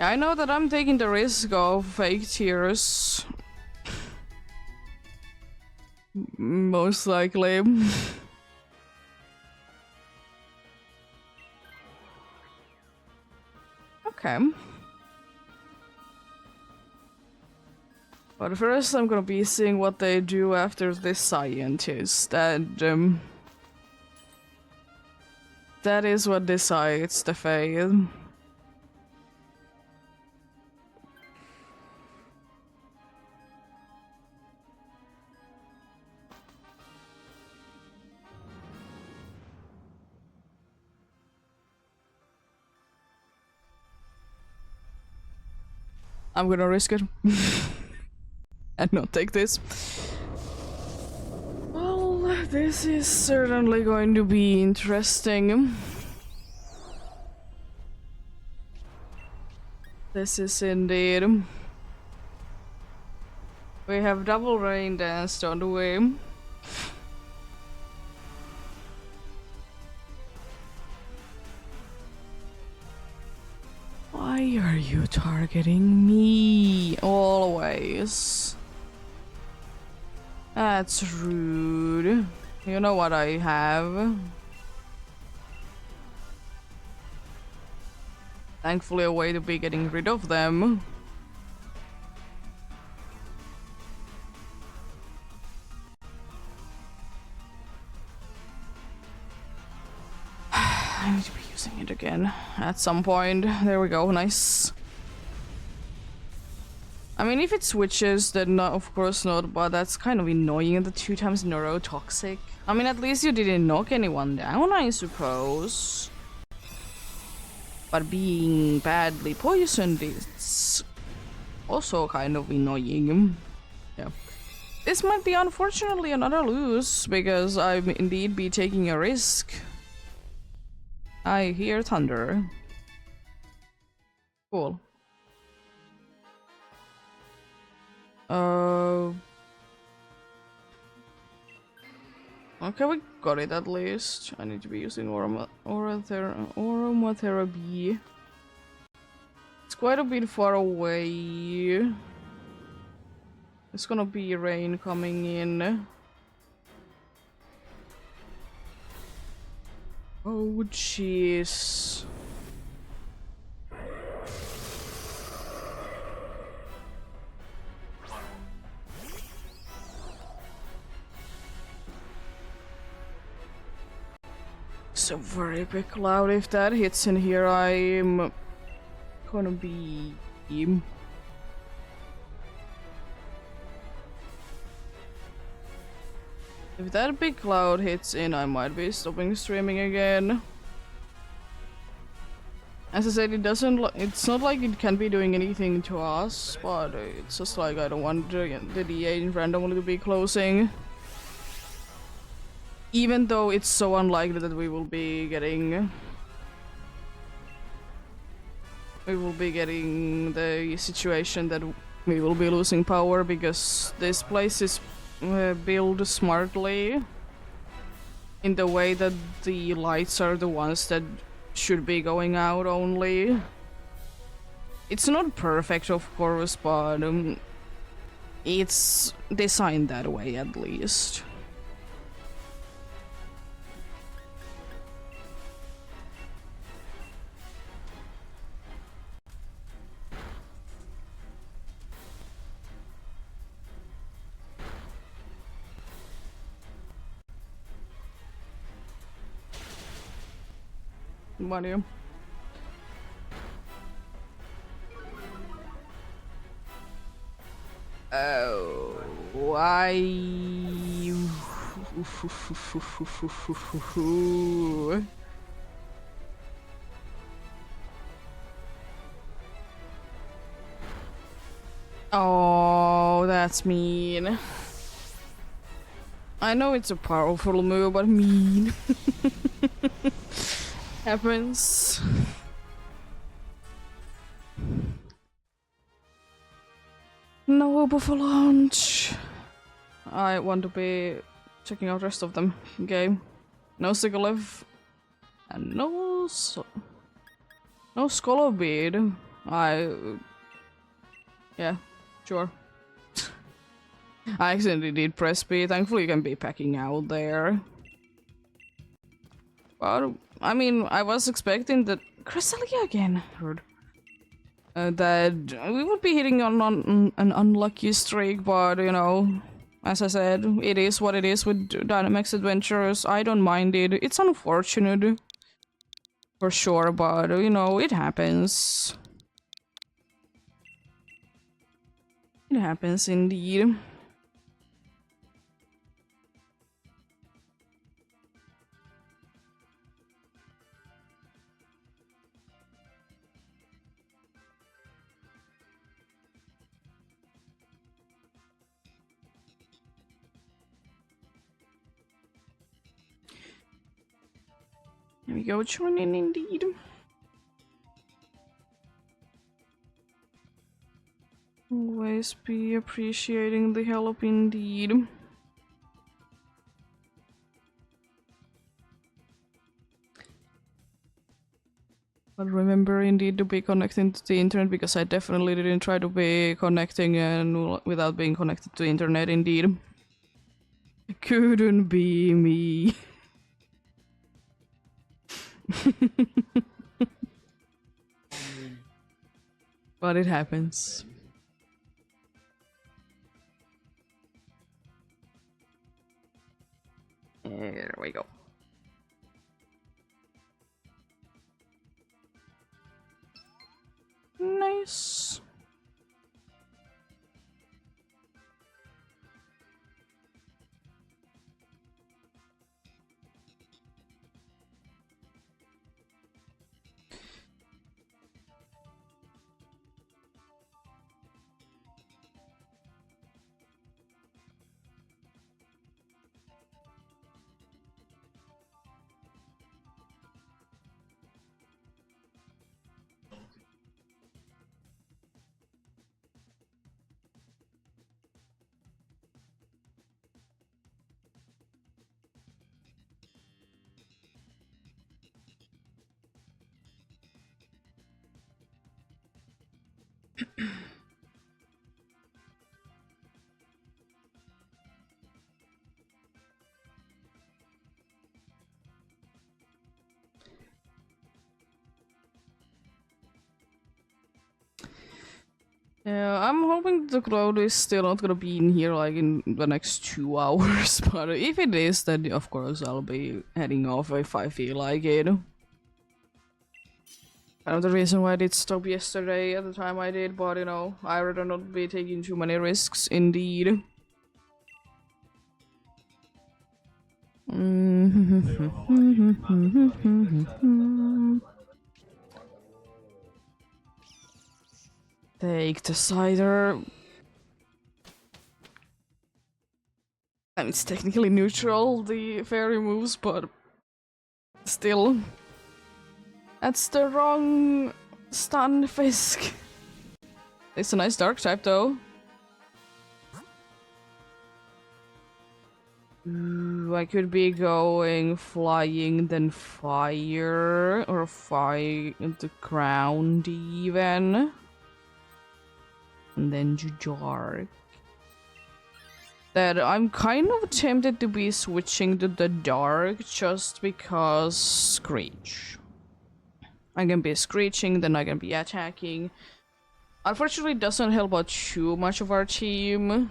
I know that I'm taking the risk of fake tears. Most likely. Okay. But first I'm gonna be seeing what they do after this scientist. And that is what decides the fate. I'm gonna risk it. And not take this. Well, this is certainly going to be interesting. This is indeed. We have double Rain Dance, don't we? Why are you targeting me always? That's rude. You know what I have. Thankfully a way to be getting rid of them. I need to be using it again at some point. There we go, nice. I mean, if it switches, then not, of course not, but that's kind of annoying. The 2 times neurotoxic. I mean, at least you didn't knock anyone down, I suppose. But being badly poisoned is also kind of annoying. Yeah. This might be unfortunately another lose, because I'm indeed be taking a risk. I hear thunder. Cool. Okay, we got it at least. I need to be using aromatherapy. It's quite a bit far away. It's gonna be rain coming in. Oh, jeez. It's a very big cloud. If that hits in here, I'm gonna be... If that big cloud hits in, I might be stopping streaming again. As I said, it doesn't. It's not like it can be doing anything to us, but it's just like I don't want the DA randomly to be closing. Even though it's so unlikely that we will be getting we will be getting the situation that we will be losing power because this place is built smartly in the way that the lights are the ones that should be going out only. It's not perfect, of course, but it's designed that way at least. Mario. Oh, Oh, that's mean. I know it's a powerful move, but mean. Happens. No for lunch. I want to be checking out rest of them. Game. No Sigalev. And no Scholar Bead. Yeah, sure. I accidentally did press B. Thankfully you can be packing out there. But I mean, I was expecting that Cresselia again. Rude. That we would be hitting on an unlucky streak, but you know, as I said, it is what it is with Dynamax Adventures. I don't mind it. It's unfortunate, for sure, but you know, it happens. It happens indeed. Here we go, join in indeed. Always be appreciating the help indeed. But remember indeed to be connecting to the internet, because I definitely didn't try to be connecting and without being connected to the internet indeed. Couldn't be me. But it happens. There we go. Nice. Yeah, I'm hoping the cloud is still not gonna be in here like in the next 2 hours, but if it is, then of course I'll be heading off if I feel like it. Kind of the reason why I did stop yesterday at the time I did, but you know, I'd rather not be taking too many risks indeed. Take the cider. I mean, it's technically neutral, the fairy moves, but still. That's the wrong Stunfisk. It's a nice dark type though. Ooh, I could be going flying, then fire, or fire into ground even. And then dark. That I'm kind of tempted to be switching to the dark just because Screech. I can be screeching, then I can be attacking. Unfortunately, it doesn't help out too much of our team.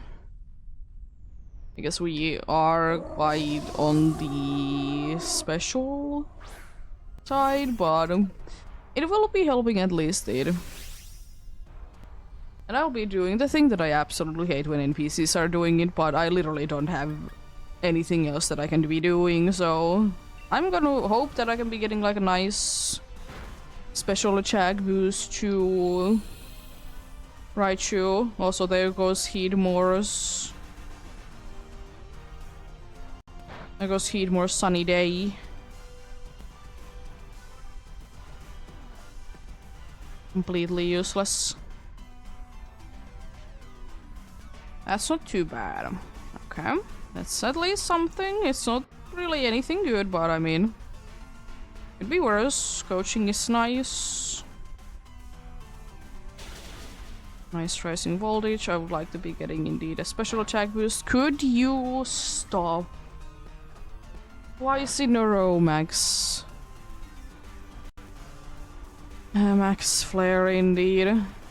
Because we are quite on the special side, but it will be helping at least it. And I'll be doing the thing that I absolutely hate when NPCs are doing it, but I literally don't have anything else that I can be doing, so I'm gonna hope that I can be getting like a nice special attack boost to Raichu. Also, there goes Heatmore's. There goes Heatmore's Sunny Day. Completely useless. That's not too bad. Okay, that's at least something. It's not really anything good, but I mean, it'd be worse. Coaching is nice. Nice rising voltage. I would like to be getting indeed a special attack boost. Could you stop? Why is it no Max? Max flare indeed.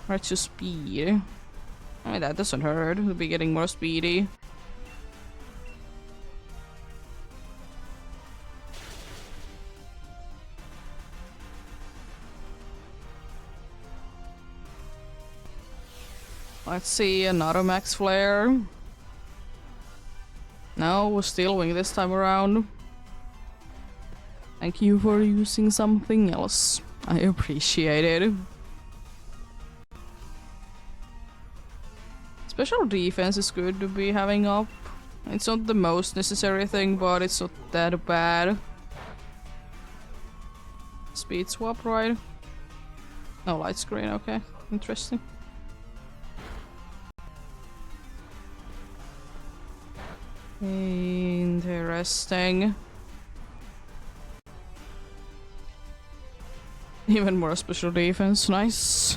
Right to speed. I mean, that doesn't hurt. We'll be getting more speedy. Let's see, another max flare. No, we're still wing this time around. Thank you for using something else. I appreciate it. Special defense is good to be having up. It's not the most necessary thing, but it's not that bad. Speed swap, right? No light screen, okay. Interesting. Interesting. Even more special defense, nice.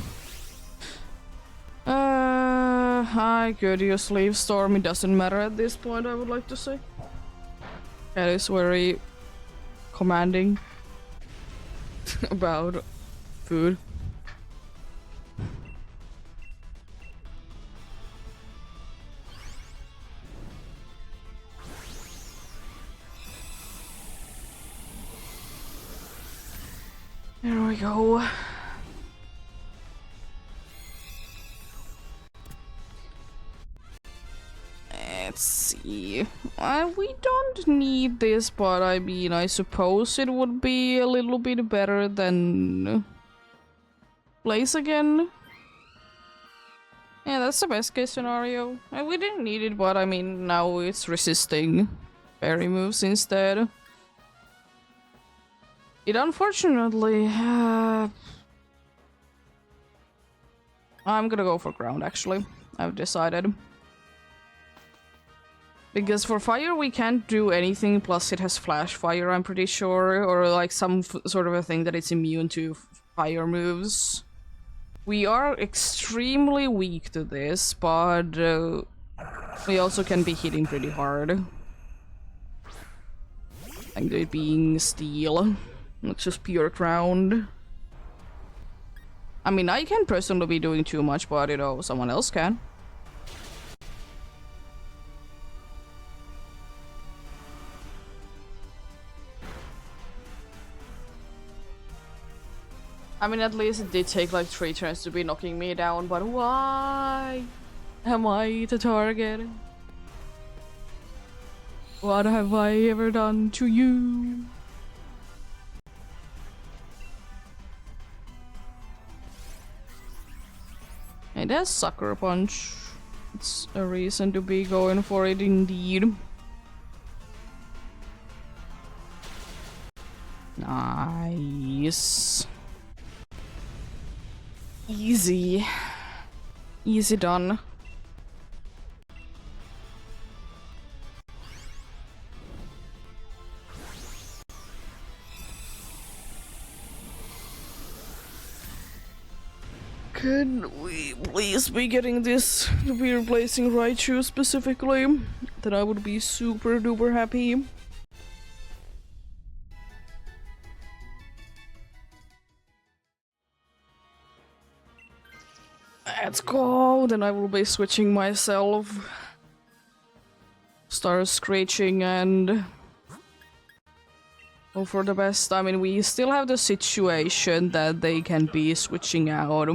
I could use Leaf Storm, it doesn't matter at this point, I would like to say. That is very commanding about food. There we go. Let's see. We don't need this, but I mean, I suppose it would be a little bit better than Blaze again. Yeah, that's the best case scenario. We didn't need it, but I mean, now it's resisting fairy moves instead. It unfortunately... I'm gonna go for ground, actually. I've decided. Because for fire we can't do anything, plus it has flash fire, I'm pretty sure. Or like some sort of a thing that it's immune to fire moves. We are extremely weak to this, but we also can be hitting pretty hard. Like it being steel, not just pure ground. I mean, I can't personally be doing too much, but you know, someone else can. I mean, at least it did take like 3 turns to be knocking me down, but why am I the target? What have I ever done to you? It has Sucker Punch. It's a reason to be going for it indeed. Nice. Easy. Easy done. Could we please be getting this to be replacing Raichu specifically? Then I would be super duper happy. Let's go, then I will be switching myself. Start scratching and hope for the best. I mean, we still have the situation that they can be switching out.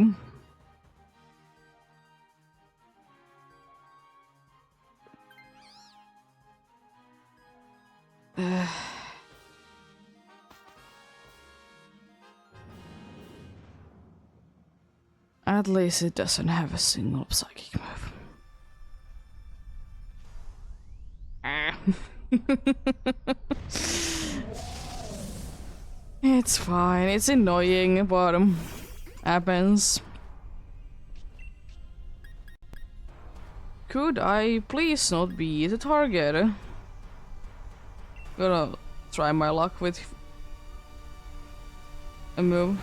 At least it doesn't have a single psychic move. It's fine, it's annoying, but happens. Could I please not be the target? Gonna try my luck with a move.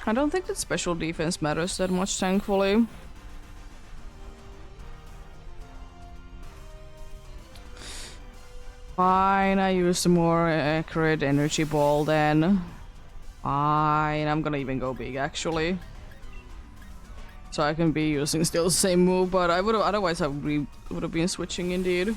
I don't think that special defense matters that much, thankfully. Fine, I used a more accurate energy ball then. Fine, I'm gonna even go big actually. So I can be using still the same move, but I would've otherwise I would've been switching indeed.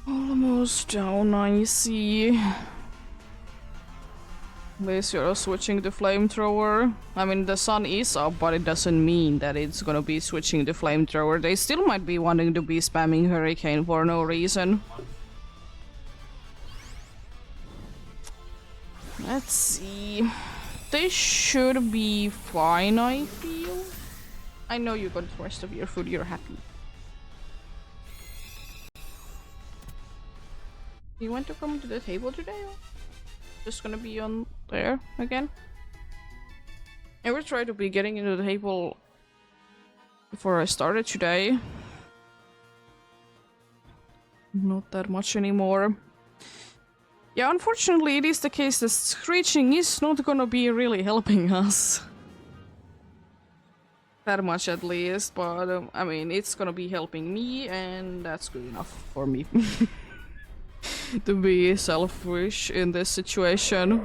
Almost down, I see. At least you're switching the flamethrower. I mean, the sun is up, but it doesn't mean that it's gonna be switching the flamethrower. They still might be wanting to be spamming Hurricane for no reason. Let's see. They should be fine, I feel. I know you got the rest of your food, you're happy. You want to come to the table today? Just gonna be on there again? I will try to be getting into the table before I started today. Not that much anymore. Yeah, unfortunately it is the case that screeching is not gonna be really helping us. That much at least, but I mean, it's gonna be helping me and that's good enough for me. To be selfish in this situation.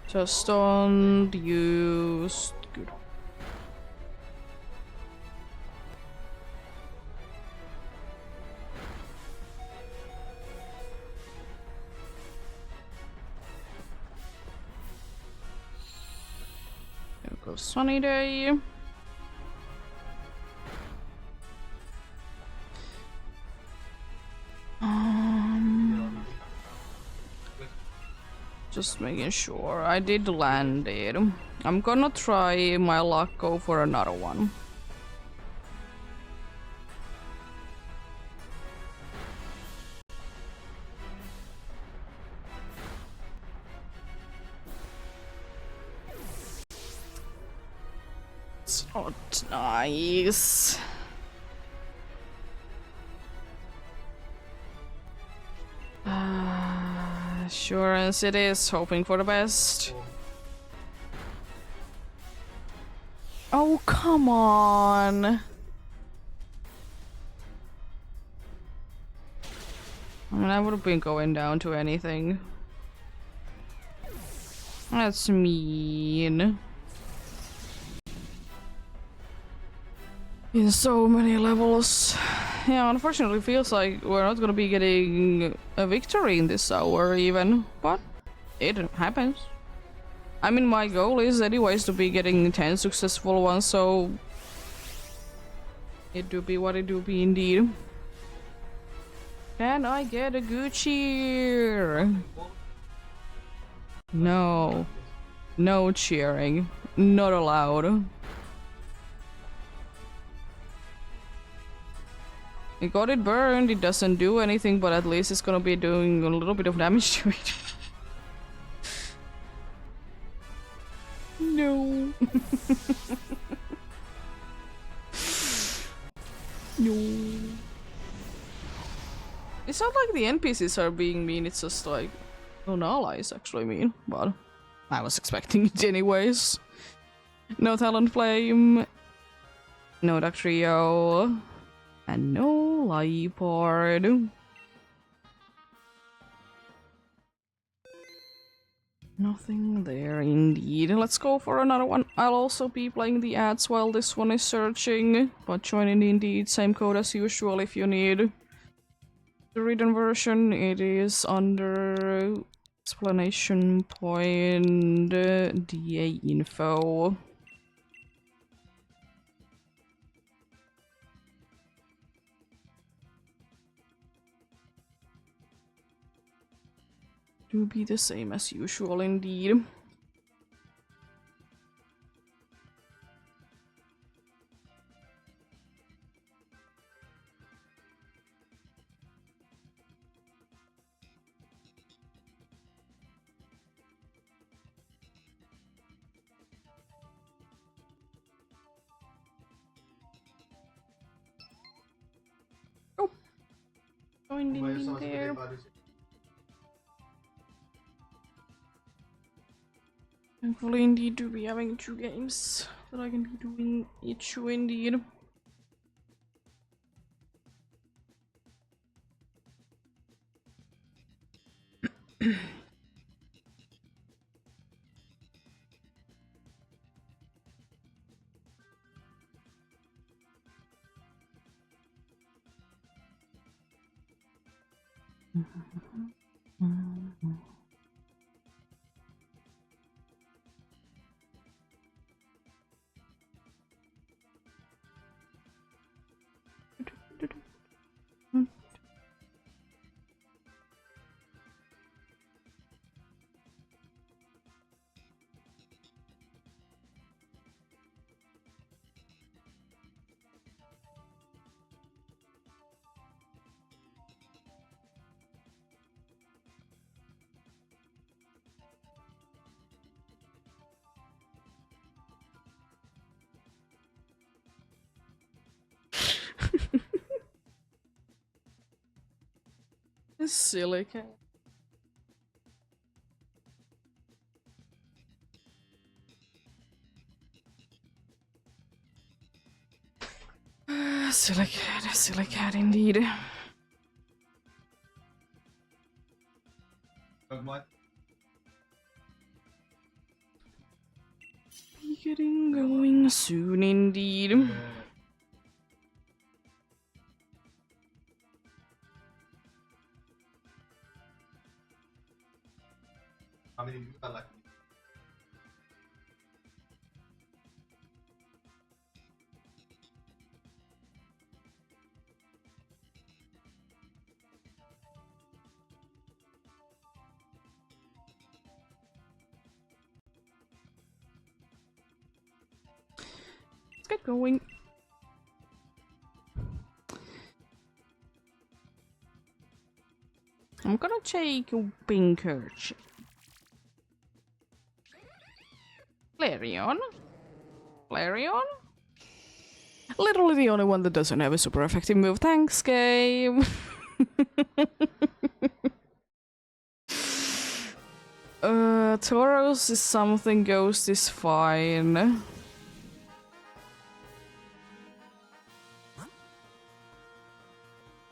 Just don't use... Good. There goes Sunny Day. Just making sure I did land it. I'm gonna try my luck, go for another one. It's not nice. Insurance it is, hoping for the best. Oh, come on! I mean, I would have been going down to anything. That's mean. In so many levels. Yeah, unfortunately feels like we're not gonna be getting a victory in this hour even, but it happens. I mean, my goal is anyways to be getting 10 successful ones, so it do be what it do be indeed. Can I get a good cheer? No. No cheering. Not allowed. It got it burned, it doesn't do anything, but at least it's gonna be doing a little bit of damage to it. No. No. It's not like the NPCs are being mean, it's just like Lunala is actually mean, but I was expecting it anyways. No Talent Flame, no Duck Trio, and no Lipord. Nothing there indeed. Let's go for another one. I'll also be playing the ads while this one is searching, but join in indeed. Same code as usual if you need the written version. It is under explanation point DA info. To be the same as usual indeed. Oh, joined in there. Thankfully indeed to be having 2 games that I can be doing each indeed. This silly cat. Silly cat indeed. Be getting going soon indeed. Let's get going. I'm gonna take a Pinkerch. Flareon? Flareon? Literally the only one that doesn't have a super effective move. Thanks, game. Tauros is something, Ghost is fine.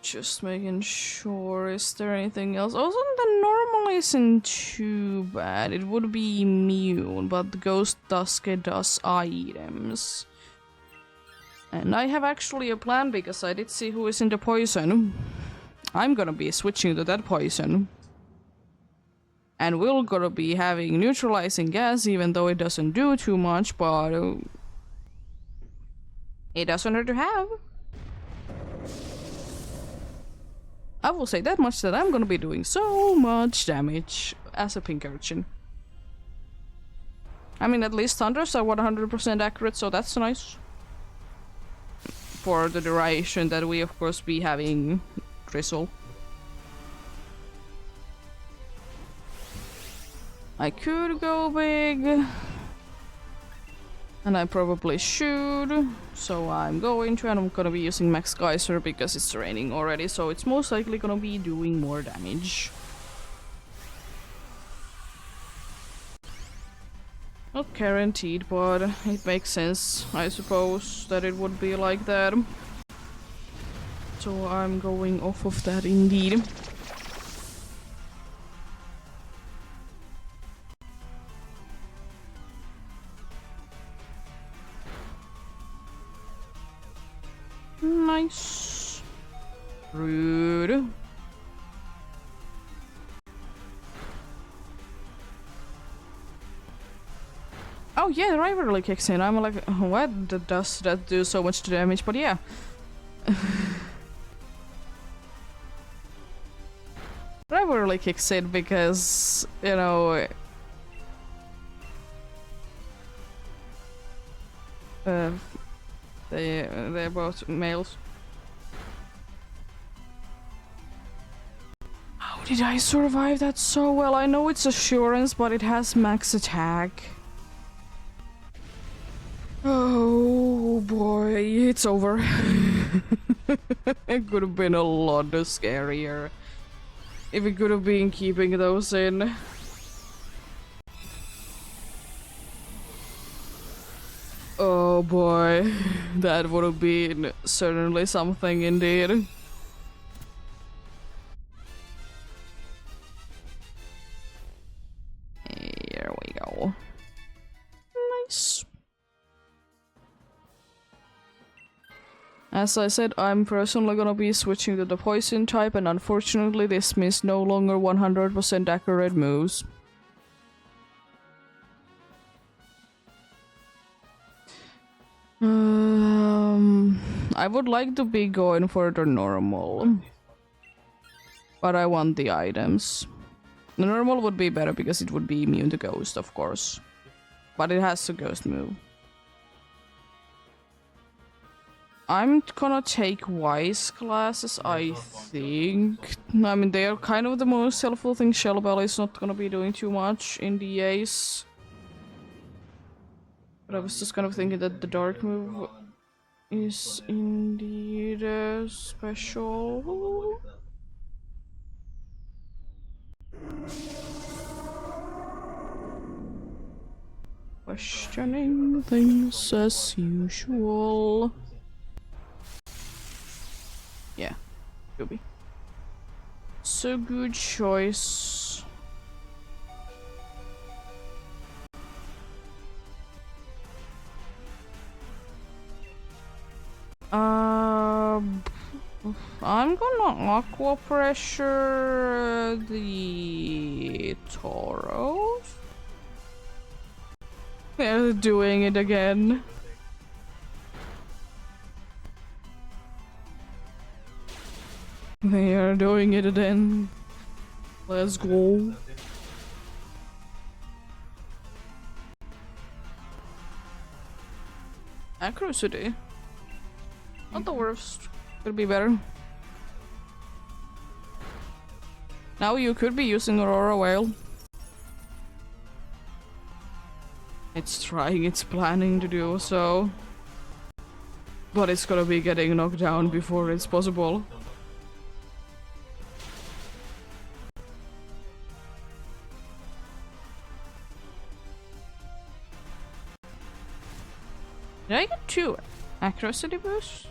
Just making sure, is there anything else? Also, the normal isn't too bad. It would be immune, but the Ghost does get us items. And I have actually a plan because I did see who is in the poison. I'm gonna be switching to that poison. And we're gonna be having neutralizing gas, even though it doesn't do too much, but it doesn't hurt to have. I will say that much, that I'm gonna be doing so much damage as a pink urchin. I mean, at least thunders are 100% accurate, so that's nice. For the duration that we of course be having drizzle. I could go big. And I probably should. So I'm going to, and I'm gonna be using Max Geyser because it's raining already, so it's most likely gonna be doing more damage. Not guaranteed, but it makes sense, I suppose, that it would be like that. So I'm going off of that indeed. Nice. Rude. Oh yeah, the rivalry kicks in. I'm like, what does that do so much damage? But yeah. Rivalry kicks in because, you know... they're both males. How did I survive that so well? I know it's assurance, but it has max attack. Oh boy, it's over. It could have been a lot scarier if we could have been keeping those in. Oh boy, that would have been certainly something indeed. Here we go. Nice. As I said, I'm personally gonna be switching to the poison type, and unfortunately this means no longer 100% accurate moves. I would like to be going for the normal, but I want the items. The normal would be better because it would be immune to ghost, of course, but it has a ghost move. I'm gonna take wise classes, I think. I mean, they are kind of the most helpful thing. Shell Bell is not gonna be doing too much in the EEST. But I was just kind of thinking that the dark move is indeed special. Questioning things as usual. Yeah, could be. So good choice. I'm gonna aqua pressure the Tauros. They're doing it again. They are doing it again. Let's go. Accuracy. Not the worst. Could be better. Now you could be using Aurora Whale. It's trying, it's planning to do so. But it's gonna be getting knocked down before it's possible. Did I get 2 accuracy boosts?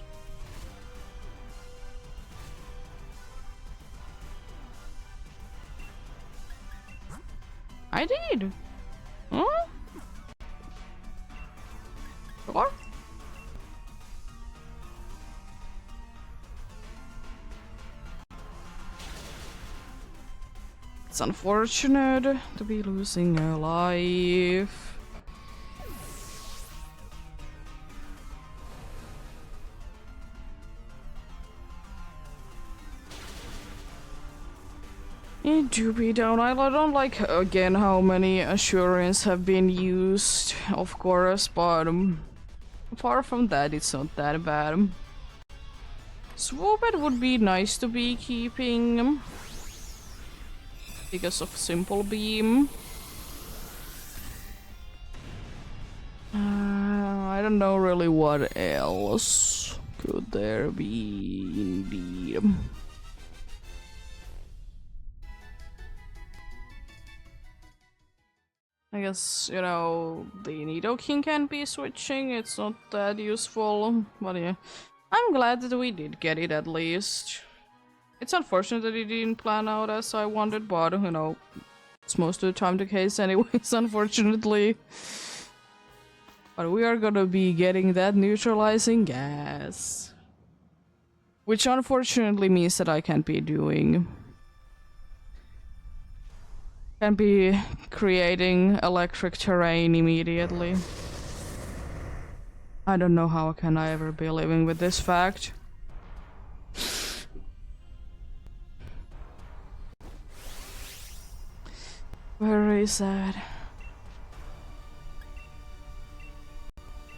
I did! Huh? Sure? It's unfortunate to be losing a life. It do be down. I don't like again how many assurance have been used, of course, but apart from that, it's not that bad. Swooped would be nice to be keeping because of simple beam. I don't know really what else could there be indeed. I guess, you know, the Nidoking can be switching, it's not that useful, but yeah. I'm glad that we did get it at least. It's unfortunate that it didn't plan out as I wanted, but, you know, it's most of the time the case anyways, unfortunately. But we are gonna be getting that neutralizing gas. Which unfortunately means that I can't be doing... Can be creating electric terrain immediately. I don't know how can I ever be living with this fact. Very sad.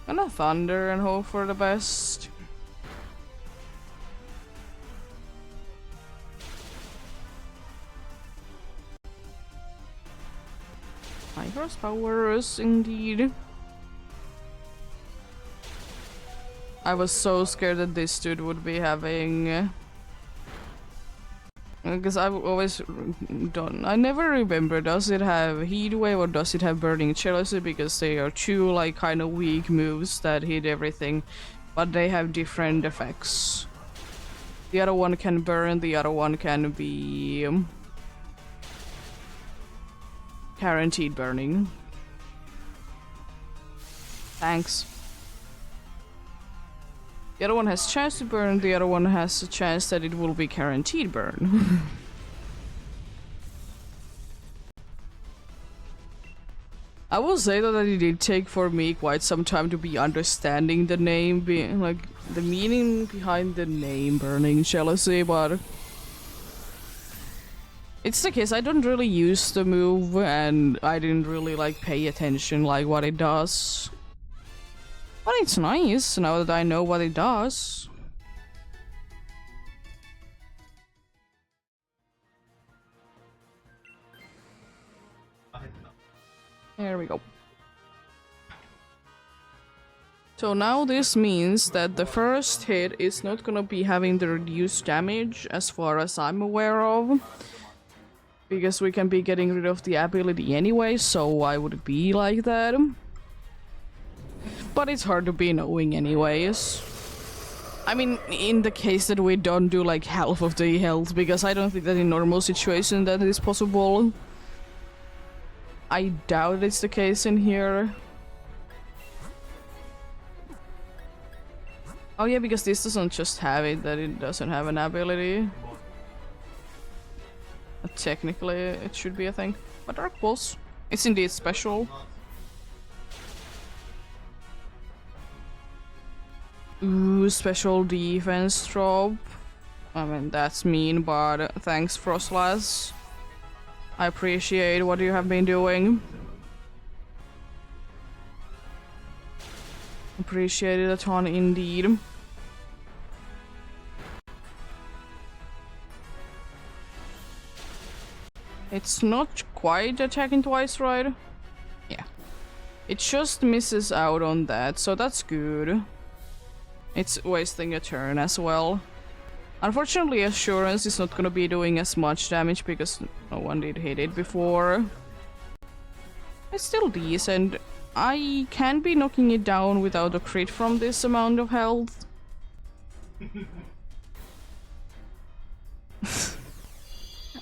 Gonna thunder and hope for the best. High horsepowers, indeed. I was so scared that this dude would be having... Because I've always done... I never remember, does it have Heat Wave or does it have Burning Jealousy? Because they are two, like, kind of weak moves that hit everything. But they have different effects. The other one can burn, the other one can be... guaranteed burning. Thanks. The other one has chance to burn, the other one has a chance that it will be guaranteed burn. I will say though that it did take for me quite some time to be understanding the name, like the meaning behind the name Burning Jealousy, but it's the case, I don't really use the move and I didn't really like pay attention like what it does. But it's nice now that I know what it does. There we go. So now this means that the first hit is not gonna be having the reduced damage as far as I'm aware of. Because we can be getting rid of the ability anyway, so why would it be like that? But it's hard to be knowing anyways. I mean, in the case that we don't do like half of the health, because I don't think that in normal situation that is possible. I doubt it's the case in here. Oh yeah, because this doesn't just have it, that it doesn't have an ability. Technically, it should be a thing. But Dark Pulse, it's indeed special. Ooh, special defense drop. I mean, that's mean, but thanks, Frostlass. I appreciate what you have been doing. Appreciate it a ton, indeed. It's not quite attacking twice, right? Yeah. It just misses out on that, so that's good. It's wasting a turn as well. Unfortunately, Assurance is not gonna be doing as much damage because no one did hit it before. It's still decent. I can be knocking it down without a crit from this amount of health.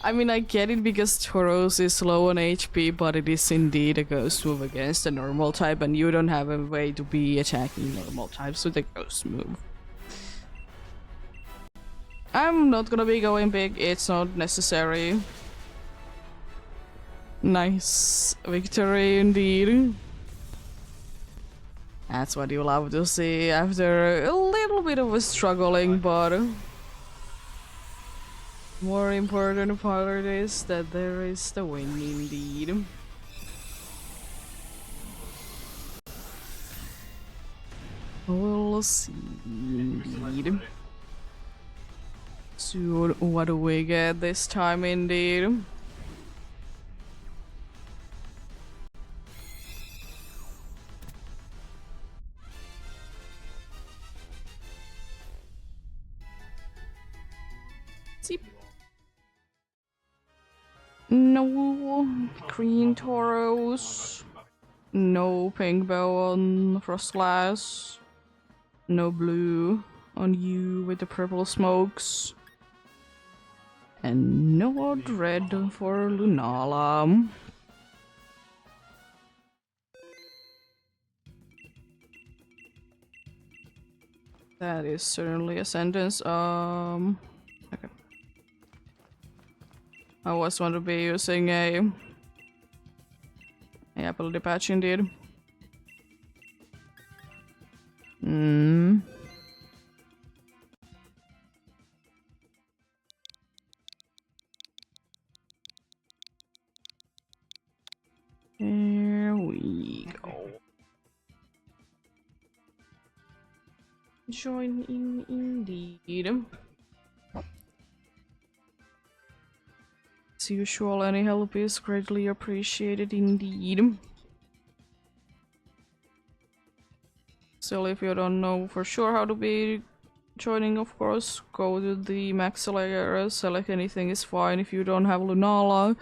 I mean, I get it because Tauros is low on HP, but it is indeed a ghost move against a normal type, and you don't have a way to be attacking normal types with a ghost move. I'm not gonna be going big, it's not necessary. Nice victory indeed. That's what you love to see after a little bit of a struggling, but more important part is that there is the win indeed. We'll see indeed. So what do we get this time indeed? See. No green Tauros. No pink bow on Frostlass. No blue on you with the purple smokes. And no odd red for Lunala. That is certainly a sentence. Okay. I was want to be using a ability patch indeed. Here we go. Join in indeed. As usual, any help is greatly appreciated indeed. Still, if you don't know for sure how to be joining, of course, go to the max layer, select anything is fine. If you don't have Lunala,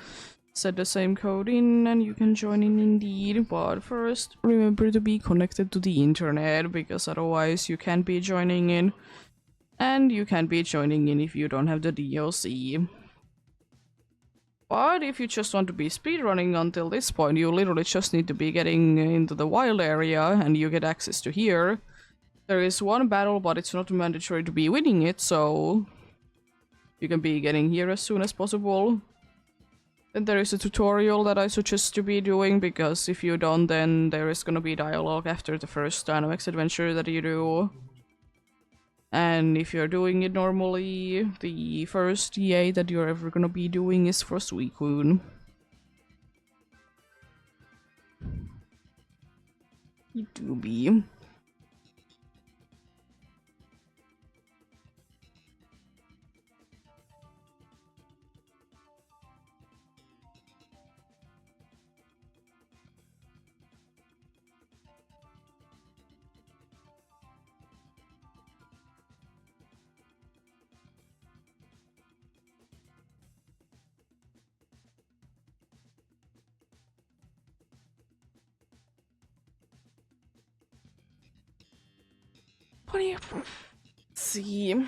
set the same code in and you can join in indeed. But first, remember to be connected to the internet, because otherwise you can't be joining in. And you can't be joining in if you don't have the DLC. But if you just want to be speedrunning until this point, you literally just need to be getting into the wild area and you get access to here. There is one battle, but it's not mandatory to be winning it, so you can be getting here as soon as possible. Then there is a tutorial that I suggest to be doing, because if you don't, then there is gonna be dialogue after the first Dynamax adventure that you do. And if you're doing it normally, the first EA that you're ever gonna be doing is for Suicune. You do be. What do you see?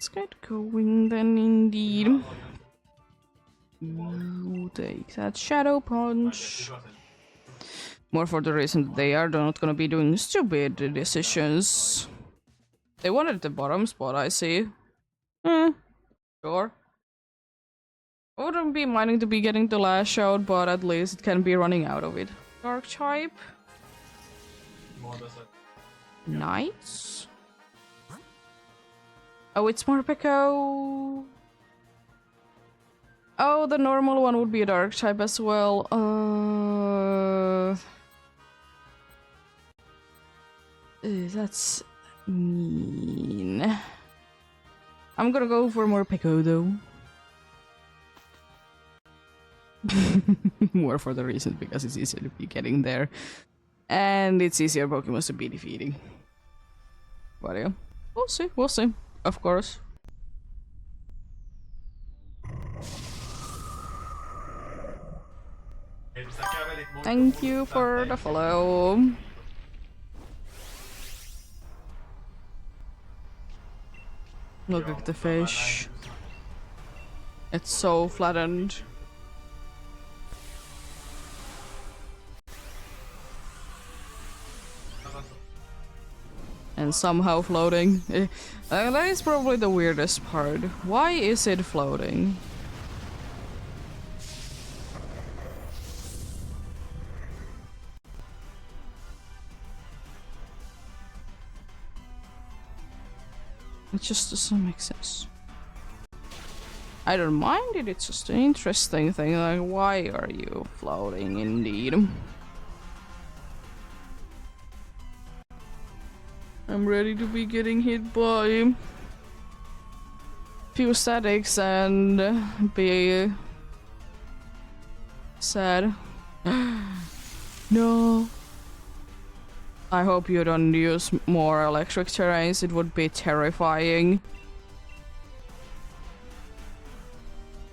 Let's get going then, indeed. You take that Shadow Punch. More for the reason that they are not gonna be doing stupid decisions. They wanted the bottom spot, I see. Sure. I wouldn't be minding to be getting the Lash out, but at least it can be running out of it. Dark type. Nice. Oh, it's Morpeko. Oh, the normal one would be a dark type as well. That's mean. I'm gonna go for Morpeko though. More for the reason because it's easier to be getting there. And it's easier Pokemon to be defeating. But yeah, we'll see, of course. Thank you for the follow. Look at the fish. It's so flattened. And somehow floating. That is probably the weirdest part. Why is it floating? It just doesn't make sense. I don't mind it, it's just an interesting thing, like why are you floating indeed? I'm ready to be getting hit by few statics and be sad. No. I hope you don't use more electric terrains, it would be terrifying.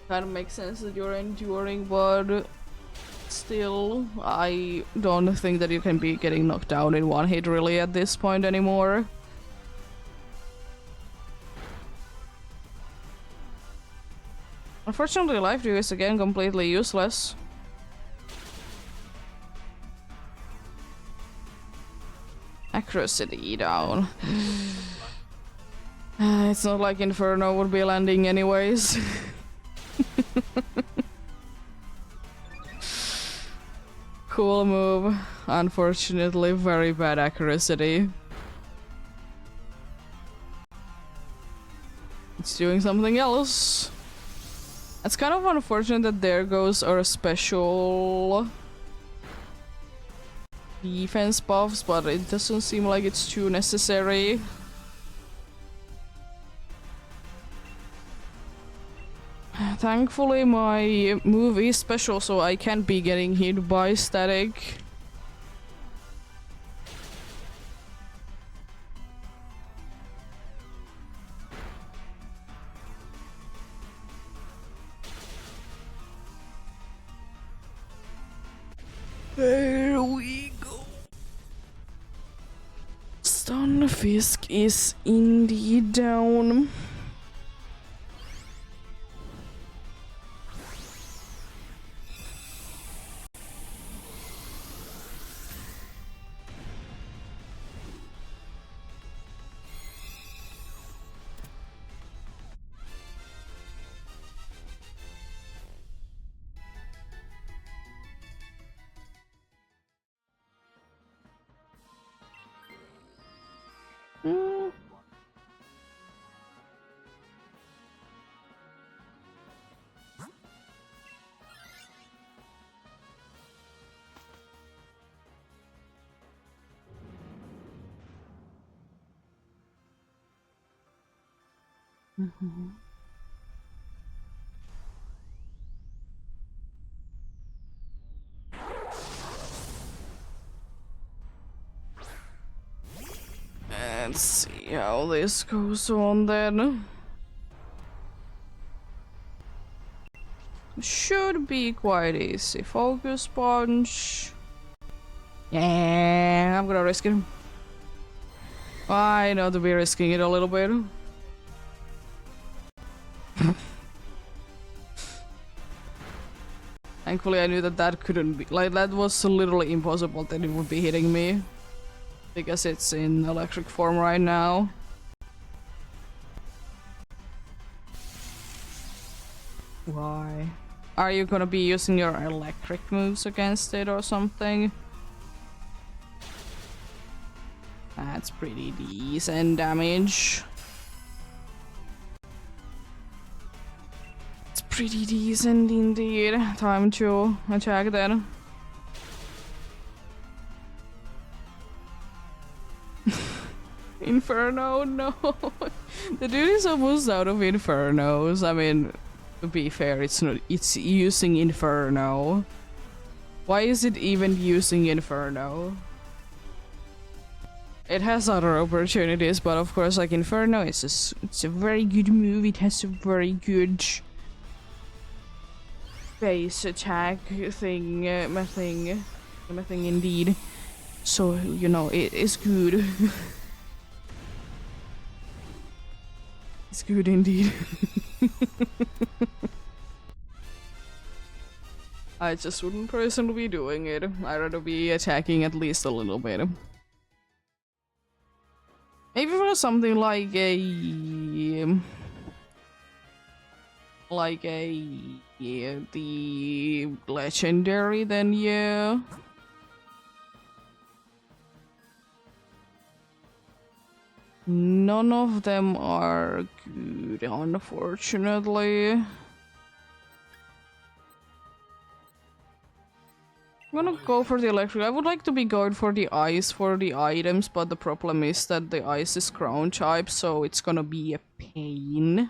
Kind of makes sense that you're enduring, but still, I don't think that you can be getting knocked down in one hit really at this point anymore. Unfortunately, Life Dew is again completely useless. Accuracy down. It's not like Inferno would be landing anyways. Cool move. Unfortunately, very bad accuracy. It's doing something else. It's kind of unfortunate that there goes our special defense buffs, but it doesn't seem like it's too necessary. Thankfully my move is special, so I can't be getting hit by static. There we go. Stunfisk is indeed down. Let's see how this goes on then. Should be quite easy. Focus punch. Yeah, I'm gonna risk it. I know to be risking it a little bit. Thankfully I knew that that couldn't be, like that was literally impossible that it would be hitting me. Because it's in electric form right now. Why? Are you gonna be using your electric moves against it or something? That's pretty decent damage. pretty decent indeed. Time to attack then. Inferno, no. The dude is almost out of infernos. I mean, to be fair, it's not. It's using inferno. Why is it even using inferno? It has other opportunities, but of course, like inferno, it's a very good move. It has a very good base attack thing, my thing indeed. So you know, it is good. It's good indeed. I just wouldn't personally be doing it. I'd rather be attacking at least a little bit. Maybe for something like a the legendary, then yeah. None of them are good, unfortunately. I'm gonna go for the electric. I would like to be going for the ice for the items, but the problem is that the ice is ground type, so it's gonna be a pain.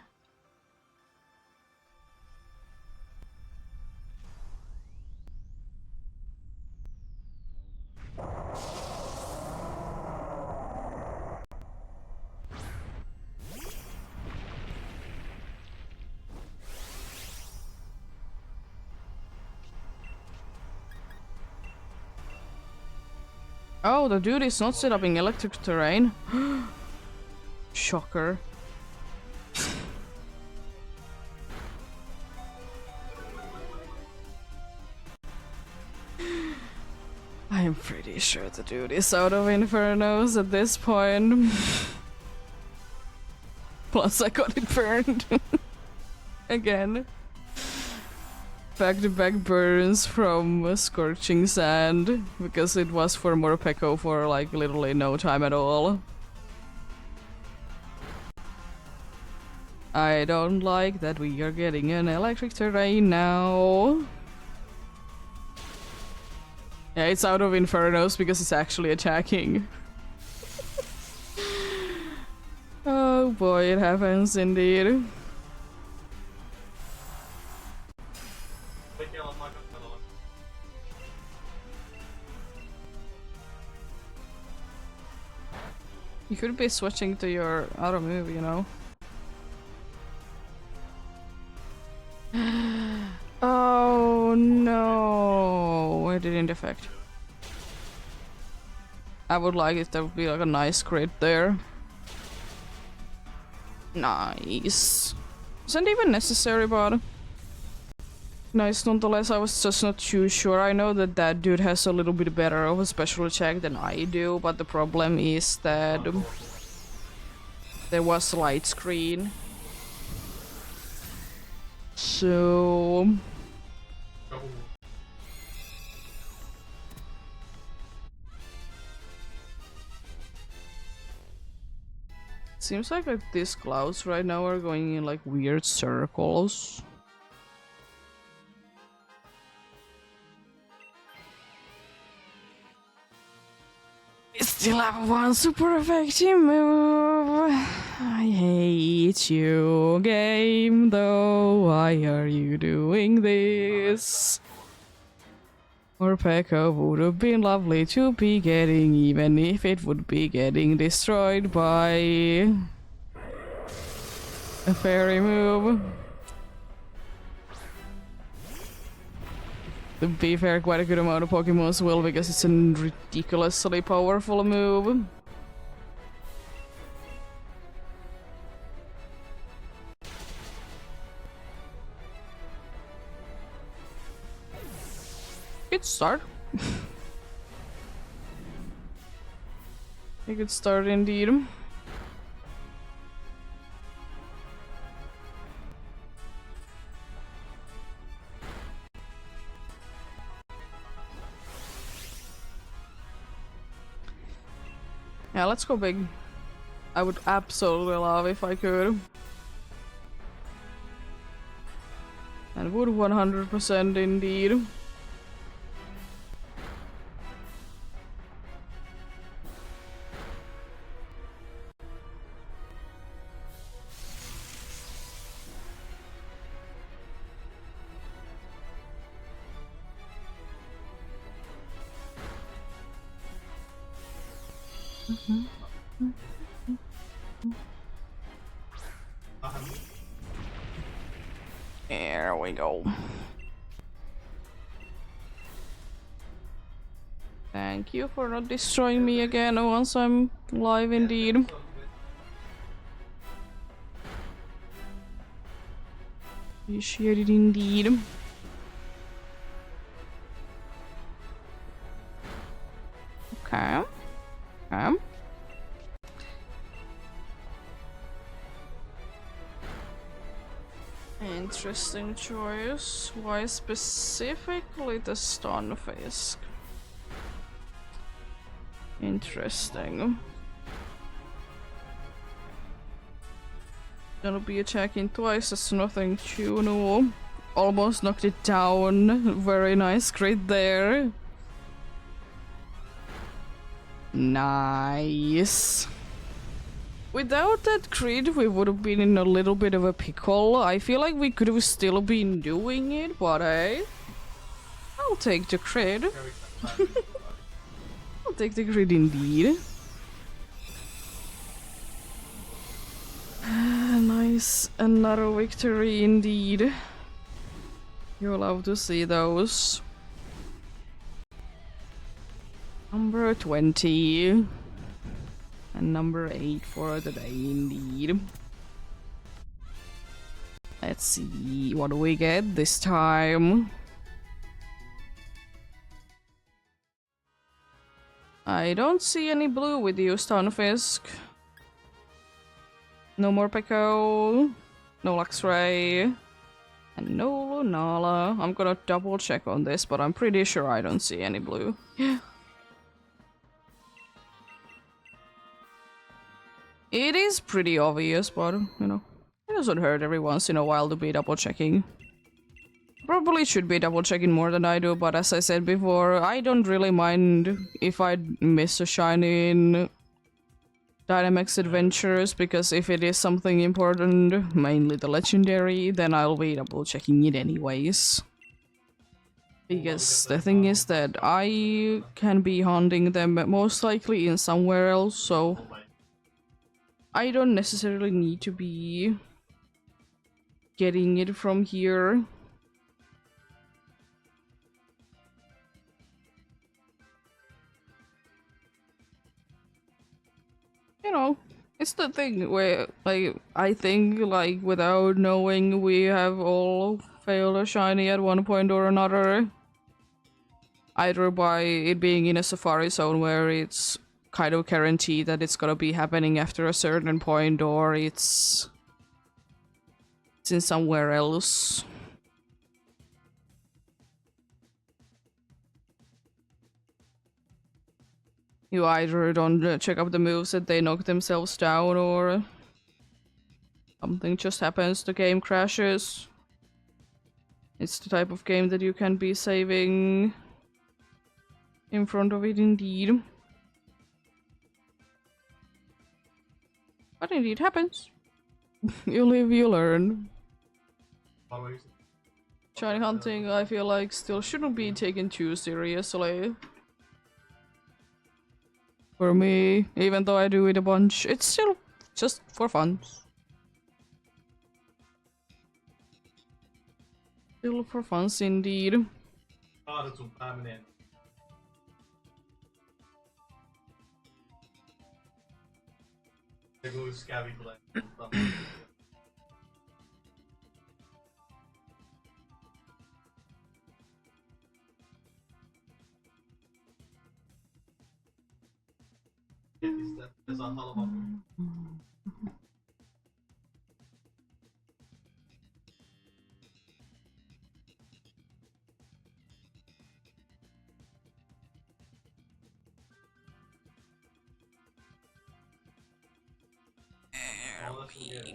Oh, the dude is not set up in electric terrain. Shocker. I'm pretty sure the dude is out of infernos at this point. Plus I got it burned. Again. Back-to-back burns from Scorching Sand, because it was for Morpeko for like literally no time at all. I don't like that we are getting an electric terrain now. Yeah, it's out of infernos because it's actually attacking. Oh boy, it happens indeed. You could be switching to your other move, you know. Oh no, it didn't affect. I would like it, there would be like a nice crit there. Nice. Isn't even necessary, but nice nonetheless. I was just not too sure. I know that that dude has a little bit better of a special attack than I do, but the problem is that there was a light screen. So seems like these clouds right now are going in like weird circles. We still have one super effective move. I hate you, game, though. Why are you doing this? Morpeko would have been lovely to be getting, even if it would be getting destroyed by a fairy move. To be fair, quite a good amount of Pokemons will, because it's a ridiculously powerful move. Good start. A good start indeed. Yeah, let's go big. I would absolutely love if I could. And would 100% indeed. There we go. Thank you for not destroying me again once I'm live indeed. Appreciate it indeed. Okay. Okay. Interesting choice. Why specifically the Stunfisk? Interesting. Gonna be attacking twice as nothing, Chuno. Almost knocked it down. Very nice crit there. Nice. Without that crit, we would have been in a little bit of a pickle. I feel like we could have still been doing it, but I'll take the crit. I'll take the crit indeed. Nice, another victory indeed. You'll love to see those. Number 20. And number 8 for the day indeed. Let's see, what do we get this time? I don't see any blue with you, Stunfisk. No more Peko, no Luxray, and no Lunala. I'm gonna double check on this, but I'm pretty sure I don't see any blue. Yeah. It is pretty obvious, but, you know, it doesn't hurt every once in a while to be double checking. Probably should be double checking more than I do, but as I said before, I don't really mind if I miss a shiny in Dynamax Adventures, because if it is something important, mainly the legendary, then I'll be double checking it anyways. Because the thing is that I can be hunting them most likely in somewhere else, so I don't necessarily need to be getting it from here. You know, it's the thing where, like, I think, like, without knowing, we have all failed a shiny at one point or another. Either by it being in a Safari Zone where it's kind of guaranteed that it's gonna be happening after a certain point, or it's in somewhere else. You either don't check up the moves that they knock themselves down, or something just happens, the game crashes. It's the type of game that you can be saving in front of it indeed. But indeed happens. You live, you learn. Shiny hunting, I feel like, still shouldn't be taken too seriously. For me, even though I do it a bunch, it's still just for fun. Still for fun indeed. There we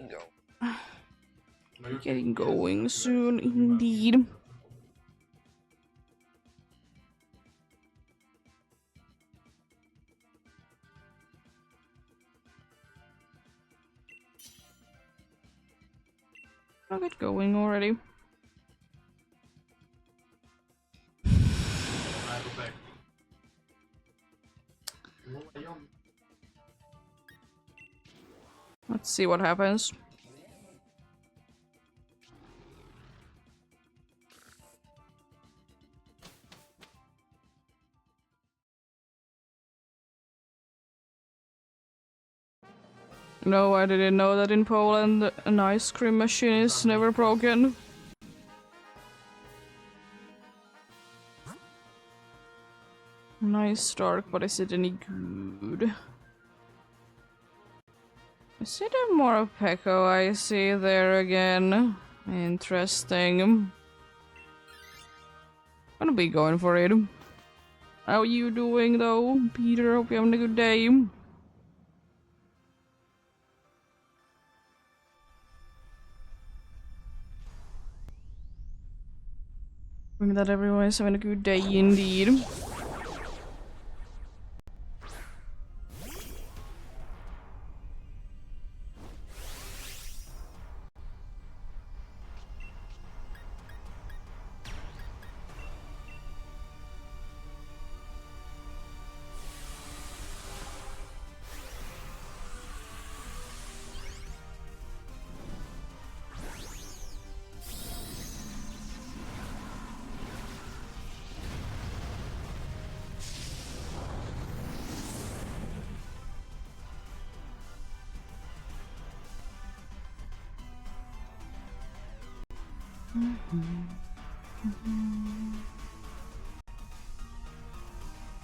go. Getting going soon, indeed. I'll get going already. Let's see what happens. No, I didn't know that in Poland an ice cream machine is never broken. Nice dark, but is it any good? Is it a Morpeko I see there again? Interesting. Gonna be going for it. How you doing though, Peter? Hope you're having a good day. Hoping that everyone is having a good day indeed.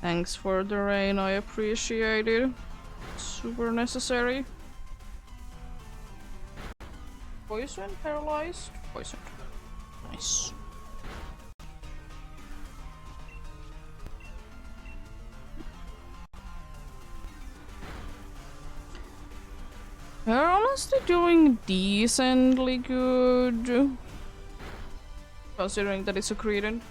Thanks for the rain, I appreciate it. Super necessary. Poison? Paralyzed? Poison. Nice. They're honestly doing decently good. Considering that it's a Cretan.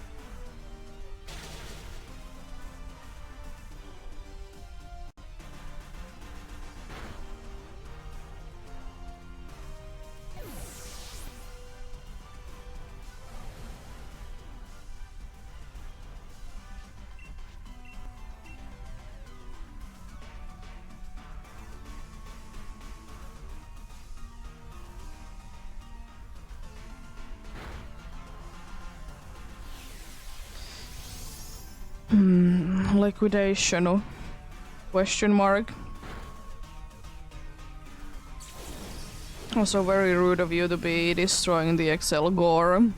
Liquidation? Question mark. Also very rude of you to be destroying the XL Gore.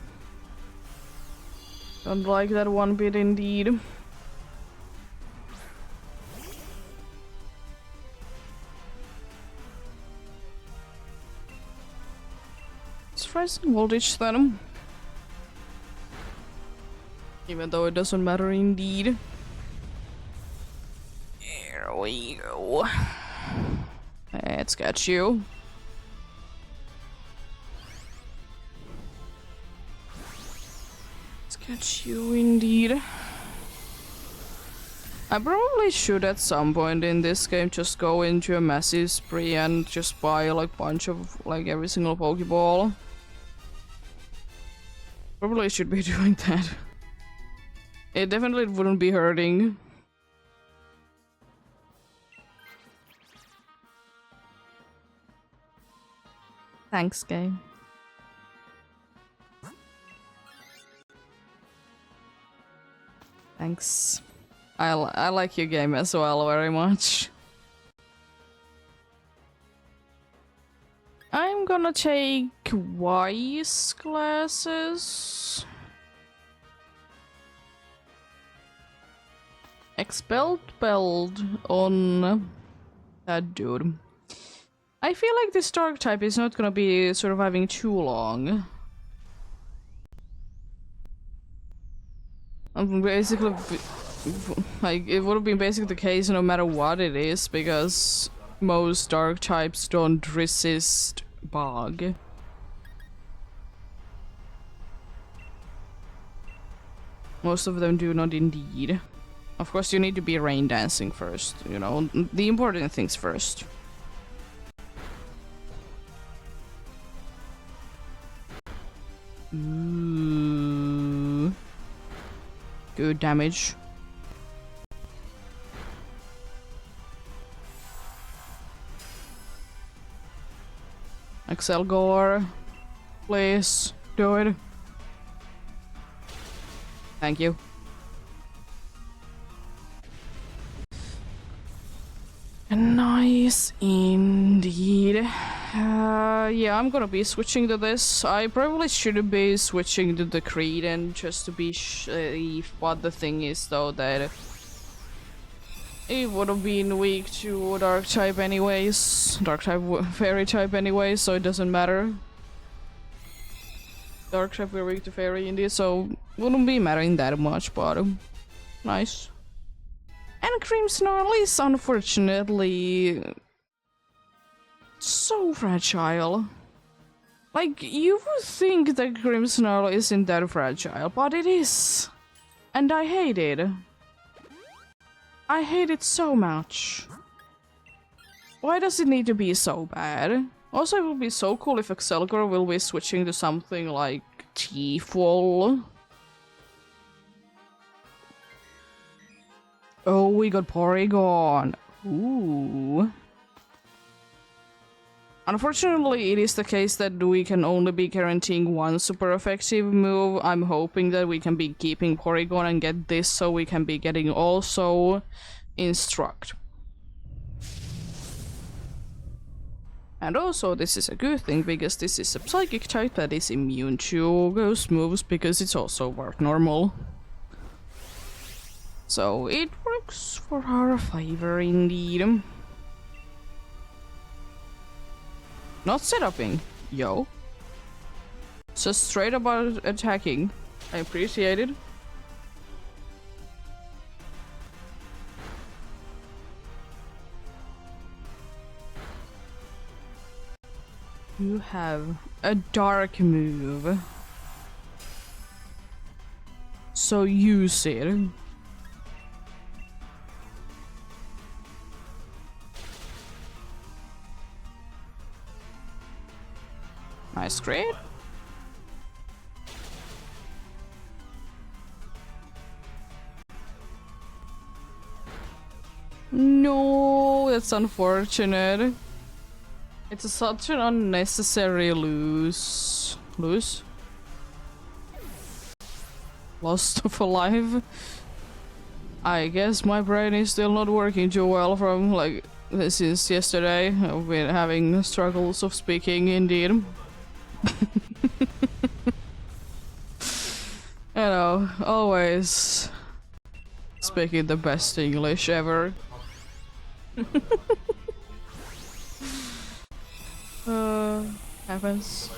Don't like that one bit indeed. It's rising voltage then. Even though it doesn't matter indeed. Here we go. Let's get you. Let's get you indeed. I probably should at some point in this game just go into a massive spree and just buy like bunch of like every single Pokeball. Probably should be doing that. It definitely wouldn't be hurting. Thanks, game. Thanks. I like your game as well very much. I'm gonna take wise classes. Expelled belt on that dude. I feel like this dark type is not gonna be surviving too long. Basically, like, it would have been basically the case no matter what it is, because most dark types don't resist bug. Most of them do not indeed. Of course, you need to be rain dancing first, you know, the important things first. Ooh. Good damage. Excel Gore, please do it. Thank you. Nice indeed. Yeah, I'm gonna be switching to this. I probably should be switching to the Creedent just to be what the thing is though, that it would have been weak to Dark type anyways. Dark type, Fairy type anyways, so it doesn't matter. Dark type we're weak to Fairy indeed, so wouldn't be mattering that much, but nice. And Cream Snarl is unfortunately so fragile. Like, you would think that Cream Snarl isn't that fragile, but it is. And I hate it. I hate it so much. Why does it need to be so bad? Also, it would be so cool if Excelgor will be switching to something like T-Fall. Oh, we got Porygon. Ooh. Unfortunately, it is the case that we can only be guaranteeing one super effective move. I'm hoping that we can be keeping Porygon and get this so we can be getting also Instruct. And also, this is a good thing because this is a psychic type that is immune to ghost moves because it's also work normal. So it works for our favor indeed. Not setuping, yo. Just straight about attacking. I appreciate it. You have a dark move. So use it. Nice crit. No, that's unfortunate. It's such an unnecessary lose. Lost of a life. I guess my brain is still not working too well from like since yesterday. I've been having struggles of speaking indeed. You know, always speaking the best English ever. Happens.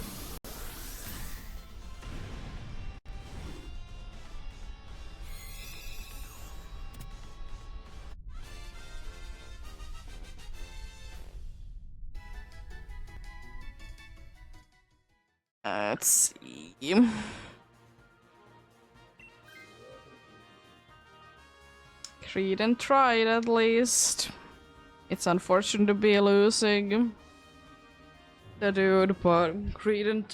Let's see. Creedent tried at least. It's unfortunate to be losing the dude, but Creedent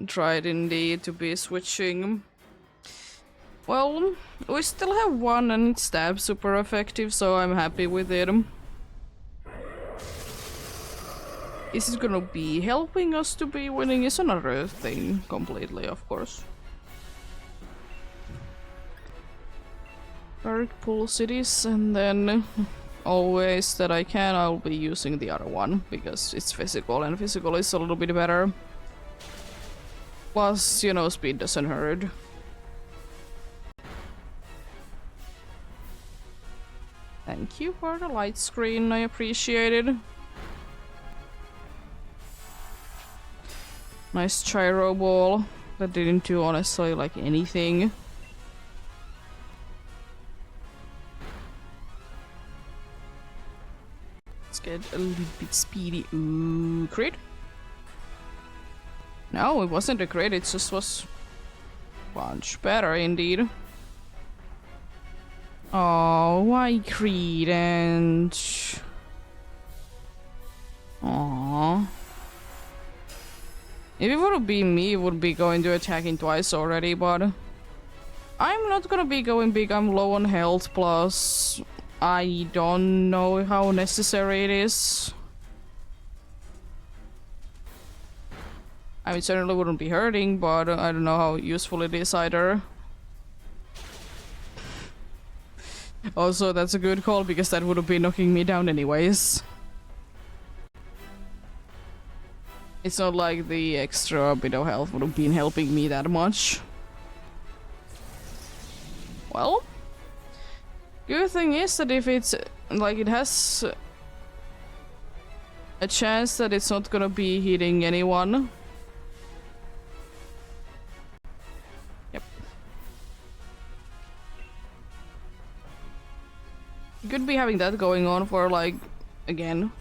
tried indeed to be switching. Well, we still have one and it's stab super effective, so I'm happy with it. Is it gonna be helping us to be winning is another thing completely, of course. Dark Pool Cities, and then always that I can, I'll be using the other one because it's physical, and physical is a little bit better. Plus, you know, speed doesn't hurt. Thank you for the light screen, I appreciate it. Nice gyro ball that didn't do honestly like anything. Let's get a little bit speedy. Ooh, crit? No, it wasn't a crit, it just was much better indeed. Oh, why Credence? Aww. If it would be me, it would be going to attacking twice already, but I'm not gonna be going big. I'm low on health, plus I don't know how necessary it is. I mean, it certainly wouldn't be hurting, but I don't know how useful it is either. Also, that's a good call, because that would have been knocking me down anyways. It's not like the extra bit of health would have been helping me that much. Well, good thing is that if it's like it has a chance that it's not gonna be hitting anyone. Yep. You could be having that going on for like, again.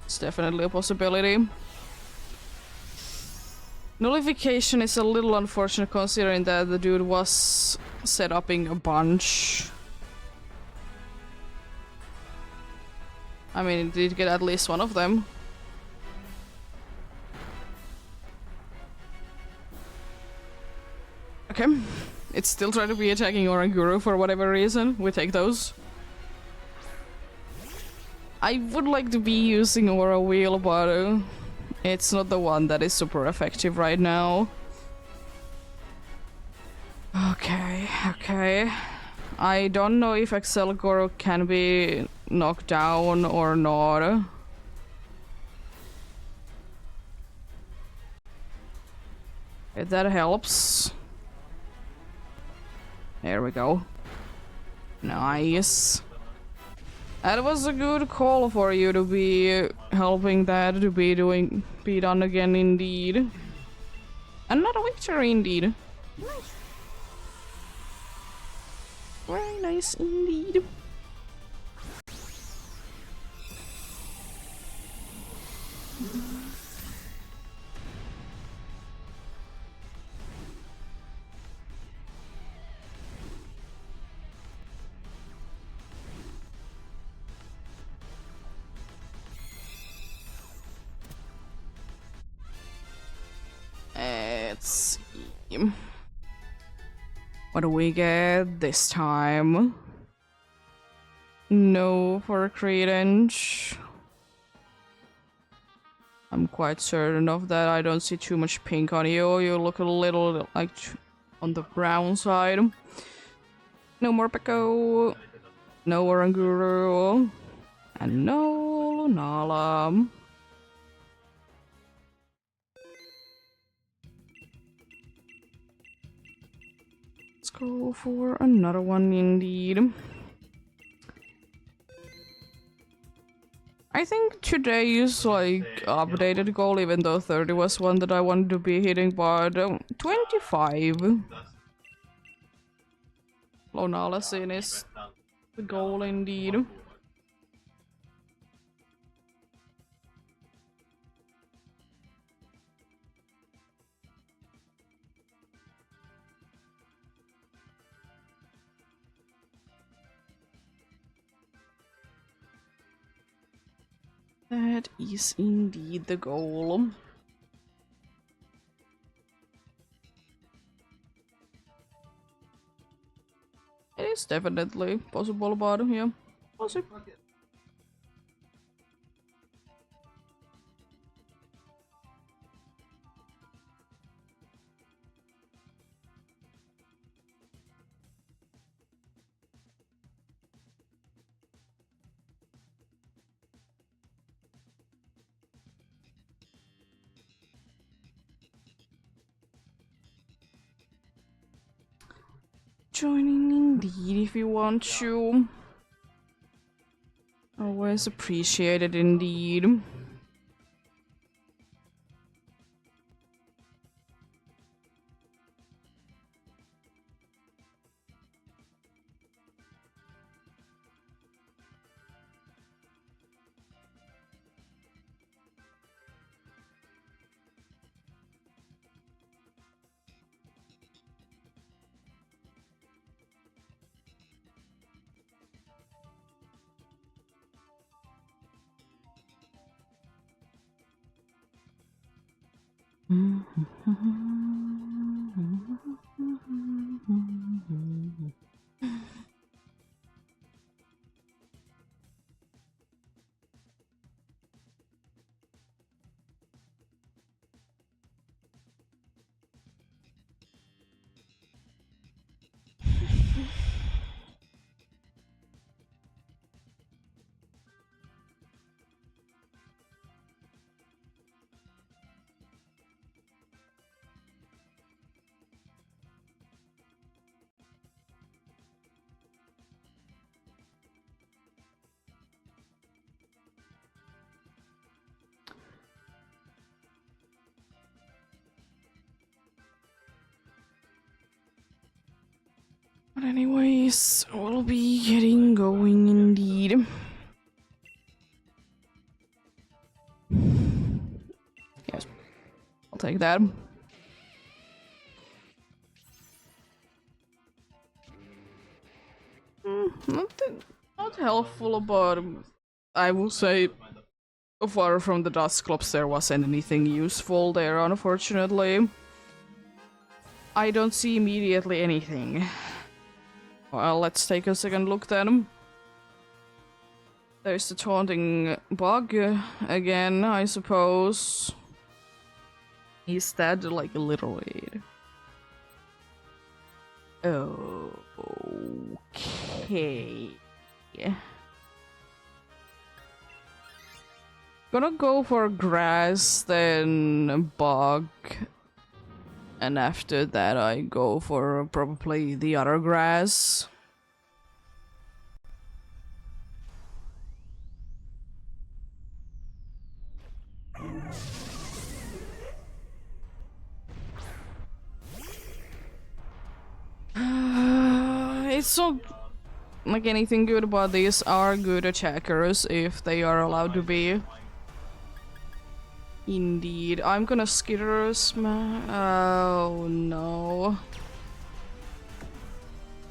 It's definitely a possibility. Nullification is a little unfortunate considering that the dude was set upping a bunch. I mean, it did get at least one of them. Okay. It's still trying to be attacking Oranguru for whatever reason. We take those. I would like to be using Aura Wheel, but it's not the one that is super effective right now. Okay, okay. I don't know if Excelgor can be knocked down or not. If that helps. There we go. Nice. That was a good call for you to be helping that to be done again indeed. Another victory indeed. Nice. Very nice indeed. Let's see. What do we get this time? No for Credence. I'm quite certain of that. I don't see too much pink on you. You look a little like on the brown side. No more Peko. No Oranguru. And no Lunala. Let's go for another one indeed. I think today is like updated goal, even though 30 was one that I wanted to be hitting, but 25. Lunala scene is the goal indeed. That is indeed the goal. It is definitely possible, but yeah, we'll see. Joining indeed if you want to. Always appreciated indeed. But anyways, we'll be getting going indeed. Yes, I'll take that. Not helpful, but I will say far from the Dusclops there wasn't anything useful there, unfortunately. I don't see immediately anything. Well, let's take a second look then. There's the taunting bug again, I suppose. Is that like a little weird? Okay. Gonna go for grass, then bug. And after that I go for probably the other grass. It's not like anything good about these are good attackers if they are allowed to be. Indeed. I'm gonna skitter oh no.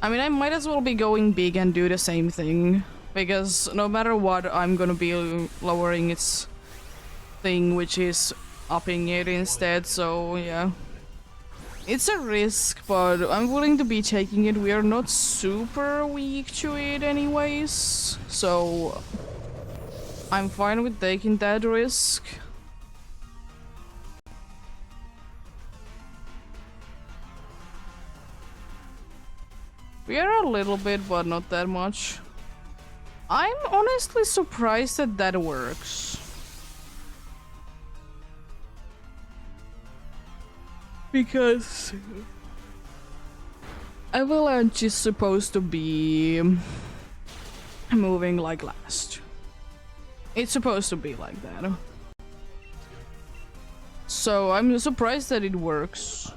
I mean, I might as well be going big and do the same thing. Because no matter what, I'm gonna be lowering its thing, which is upping it instead, so yeah. It's a risk, but I'm willing to be taking it. We are not super weak to it anyways, so I'm fine with taking that risk. We are a little bit, but not that much. I'm honestly surprised that that works. Because Avalanche is supposed to be moving like last. It's supposed to be like that. So I'm surprised that it works.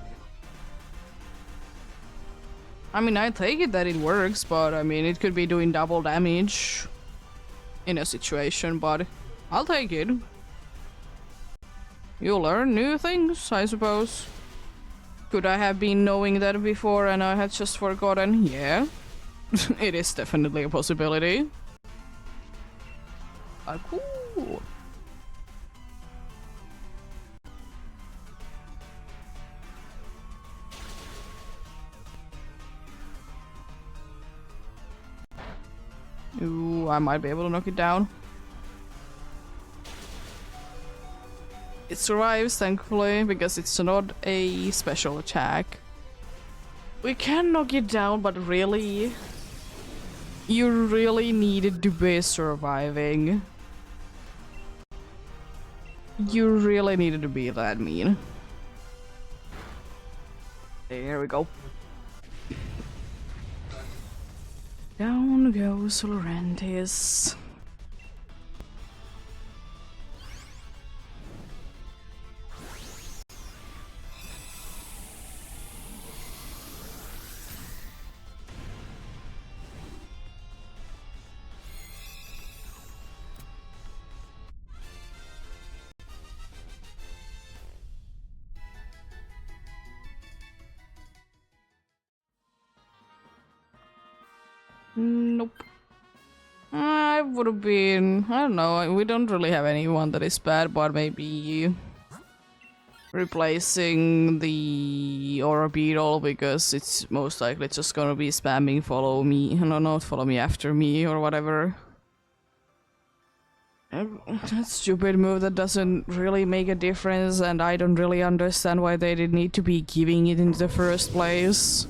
I mean, I take it that it works, but I mean, it could be doing double damage in a situation, but I'll take it. You learn new things, I suppose. Could I have been knowing that before and I had just forgotten? Yeah. It is definitely a possibility. Cool. Ooh, I might be able to knock it down. It survives, thankfully, because it's not a special attack. We can knock it down, but really... You really needed to be surviving. You really needed to be that mean. There we go. Down goes Laurentis. Nope. I would have been... I don't know, we don't really have anyone that is bad, but maybe... replacing the Aura Beetle because it's most likely just gonna be spamming follow me, no, not follow me after me or whatever. That stupid move that doesn't really make a difference, and I don't really understand why they did need to be giving it in the first place.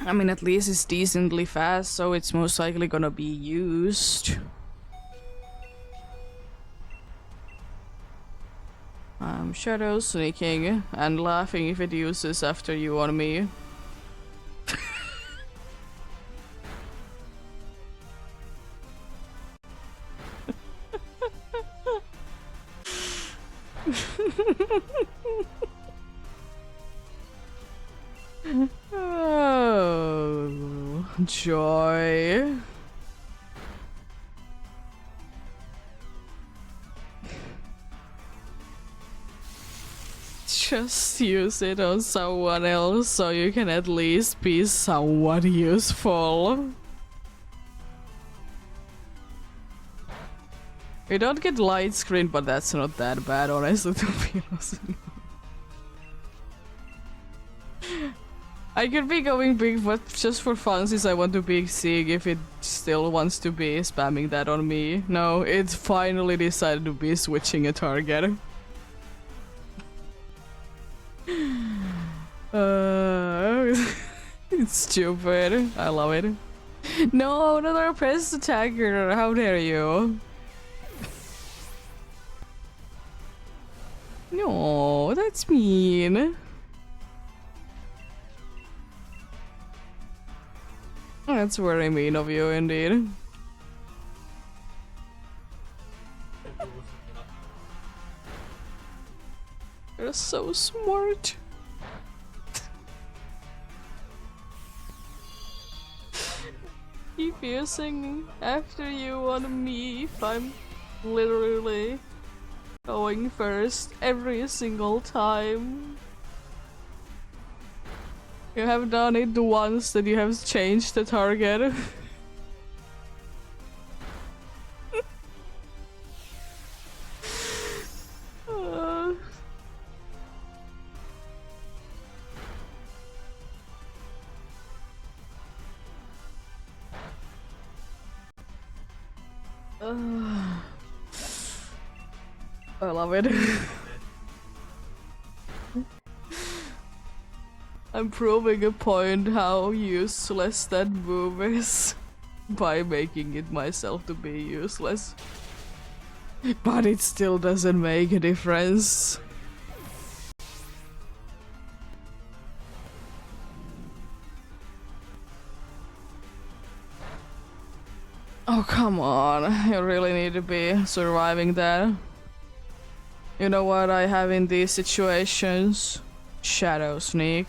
I mean, at least it's decently fast, so it's most likely gonna be used. I'm shadow sneaking and laughing if it uses after you on me. Oh, joy. Just use it on someone else so you can at least be somewhat useful. You don't get light screen, but that's not that bad, honestly, to be honest. I could be going big, but just for fun, since I want to be seeing if it still wants to be spamming that on me. No, it finally decided to be switching a target. It's stupid. I love it. No, another press attacker. How dare you? No, that's mean. That's very mean of you, indeed. You're so smart. Keep using after you on me if I'm literally going first every single time. You have done it once that you have changed the target. I love it. I'm proving a point how useless that move is by making it myself to be useless. But it still doesn't make a difference. Oh, come on. You really need to be surviving that. You know what I have in these situations? Shadow Sneak.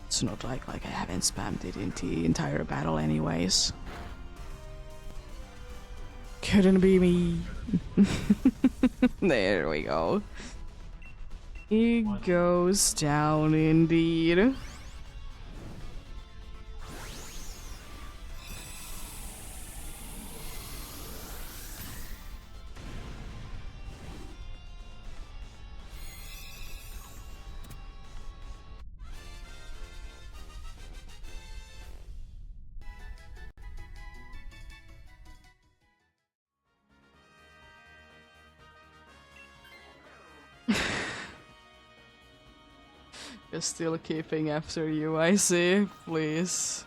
It's not like I haven't spammed it in the entire battle anyways. Couldn't be me. There we go. It goes down indeed. You're still keeping after you, I see. Please.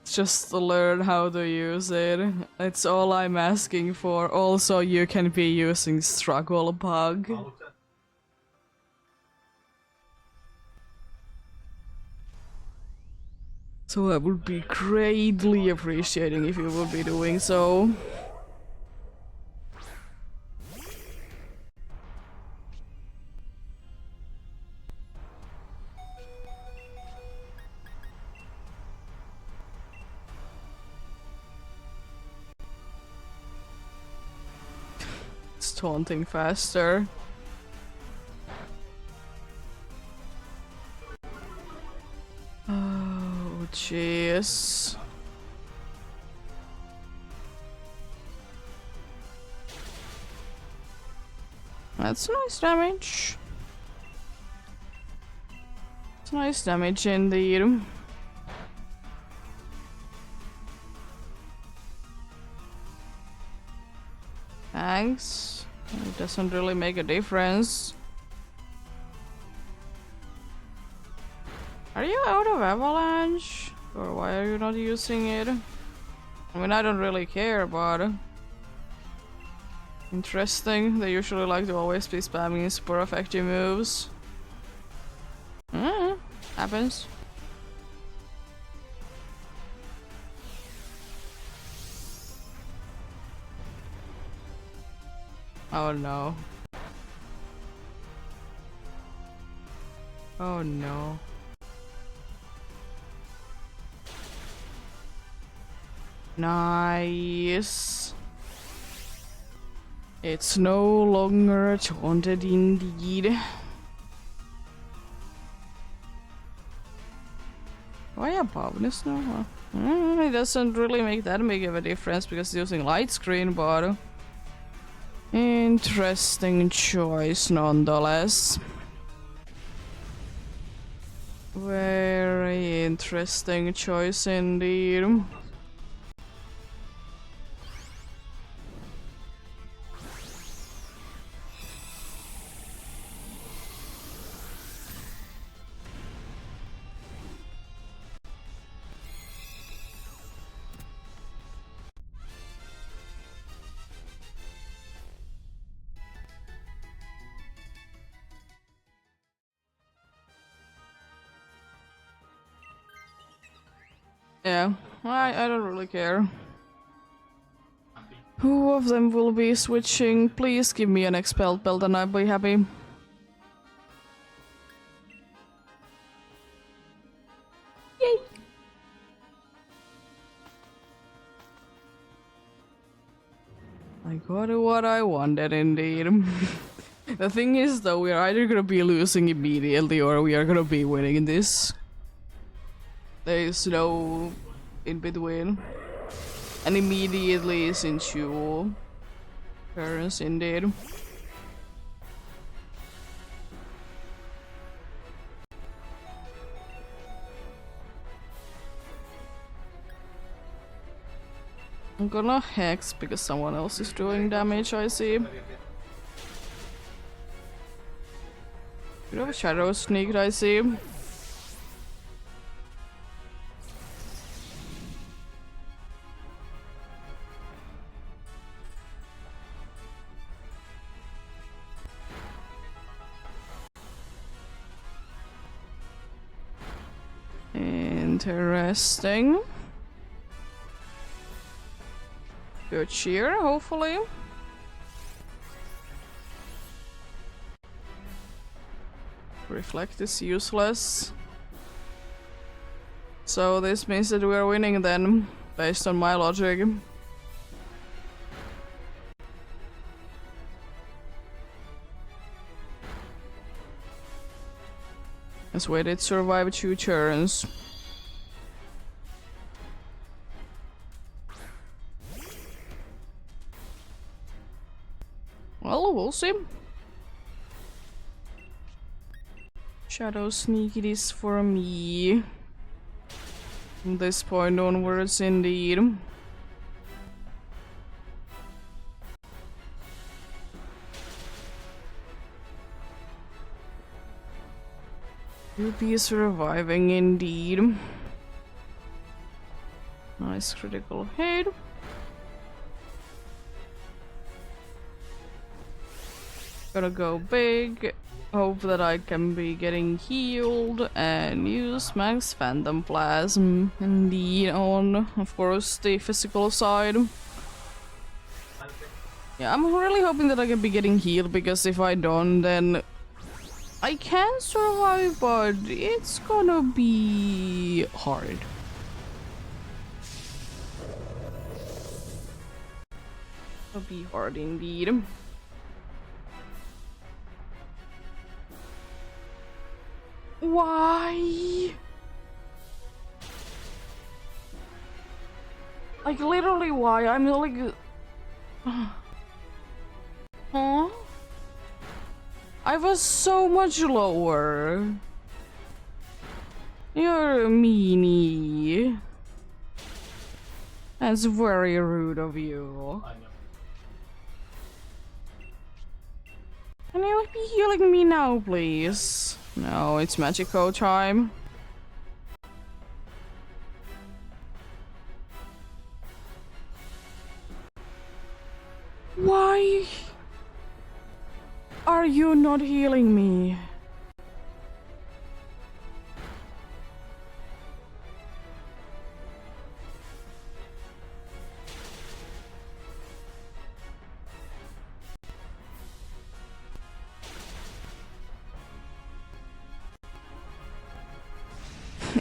Just to learn how to use it. That's all I'm asking for. Also, you can be using Struggle Bug. So I would be greatly appreciating if you would be doing so. It's taunting faster. Oh, jeez. That's nice damage. It's nice damage indeed. Thanks. It doesn't really make a difference. Are you out of avalanche? Or why are you not using it? I mean, I don't really care, but... Interesting. They usually like to always be spamming super effective moves. Happens. Oh no. Oh no. Nice. It's no longer taunted indeed. Why above this now? It doesn't really make that big of a difference because it's using light screen, but interesting choice nonetheless. Very interesting choice indeed. Yeah, I don't really care. Who of them will be switching? Please give me an expelled belt and I'll be happy. Yay! I got what I wanted indeed. The thing is though, we are either gonna be losing immediately or we are gonna be winning this. There is no in between. And immediately is in 2 turns indeed. I'm gonna hex because someone else is doing damage, I see. Bit of a shadow sneak, I see. Interesting. Good cheer, hopefully. Reflect is useless. So this means that we are winning then, based on my logic. Let's wait it survive 2 turns. Well, we'll see. Shadow sneak it is for me. From this point onwards, indeed. You'll be surviving indeed. Nice critical hit. Gotta go big. Hope that I can be getting healed and use Max Phantom Plasm indeed on, of course, the physical side. Yeah, I'm really hoping that I can be getting healed because if I don't, then I can survive, but it's gonna be hard. It'll be hard indeed. Why? Like literally why? I'm like... Huh? I was so much lower. You're a meanie. That's very rude of you. I know. Can you be healing me now, please? No, it's Magico time. Why are you not healing me?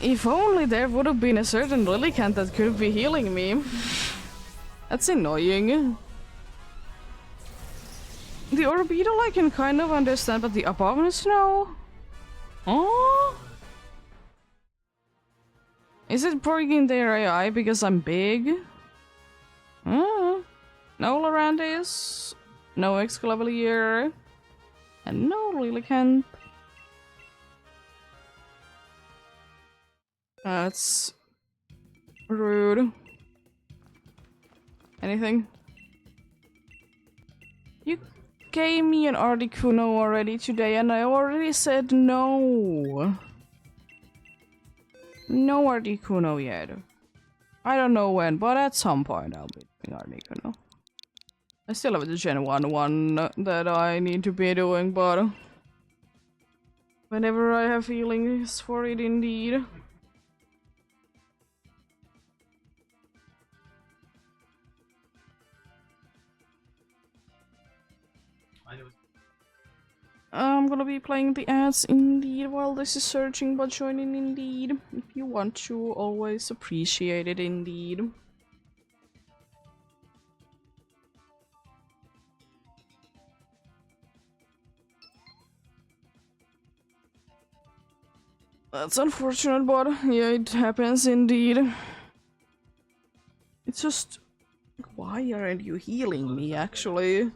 If only there would have been a certain Lillicant that could be healing me. That's annoying. The Orbital I can kind of understand, but the Abominus no? Oh? Is it breaking their AI because I'm big? No Lorandis, no Excalibur, and no Lillicant. That's rude. Anything? You gave me an Articuno already today and I already said no. No Articuno yet. I don't know when, but at some point I'll be doing Articuno. I still have the Gen 1 one that I need to be doing, but whenever I have feelings for it indeed. I'm gonna be playing the ads indeed while this is searching, but joining indeed. If you want to, always appreciate it indeed. That's unfortunate, but yeah, it happens indeed. It's just... why aren't you healing me, actually?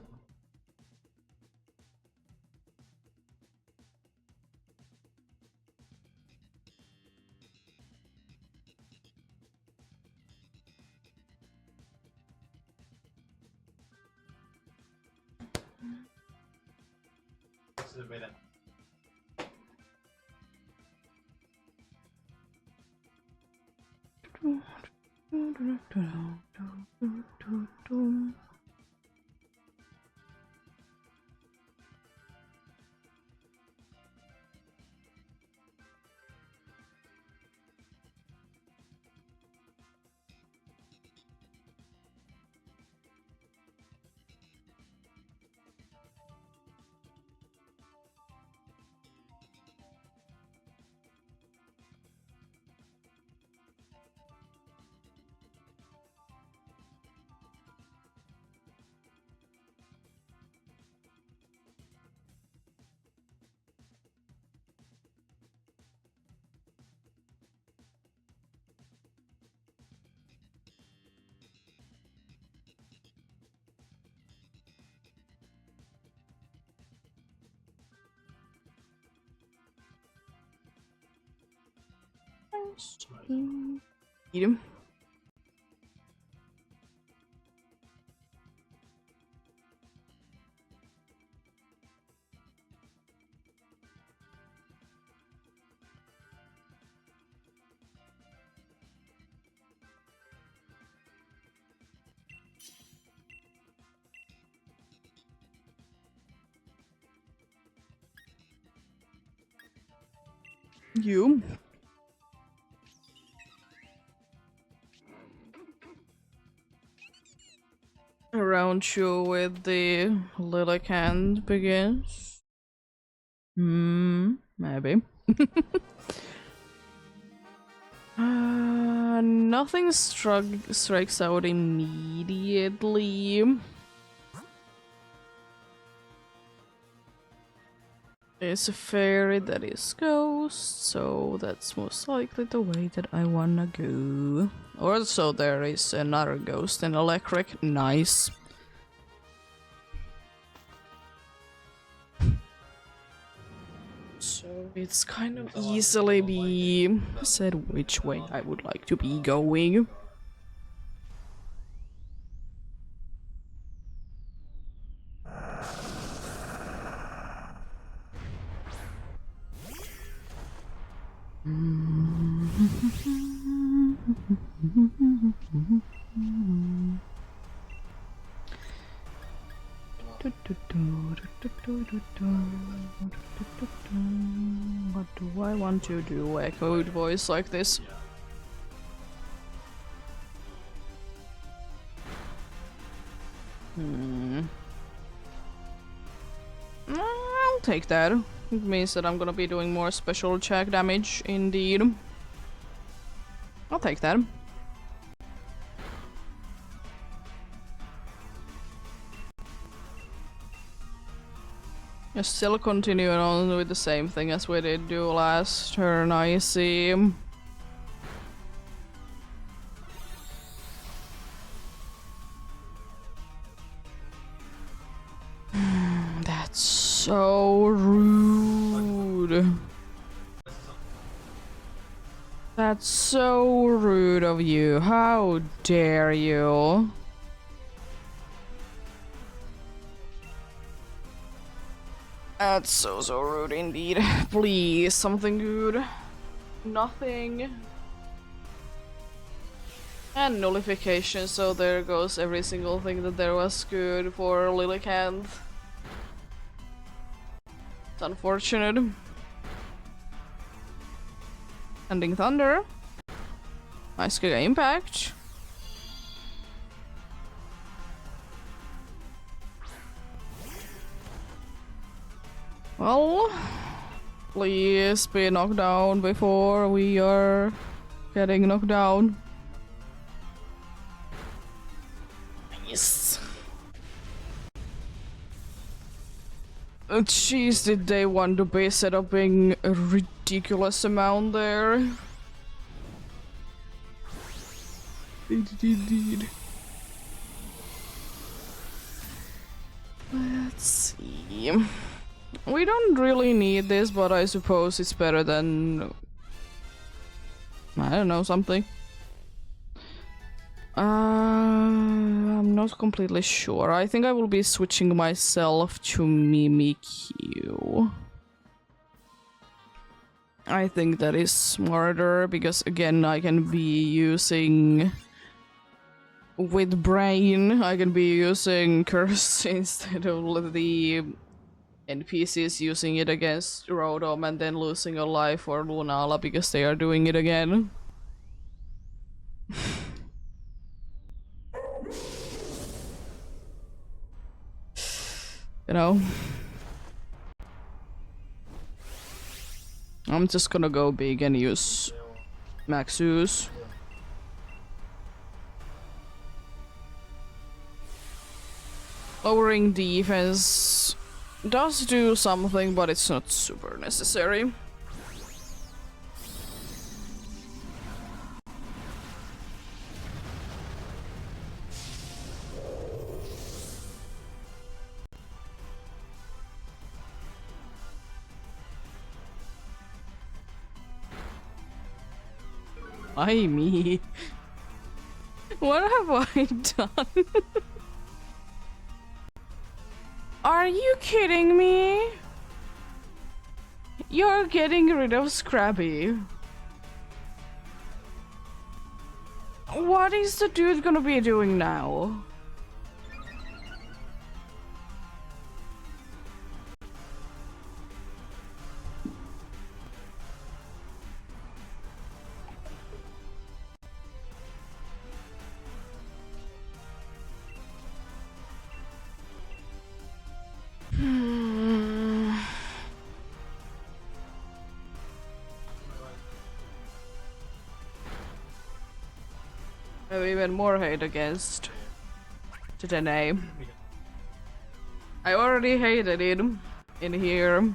Eat him. You. Around you with the Lillicant begins. Maybe. Nothing strikes out immediately. It's a fairy that is ghost, so that's most likely the way that I wanna go. Also, there is another ghost in electric. Nice. It's kind of easily be said which way I would like to be going. What do I want to do? Echoed voice like this. I'll take that. It means that I'm gonna be doing more special check damage, indeed. I'll take that. Just still continuing on with the same thing as we did do last turn, I see. That's so rude. That's so rude of you. How dare you? That's so rude indeed. Please, something good. Nothing. And nullification, so there goes every single thing that there was good for Lilicanth. It's unfortunate. Ending Thunder. Nice Giga Impact. Well, please be knocked down before we are getting knocked down. Nice. Jeez, did they want to be setting a ridiculous amount there? Indeed. Let's see. We don't really need this, but I suppose it's better than... I don't know, something. I'm not completely sure. I think I will be switching myself to Mimikyu. I think that is smarter, because again, I can be using... With Brain, I can be using Curse instead of the NPCs using it against Rotom and then losing a life for Lunala because they are doing it again. You know? I'm just gonna go big and use Maxus. Lowering defense does do something, but it's not super necessary. Why me? What have I done? Are you kidding me? You're getting rid of Scrabby. What is the dude gonna be doing now? I have even more hate against Titane. I already hated it in here,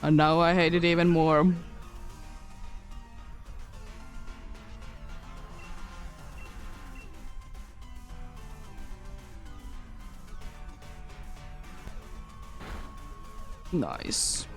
and now I hate it even more. Nice.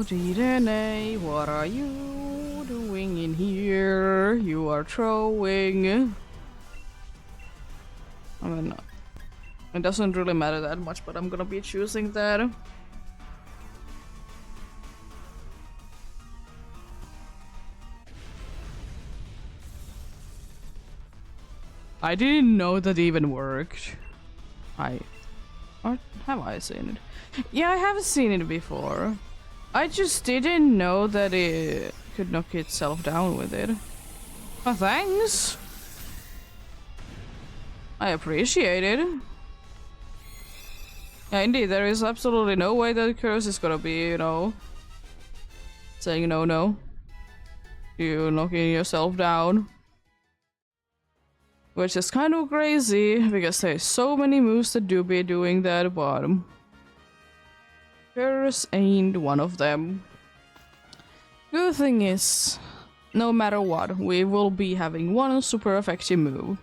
Cloudy DNA, what are you doing in here? You are throwing. I mean, it doesn't really matter that much, but I'm gonna be choosing that. I didn't know that even worked. Or have I seen it? Yeah, I have seen it before. I just didn't know that it could knock itself down with it. Oh, thanks. I appreciate it. Yeah, indeed, there is absolutely no way that curse is gonna be, you know, saying no. You knocking yourself down. Which is kind of crazy, because there's so many moves that do be doing that, but curse ain't one of them. Good thing is, no matter what, we will be having one super effective move.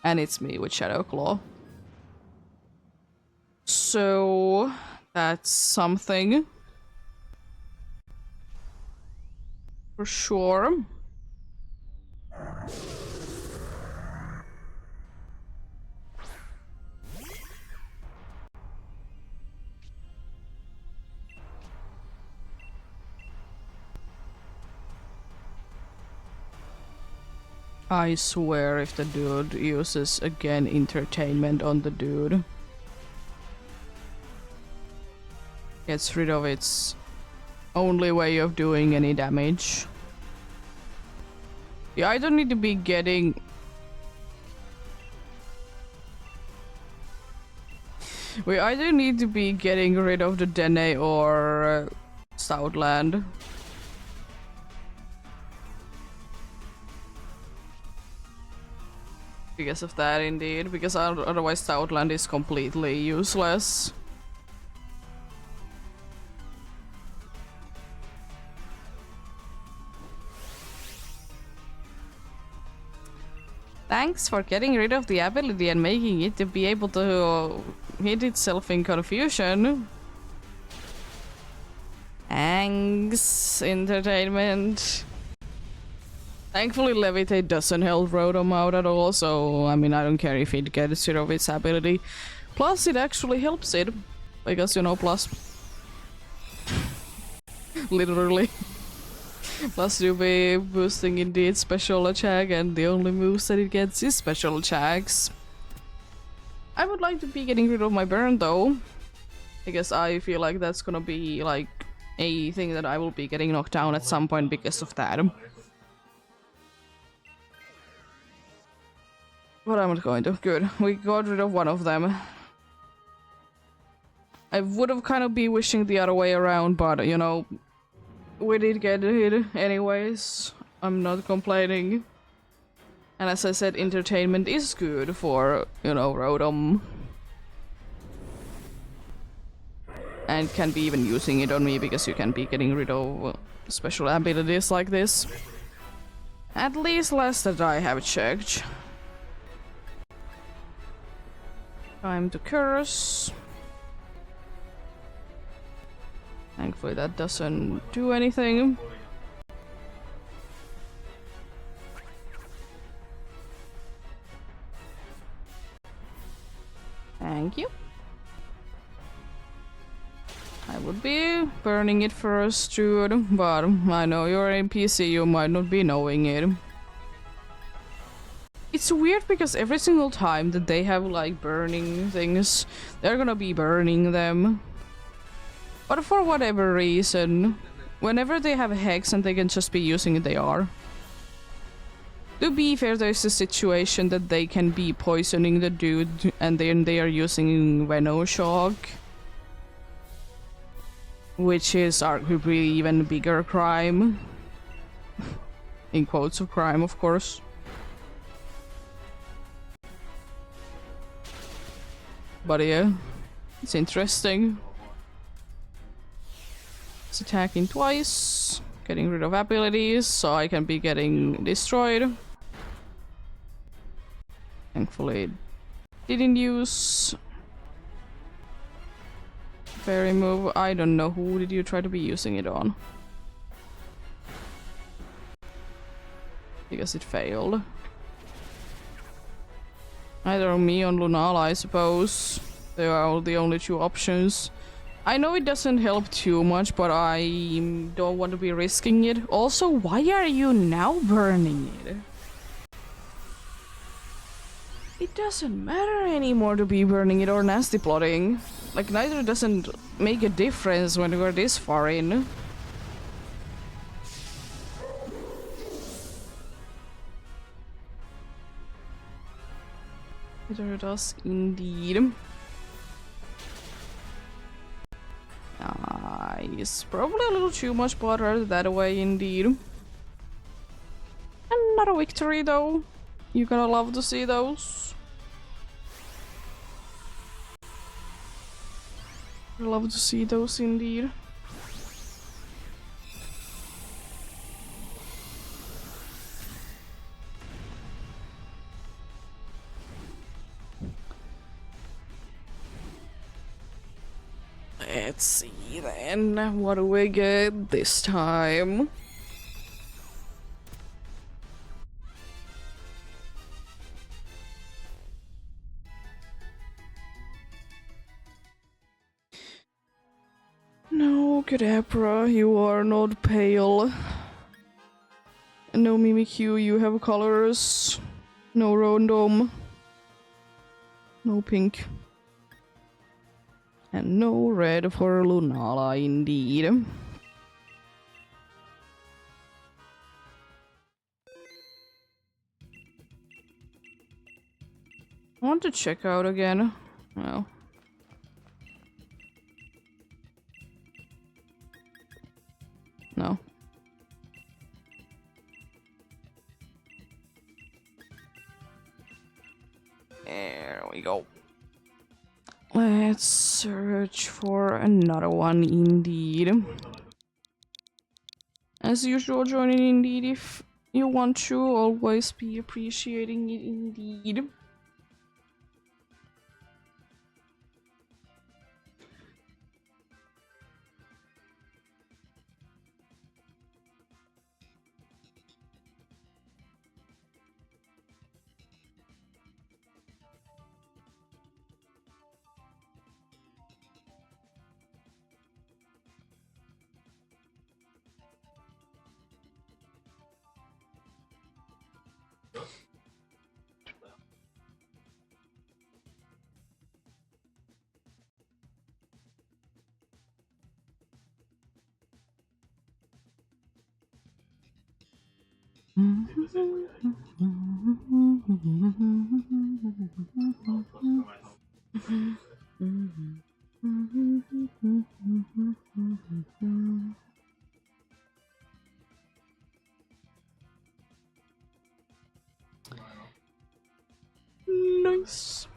And it's me with Shadow Claw. So that's something. For sure. I swear if the dude uses again entertainment on the dude. Gets rid of its only way of doing any damage. Yeah, I don't need to be getting... We either need to be getting rid of the Dene or Southland. Because of that, indeed. Because otherwise Southland is completely useless. Thanks for getting rid of the ability and making it to be able to hit itself in confusion. Thanks, entertainment. Thankfully, Levitate doesn't help Rotom out at all, so I mean, I don't care if it gets rid of its ability. Plus, it actually helps it, because, you know, plus. Literally. Plus, you'll be boosting indeed special attack, and the only moves that it gets is special attacks. I would like to be getting rid of my burn though, because I feel like that's gonna be like a thing that I will be getting knocked down at some point because of that. But I'm not going to. Good. We got rid of one of them. I would have kind of been wishing the other way around, but you know, we did get it anyways. I'm not complaining. And as I said, entertainment is good for, you know, Rotom. And can be even using it on me because you can be getting rid of special abilities like this. At least last that I have checked. Time to curse. Thankfully that doesn't do anything. Thank you. I would be burning it first, dude, but I know you're an NPC, you might not be knowing it. It's weird because every single time that they have like burning things, they're gonna be burning them. But for whatever reason, whenever they have a hex and they can just be using it, they are. To be fair, there's a situation that they can be poisoning the dude and then they are using Venoshock. Which is arguably even bigger crime. In quotes of crime, of course. But yeah, it's interesting. It's attacking twice, getting rid of abilities, so I can be getting destroyed. Thankfully it didn't use fairy move. I don't know, who did you try to be using it on? Because it failed. Either me or Lunala, I suppose. They are the only two options. I know it doesn't help too much, but I don't want to be risking it. Also, why are you now burning it? It doesn't matter anymore to be burning it or nasty plotting. Like, neither doesn't make a difference when we're this far in. Neither does indeed. Nice. Probably a little too much butter that way indeed. Another victory though. You're gonna love to see those. I love to see those indeed. Let's see then, what do we get this time? No, Kadabra, you are not pale. No Mimikyu, you have colors. No Rondom. No pink. And no red for Lunala, indeed. I want to check out again. No. No. There we go. Let's search for another one indeed. As usual, join in indeed if you want to. Always be appreciating it indeed. Nice.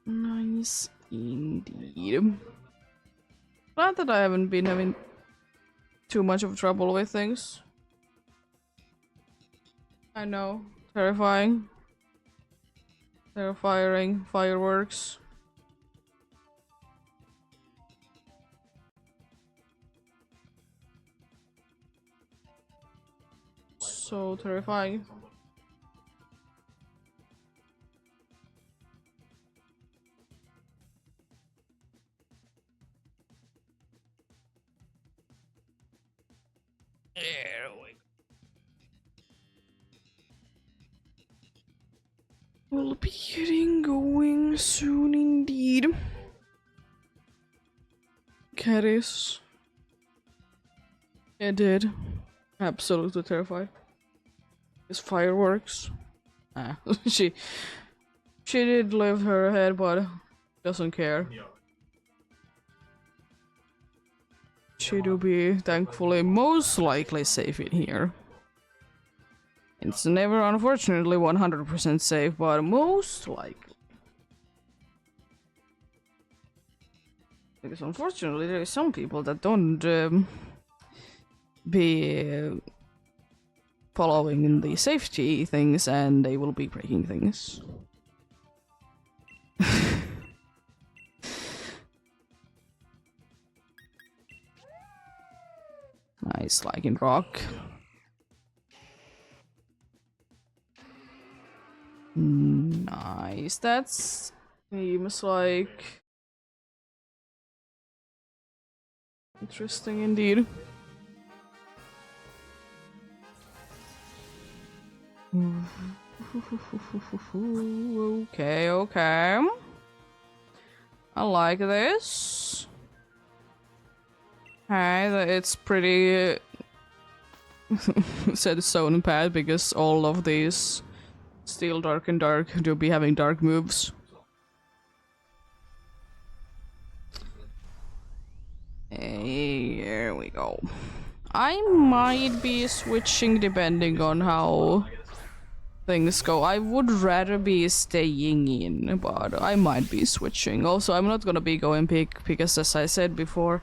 Nice indeed. Glad that I haven't been having too much of trouble with things. I know. Terrifying. Terrifying fireworks. So terrifying. There we go. We'll be getting going soon indeed. Caris. It did. Absolutely terrified. It's fireworks. Ah, she did lift her head, but doesn't care. She do be thankfully most likely safe in here. It's never unfortunately 100% safe, but most likely. Because unfortunately there is some people that don't be following the safety things and they will be breaking things. Nice, like in rock. Nice, that seems like interesting indeed. Okay, okay. I like this. Okay, it's pretty set stone pad because all of these steel dark and dark do be having dark moves. Hey, here we go. I might be switching depending on how things go. I would rather be staying in, but I might be switching. Also, I'm not gonna be going pick because, as I said before,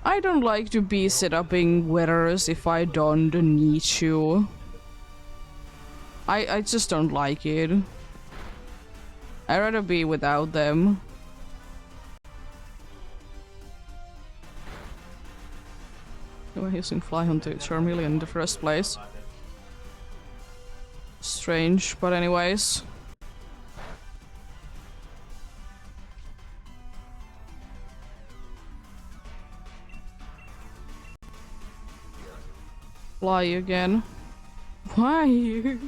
I don't like to be set upping weathers if I don't need to. I just don't like it. I'd rather be without them. Why using fly onto Charmeleon in the first place? Strange, but anyways. Fly again. Why?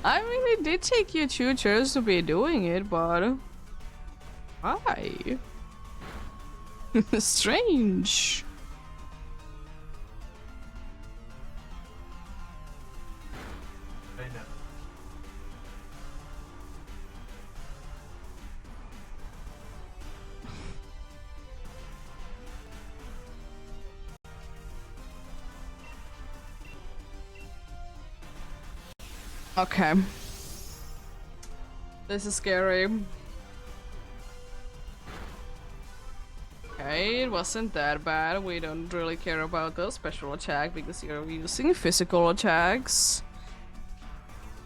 I mean, it did take you 2 turns to be doing it, but why? Strange. Okay. This is scary. Okay, it wasn't that bad. We don't really care about the special attack because you're using physical attacks.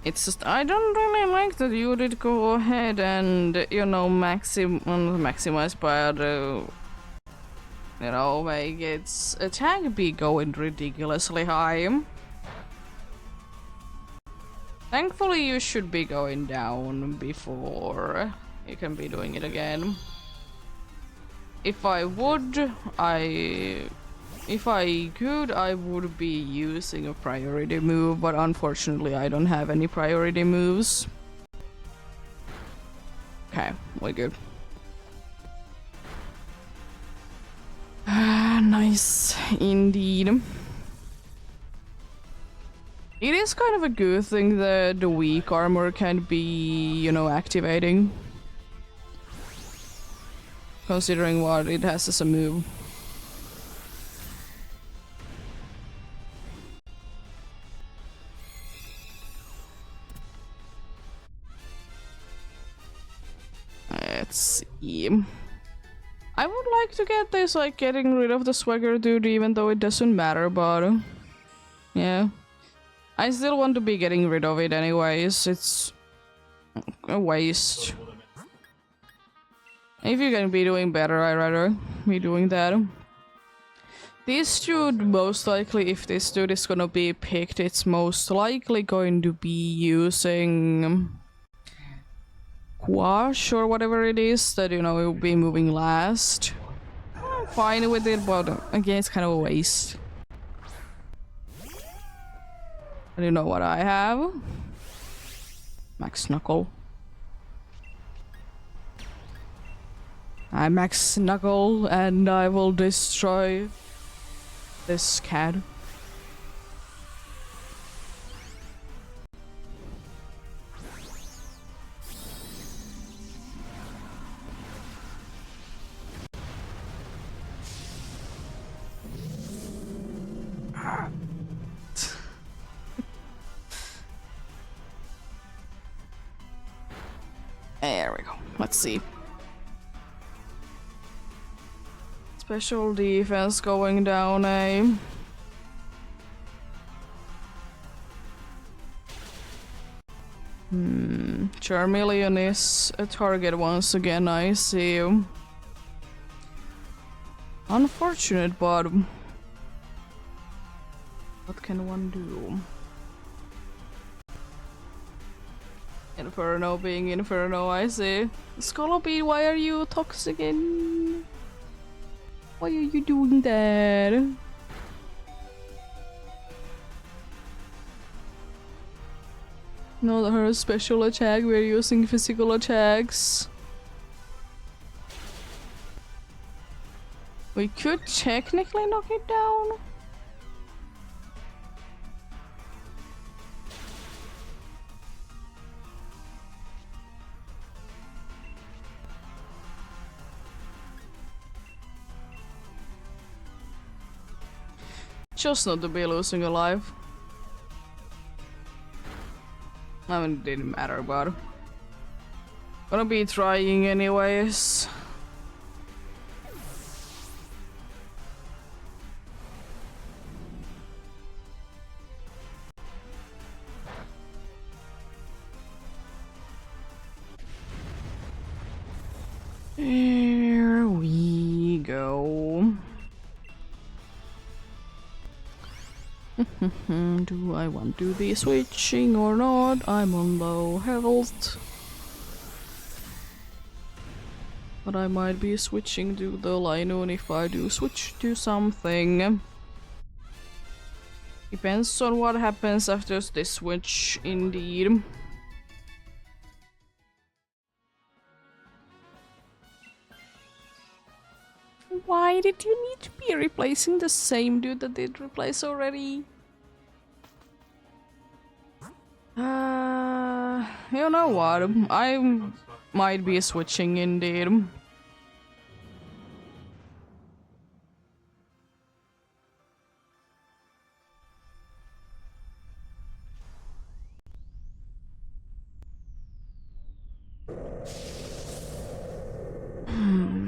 It's just, I don't really like that you did go ahead and, you know, maximize, but, you know, make its attack be going ridiculously high. Thankfully, you should be going down before you can be doing it again. If I could, I would be using a priority move, but unfortunately I don't have any priority moves. Okay, we're good. Nice, indeed. It is kind of a good thing that the weak armor can be, you know, activating. Considering what it has as a move. Let's see. I would like to get this, like, getting rid of the swagger dude, even though it doesn't matter, but yeah. I still want to be getting rid of it anyways. It's a waste. If you can be doing better, I'd rather be doing that. This dude, most likely, if this dude is gonna be picked, it's most likely going to be using Quash or whatever it is that, you know, it will be moving last. I'm fine with it, but again, it's kind of a waste. And you know what I have? Max Knuckle. I Max Knuckle and I will destroy this cat. There we go. Let's see. Special defense going down, eh? Charmeleon is a target once again, I see you. Unfortunate, but what can one do? Inferno being Inferno, I see. Scolopy, why are you toxic again? Why are you doing that? Not her special attack, we're using physical attacks. We could technically knock it down. Just not to be losing a life. I mean, it didn't matter, but gonna be trying anyways. Here we go. Do I want to be switching or not? I'm on low health. But I might be switching to the Linoon if I do switch to something. Depends on what happens after this switch, indeed. Why did you need to be replacing the same dude that did replace already? You know what? I might be switching indeed.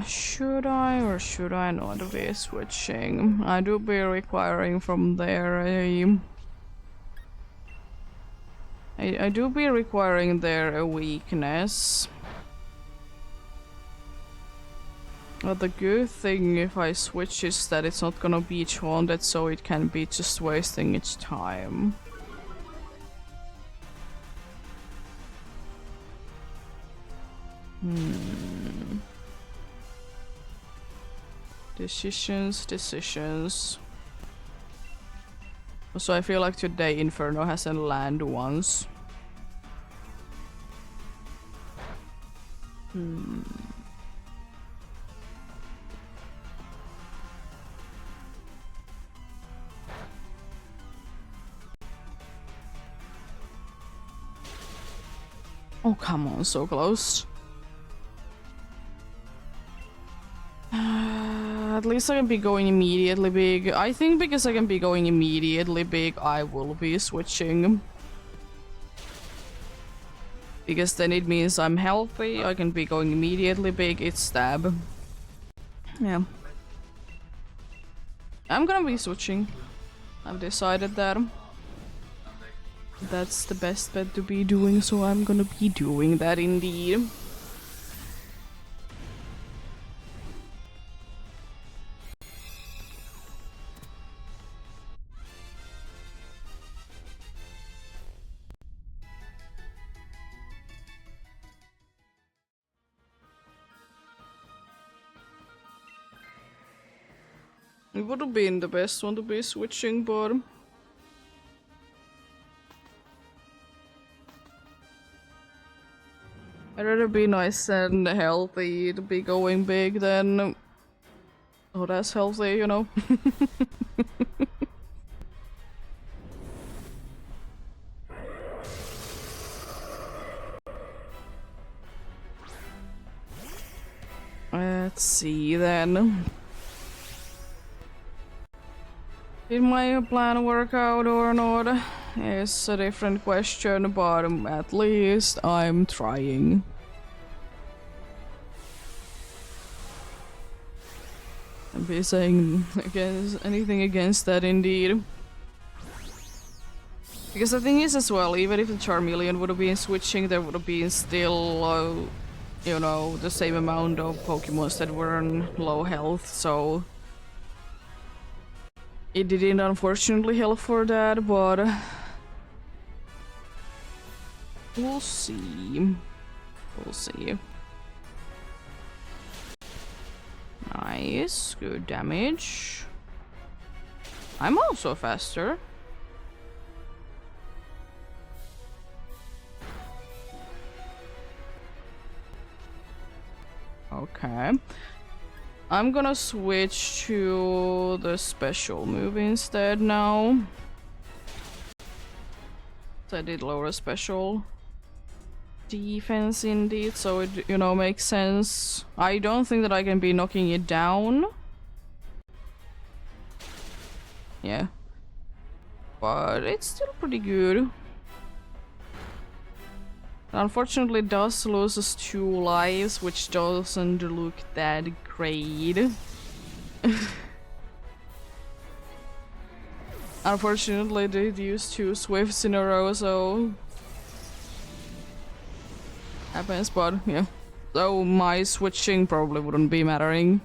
Should I or should I not be switching? I do be requiring from there I do be requiring there a weakness. But the good thing if I switch is that it's not gonna be haunted, so it can be just wasting its time. Decisions. So I feel like today Inferno hasn't landed once. Oh, come on, so close. At least I can be going immediately big. I think because I can be going immediately big, I will be switching. Because then it means I'm healthy, I can be going immediately big, it's stab. Yeah. I'm gonna be switching. I've decided that. That's the best bet to be doing, so I'm gonna be doing that indeed. It would have been the best one to be switching, but I'd rather be nice and healthy to be going big than oh, that's healthy, you know. Let's see then. Did my plan work out or not? It's a different question, but at least I'm trying. I'd be saying anything against that indeed. Because the thing is as well, even if the Charmeleon would have been switching, there would have been still, you know, the same amount of Pokemons that were on low health, so It didn't unfortunately help for that, but we'll see. We'll see. Nice, good damage. I'm also faster. Okay. I'm gonna switch to the special move instead now. So I did lower special defense indeed, so it, you know, makes sense. I don't think that I can be knocking it down. Yeah. But it's still pretty good. Unfortunately, it does lose us 2 lives, which doesn't look that great. Unfortunately, they used 2 swifts in a row, so happens, but yeah. So my switching probably wouldn't be mattering.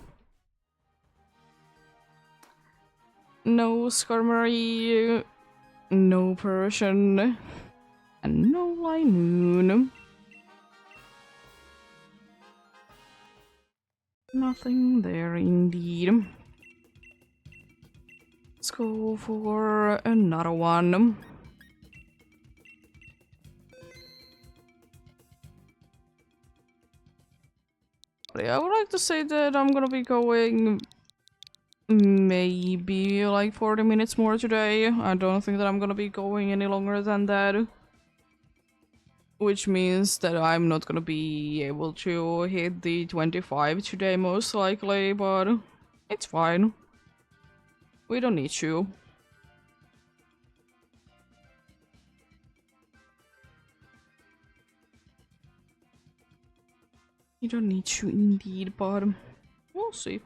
No Skarmory, no Persian, and no Linoon. Nothing there indeed. Let's go for another one. Yeah, I would like to say that I'm gonna be going maybe like 40 minutes more today. I don't think that I'm gonna be going any longer than that. Which means that I'm not gonna be able to hit the 25 today most likely, but it's fine. We don't need to. You don't need to indeed, but we'll see.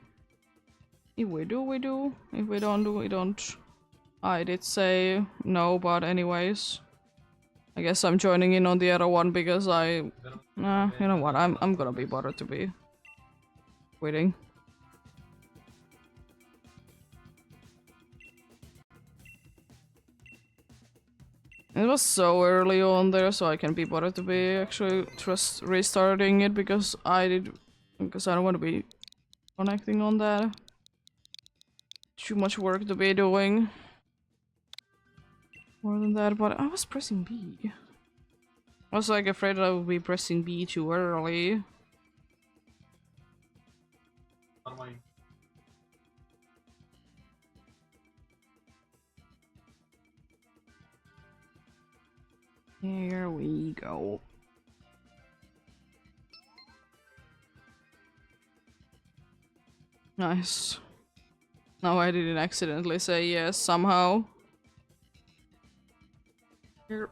If we do, we do. If we don't do, we don't. I did say no, but anyways. I guess I'm joining in on the other one because you know what, I'm gonna be bothered to be quitting. It was so early on there, so I can be bothered to be actually just restarting it because I don't want to be connecting on that. Too much work to be doing. More than that, but I was pressing B. I was like afraid that I would be pressing B too early. Here we go. Nice. No, I didn't accidentally say yes somehow. Here.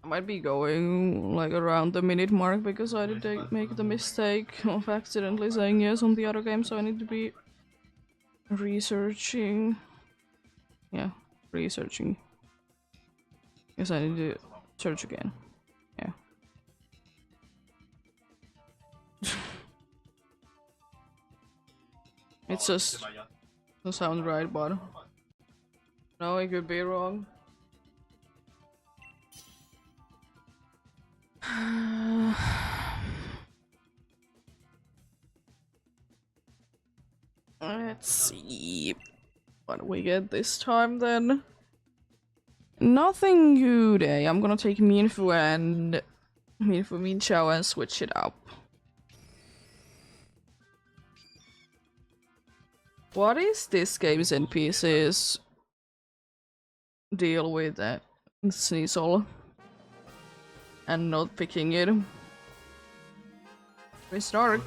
I might be going like around the minute mark because I did make the mistake of accidentally saying yes on the other game, so I need to be researching. Yeah, researching. Guess I need to search again. Yeah. It's just doesn't sound right, but no, I could be wrong. Let's see what we get this time then. Nothing good, eh? I'm gonna take Minfu and Minchao and switch it up. What is this game's NPCs? deal with that Sneasel and not picking it. We start.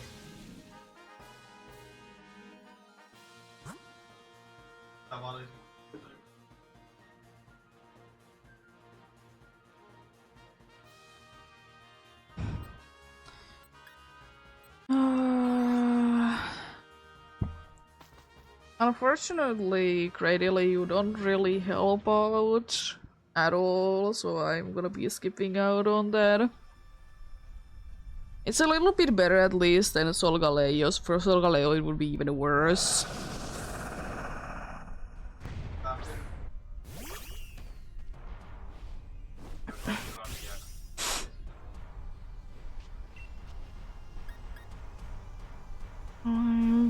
Unfortunately, Cradily, you don't really help out at all, so I'm gonna be skipping out on that. It's a little bit better at least than Solgaleo's. For Solgaleo it would be even worse.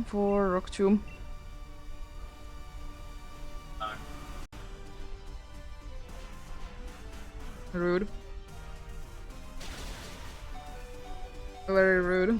For Rock Tomb. Rude. Very rude.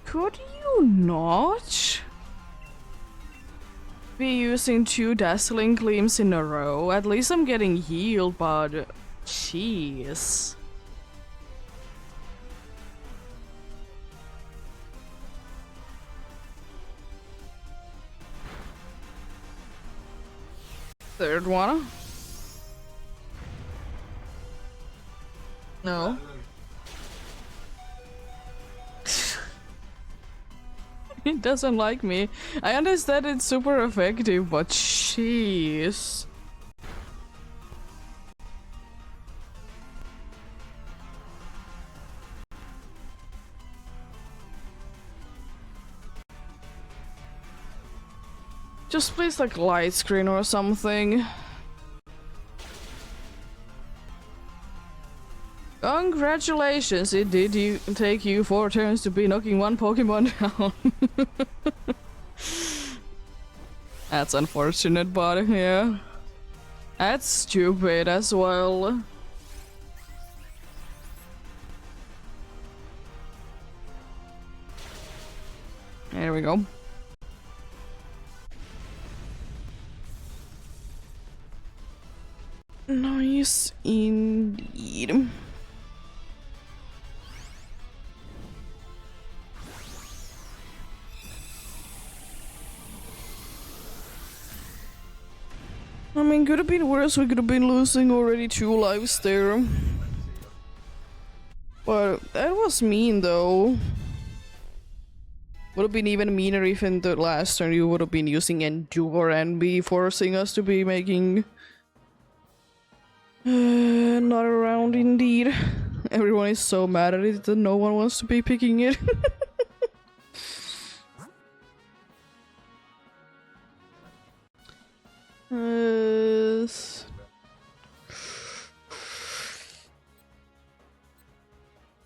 Could you not be using 2 dazzling gleams in a row? At least I'm getting healed, but jeez. Third one? No. It doesn't like me. I understand it's super effective, but jeez. Just please like light screen or something. Congratulations, it did take you 4 turns to be knocking 1 Pokemon down. That's unfortunate, but yeah. That's stupid as well. There we go. Nice indeed. I mean, could have been worse. We could have been losing already 2 lives there. But that was mean, though. Would have been even meaner if in the last turn you would have been using Endure and be forcing us to be making another round indeed. Everyone is so mad at it that no one wants to be picking it.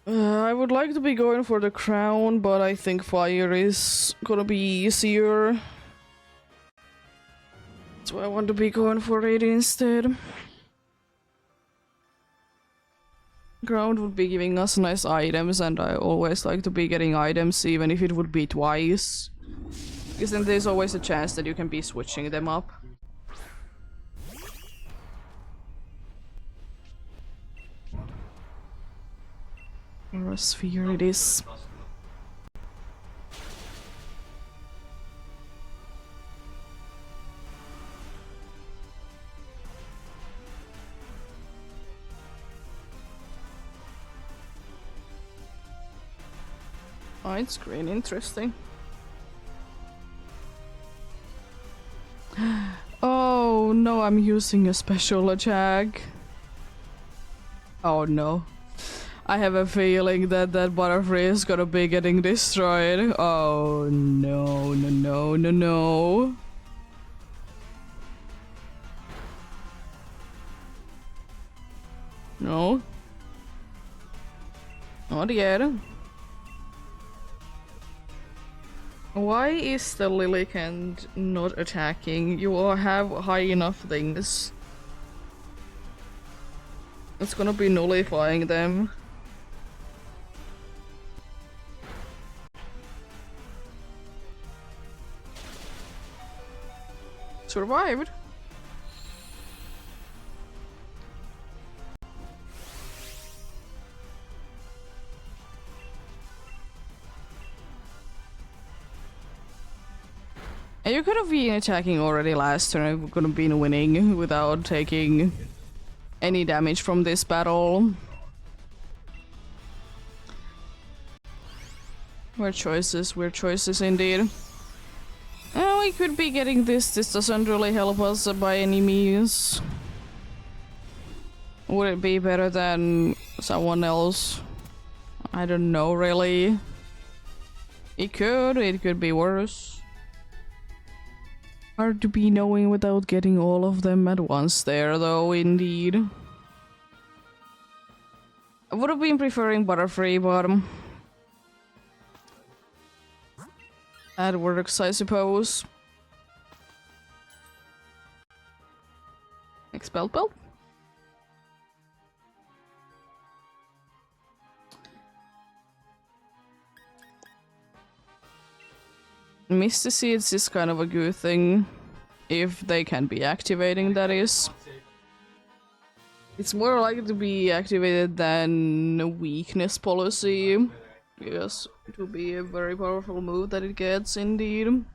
I would like to be going for the crown, but I think fire is gonna be easier. So I want to be going for it instead. Ground would be giving us nice items, and I always like to be getting items even if it would be twice. Because then there's always a chance that you can be switching them up. Or a sphere it is. Oh, it's green, interesting. Oh no, I'm using a special attack. Oh no. I have a feeling that that Butterfree is gonna be getting destroyed. Oh no, no, no, no, no. No. Not yet. Why is the Lillicant not attacking? You all have high enough things. It's gonna be nullifying them. Survived. And you could have been attacking already last turn. You could have been winning without taking any damage from this battle. Weird choices indeed. We could be getting this. This doesn't really help us by any means. Would it be better than someone else? I don't know really. It could be worse. Hard to be knowing without getting all of them at once there though, indeed. I would have been preferring Butterfree, but that works, I suppose. Expelled belt. Misty Seeds is kind of a good thing, if they can be activating, that is. It's more likely to be activated than a weakness policy. Yes, it will be a very powerful move that it gets, indeed.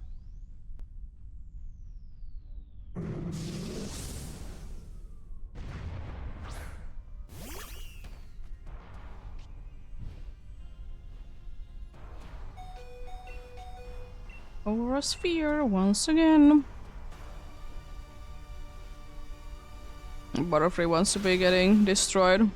Aura Sphere once again. Butterfree wants to be getting destroyed.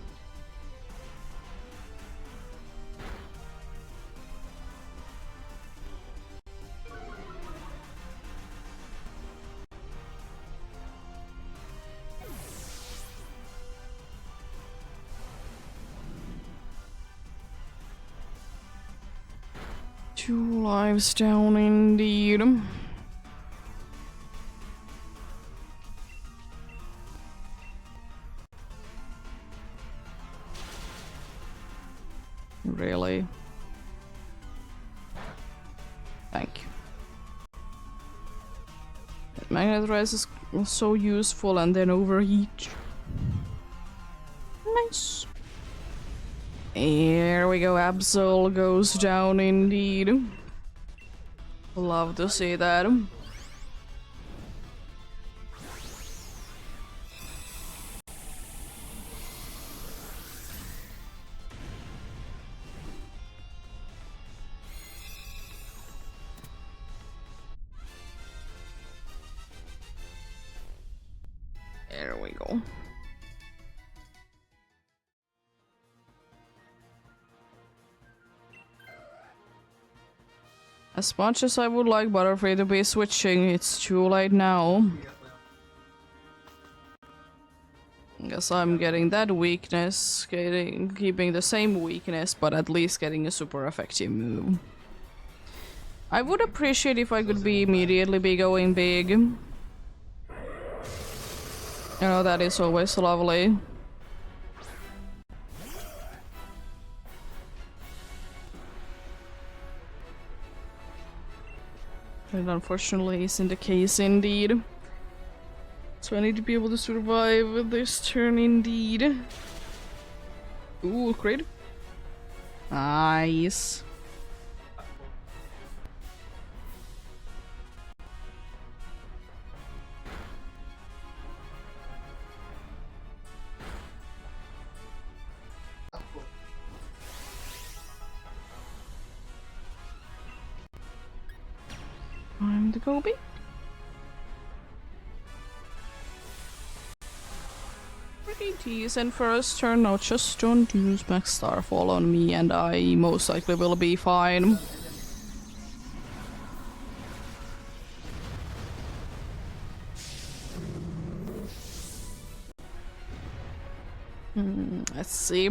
Two lives down indeed. Really? Thank you. That Magnet Rise is so useful and then overheat. Nice. Here we go, Absol goes down indeed. Love to see that. There we go. As much as I would like Butterfree to be switching, it's too late now. Guess I'm getting that weakness, keeping the same weakness, but at least getting a super effective move. I would appreciate if I could be immediately be going big. You know, that is always lovely. It unfortunately isn't the case indeed. So I need to be able to survive this turn indeed. Ooh, great. Nice. Time to go big. Pretty decent first turn. Now just don't use Max Starfall on me and I most likely will be fine. Let's see.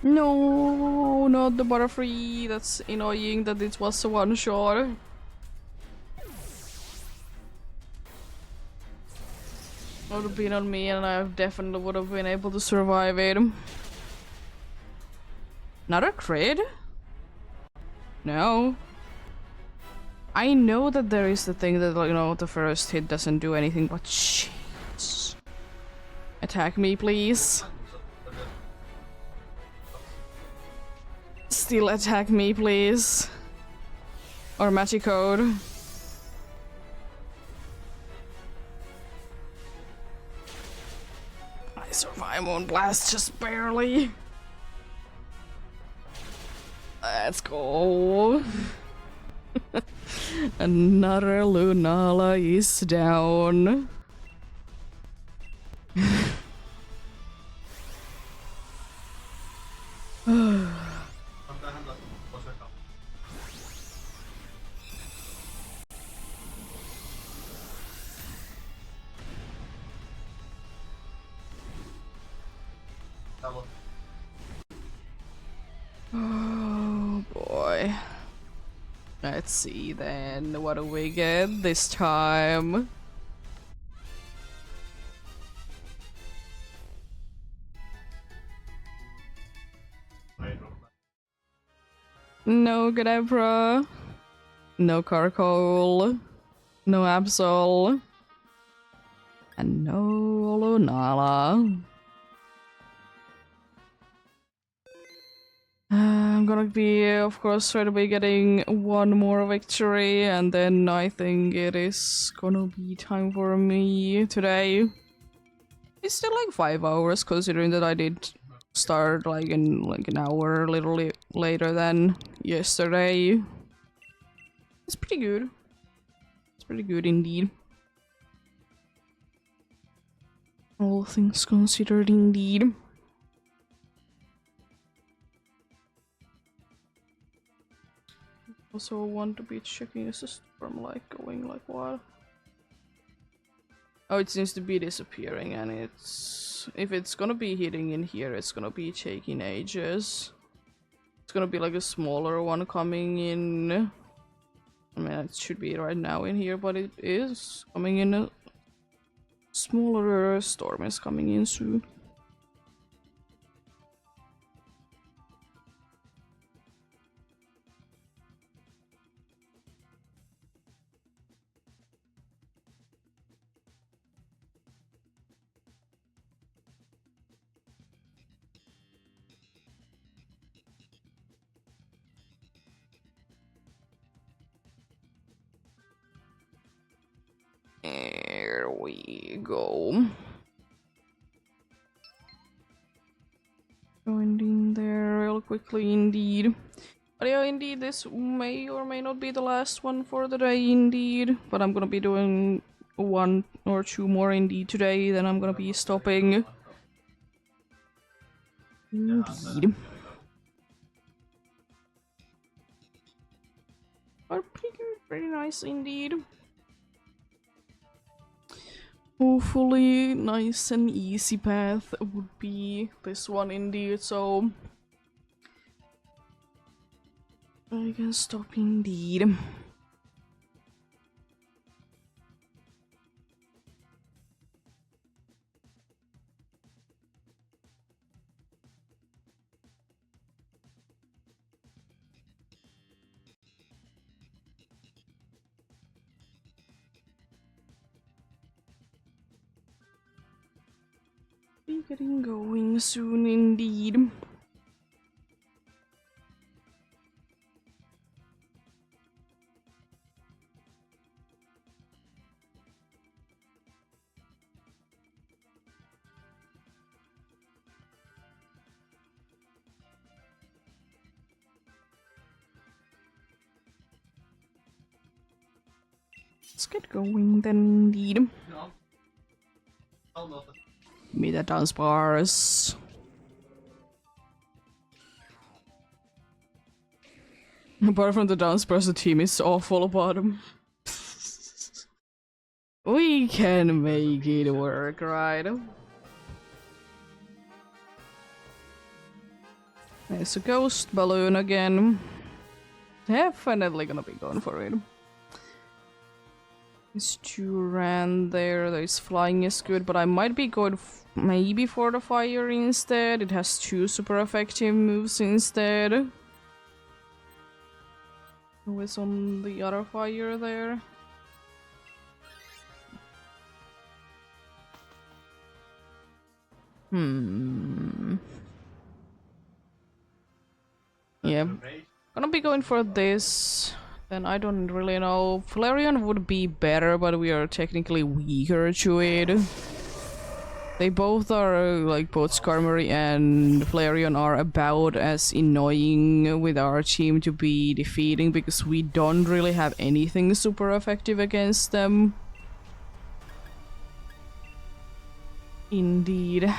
No, not the Butterfree. That's annoying that it was a one shot. Would have been on me and I definitely would have been able to survive it. Not a crit? No. I know that there is the thing that, like, you know, the first hit doesn't do anything, but shit. Attack me, please. Still attack me, please. Or magic code. I survive on blast just barely. Let's go. Another Lunala is down. Oh boy. Let's see then, what do we get this time? No Gnebra. No Carkol. No Absol. And no Lunala. I'm gonna be, of course, try to be getting one more victory, and then I think it is gonna be time for me today. It's still like 5 hours, considering that I did start like in like an hour, a little later than yesterday. It's pretty good. It's pretty good indeed. All things considered, indeed. Also want to be checking a system from like going like what? Oh, it seems to be disappearing, and it's if it's gonna be hitting in here, it's gonna be taking ages. It's gonna be like a smaller one coming in. I mean, it should be right now in here, but it is coming in. A smaller storm is coming in soon. There we go. Going in there real quickly indeed. But yeah, indeed, this may or may not be the last one for the day indeed. But I'm gonna be doing 1 or 2 more indeed today, then I'm gonna be stopping. Indeed. But pretty good, pretty nice indeed. Hopefully, nice and easy path would be this one indeed, so I can stop indeed. Be getting going soon indeed. Let's get going then indeed. Give me the dance bars. Apart from the dance bars, the team is awful about them. We can make it work, right? There's a ghost balloon again. Definitely gonna be going for it. There's Duran there. There's flying is good, but I might be going maybe for the fire instead. It has 2 super effective moves instead. Who is on the other fire there? Yeah. Gonna be going for this. Then I don't really know. Flareon would be better, but we are technically weaker to it. They both are, like, both Skarmory and Flareon are about as annoying with our team to be defeating because we don't really have anything super effective against them. Indeed.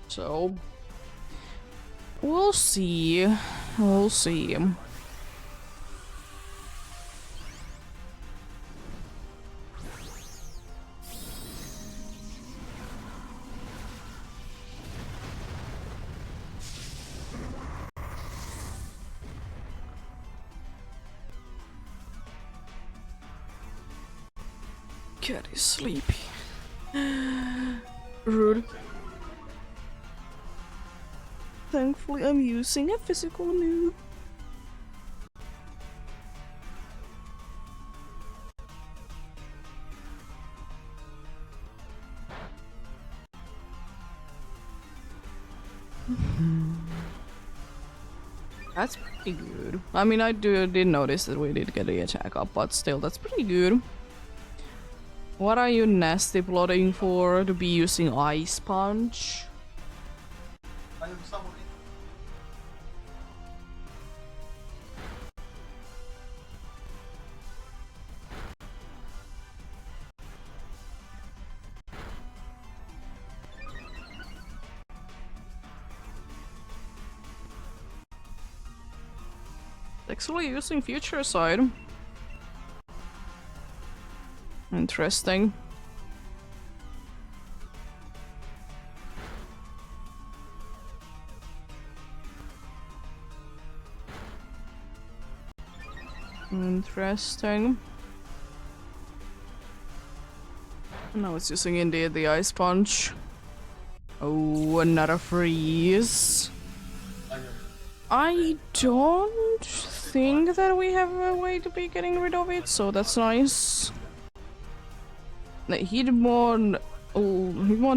So, we'll see. We'll see. Cat is sleepy. Rude. Thankfully, I'm using a physical move. That's pretty good. I mean, I did notice that we did get the attack up, but still, that's pretty good. What are you nasty plotting for? To be using Ice Punch? Actually using Future Side. Interesting. Interesting. Now it's using indeed the Ice Punch. Oh, another freeze. I don't think that we have a way to be getting rid of it, so that's nice. The Hitmon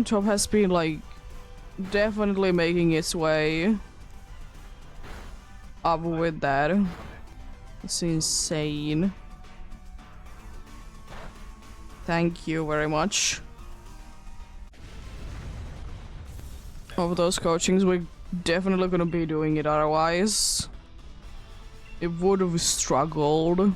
top has been, like, definitely making its way up with that. It's insane. Thank you very much. Of those coachings, we're definitely gonna be doing it otherwise. It would have struggled.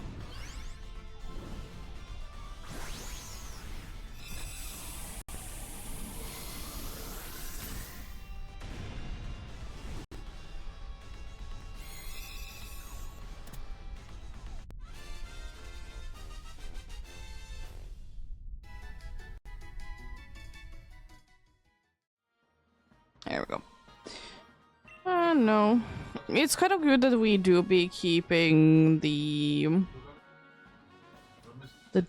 There we go. No. It's kind of good that we do be keeping the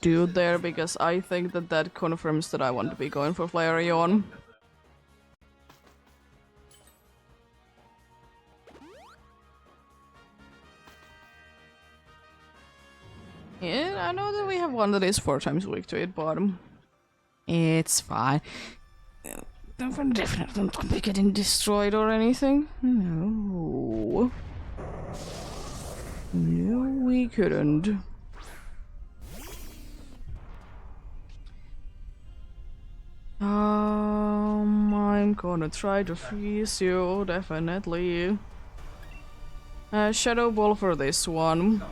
dude there, because I think that that confirms that I want to be going for Flareon. Yeah, I know that we have one that is 4 times weak to it, but it's fine. Definitely don't be getting destroyed or anything. No. No, we couldn't. I'm gonna try to freeze you, definitely. Shadow Ball for this one.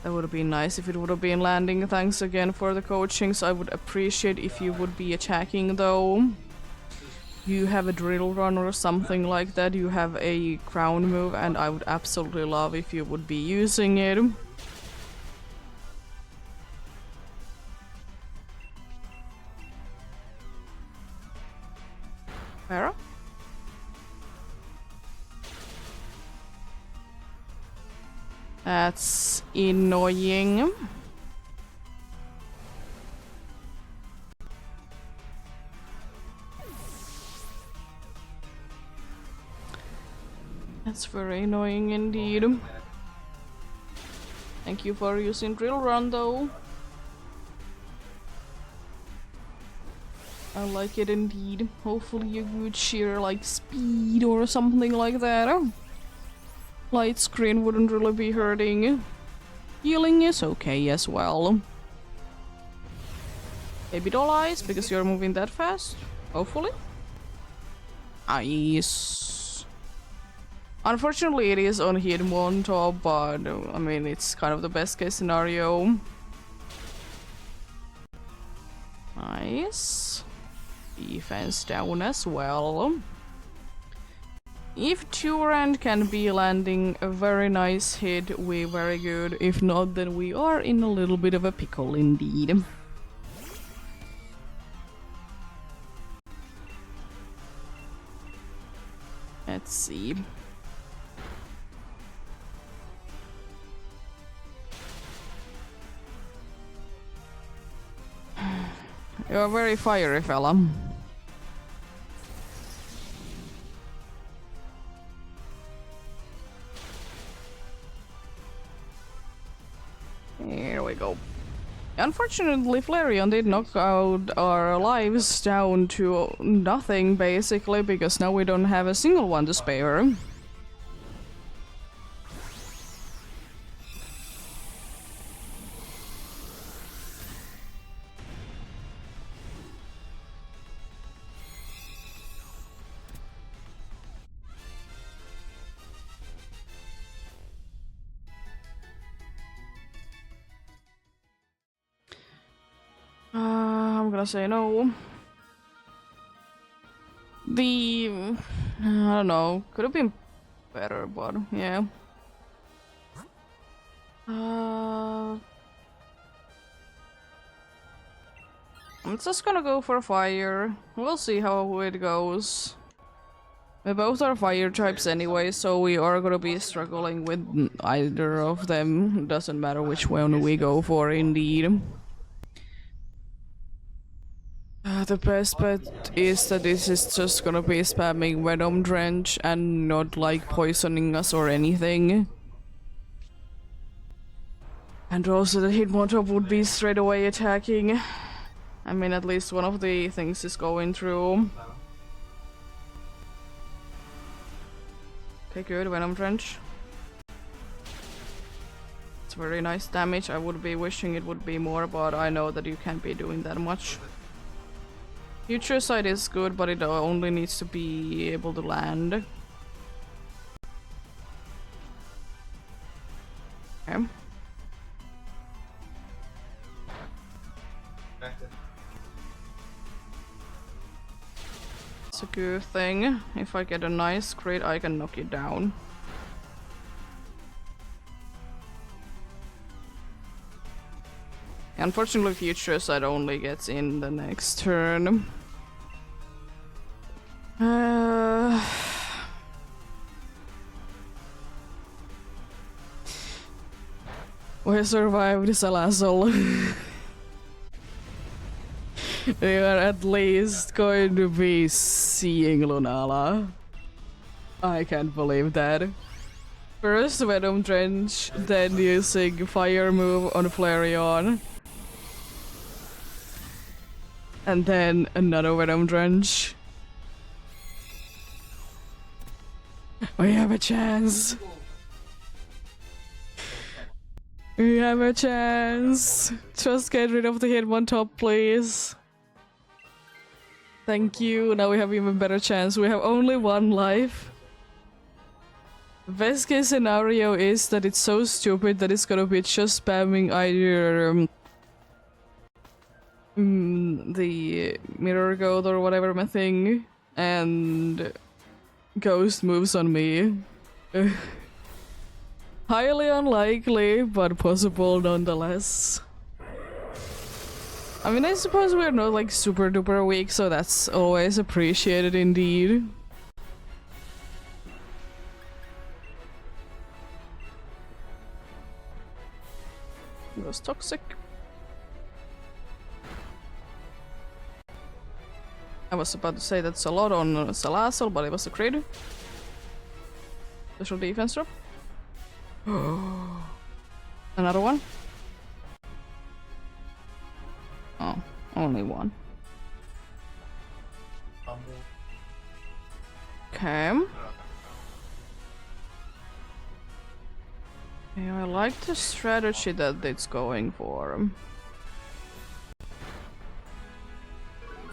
That would have been nice if it would have been landing. Thanks again for the coachings. I would appreciate if you would be attacking though. You have a drill run or something like that. You have a crown move, and I would absolutely love if you would be using it. Vera? That's annoying. That's very annoying indeed. Thank you for using Drill Run though. I like it indeed. Hopefully a good sheer like speed or something like that. Light screen wouldn't really be hurting. Healing is okay as well. Maybe doll eyes because you're moving that fast. Hopefully. Nice. Unfortunately it is on hit one top, but I mean it's kind of the best case scenario. Nice. Defense down as well. If Turand can be landing a very nice hit, we're very good. If not, then we are in a little bit of a pickle indeed. Let's see. You're a very fiery fella. Here we go. Unfortunately, Flareon did knock out our lives down to nothing, basically, because now we don't have a single one to spare. I'm gonna say no. I don't know, could have been better, but yeah. I'm just gonna go for fire. We'll see how it goes. We both are fire types anyway, so we are gonna be struggling with either of them. Doesn't matter which one we go for, indeed. The best bet is that this is just gonna be spamming Venom Drench and not like poisoning us or anything. And also the Hitmontop would be straight away attacking. I mean, at least one of the things is going through. Okay, good, Venom Drench. It's very nice damage. I would be wishing it would be more, but I know that you can't be doing that much. Future Sight is good, but it only needs to be able to land. Okay. It's a good thing. If I get a nice crit, I can knock it down. Unfortunately, Future Sight only gets in the next turn. We survived Salazzle. We are at least going to be seeing Lunala. I can't believe that. First Venom Drench, then using Fire move on Flareon. And then another Venom Drench. We have a chance. We have a chance. Just get rid of the Hitmontop, please. Thank you. Now we have even better chance. We have only one life. Best case scenario is that it's so stupid that it's gonna be just spamming either the Mirror Goat or whatever my thing, and Ghost moves on me. Highly unlikely, but possible nonetheless. I mean, I suppose we're not like super duper weak, so that's always appreciated indeed. It was toxic. I was about to say that's a lot on Salazzle, but it was a crit. Special defense drop. Another one. Oh, only one. Okay. Yeah, I like the strategy that it's going for.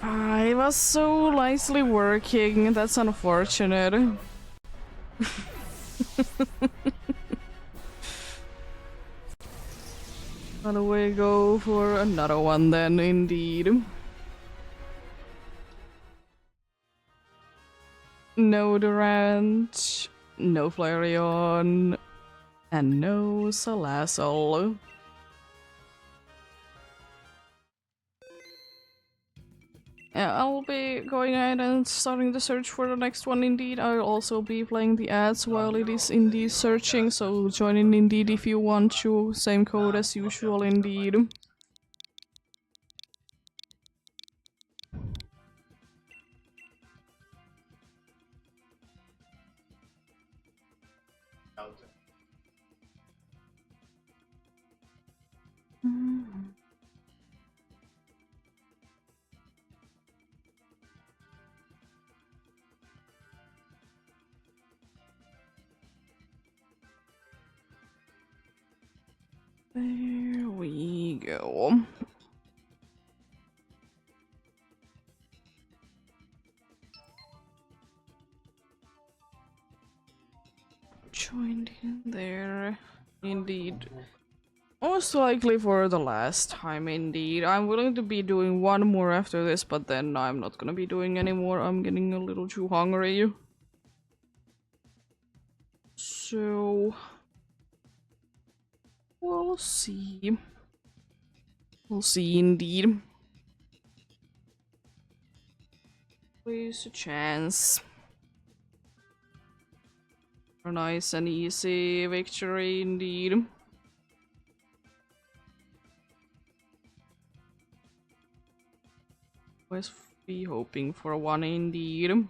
It was so nicely working. That's unfortunate. But we go for another one then, indeed. No Durant, no Flareon, and no Salazzle. Yeah, I'll be going ahead and starting the search for the next one indeed. I'll also be playing the ads while it is indeed searching, so join in indeed if you want to. Same code as usual indeed. There we go. Joined in there, indeed. Most likely for the last time, indeed. I'm willing to be doing one more after this, but then I'm not gonna be doing any more. I'm getting a little too hungry. So... we'll see. We'll see, indeed. Please a chance. A nice and easy victory, indeed. Always be hoping for one, indeed.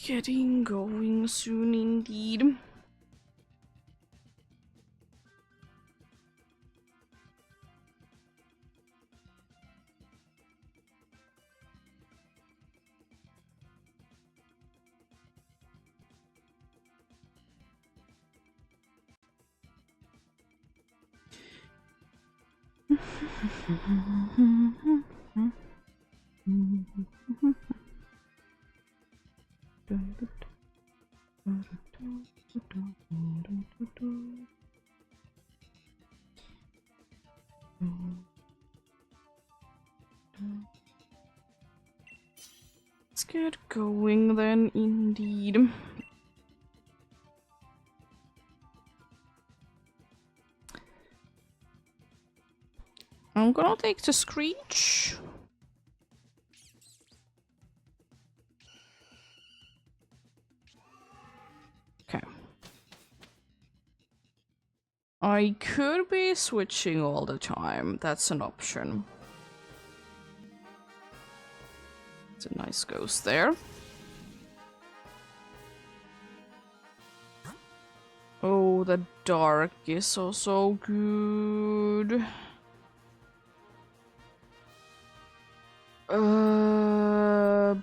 Getting going soon, indeed. Let's get going then, indeed. I'm gonna take the Screech. Okay. I could be switching all the time. That's an option. It's a nice ghost there. Oh, the dark is also good. I'm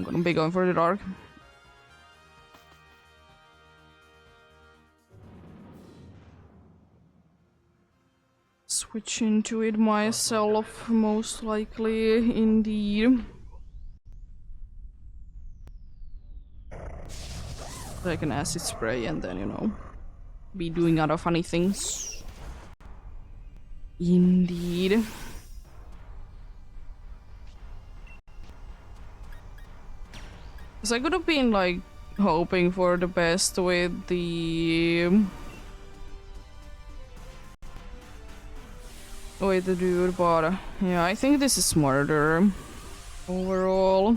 gonna be going for the dark. Switch into it myself, most likely, indeed. Like an acid spray and then, you know, be doing other funny things. Indeed. Cause I could have been like hoping for the best with the dude, but yeah, I think this is smarter overall.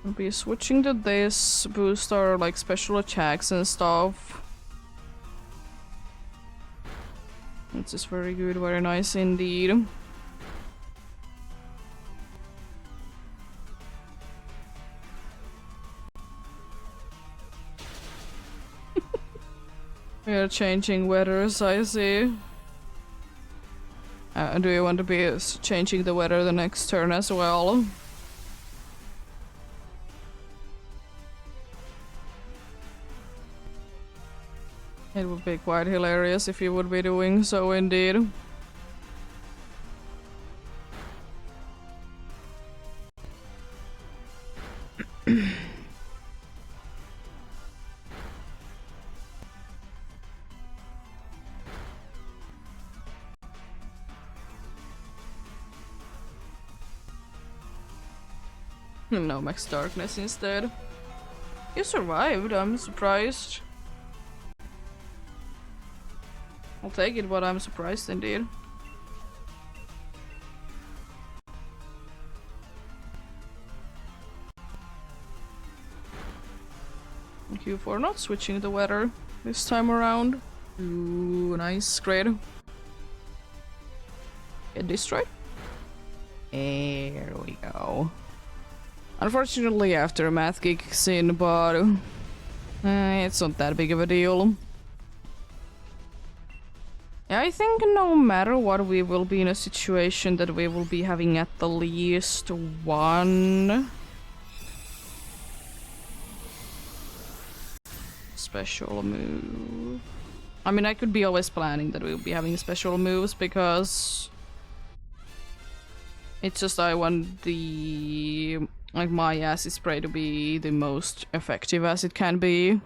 I'll be switching to this, boost our like special attacks and stuff. This is very good, very nice indeed. We are changing weathers, I see. Do you want to be changing the weather the next turn as well? It would be quite hilarious if you would be doing so indeed. No, Max Darkness instead. You survived, I'm surprised. I'll take it, but I'm surprised indeed. Thank you for not switching the weather this time around. Ooh, nice, great. Get destroyed. There we go. Unfortunately, aftermath kicks in, but it's not that big of a deal. Yeah, I think no matter what, we will be in a situation that we will be having at the least one special move. I mean, I could be always planning that we'll be having special moves because it's just I want the like my acid spray to be the most effective as it can be.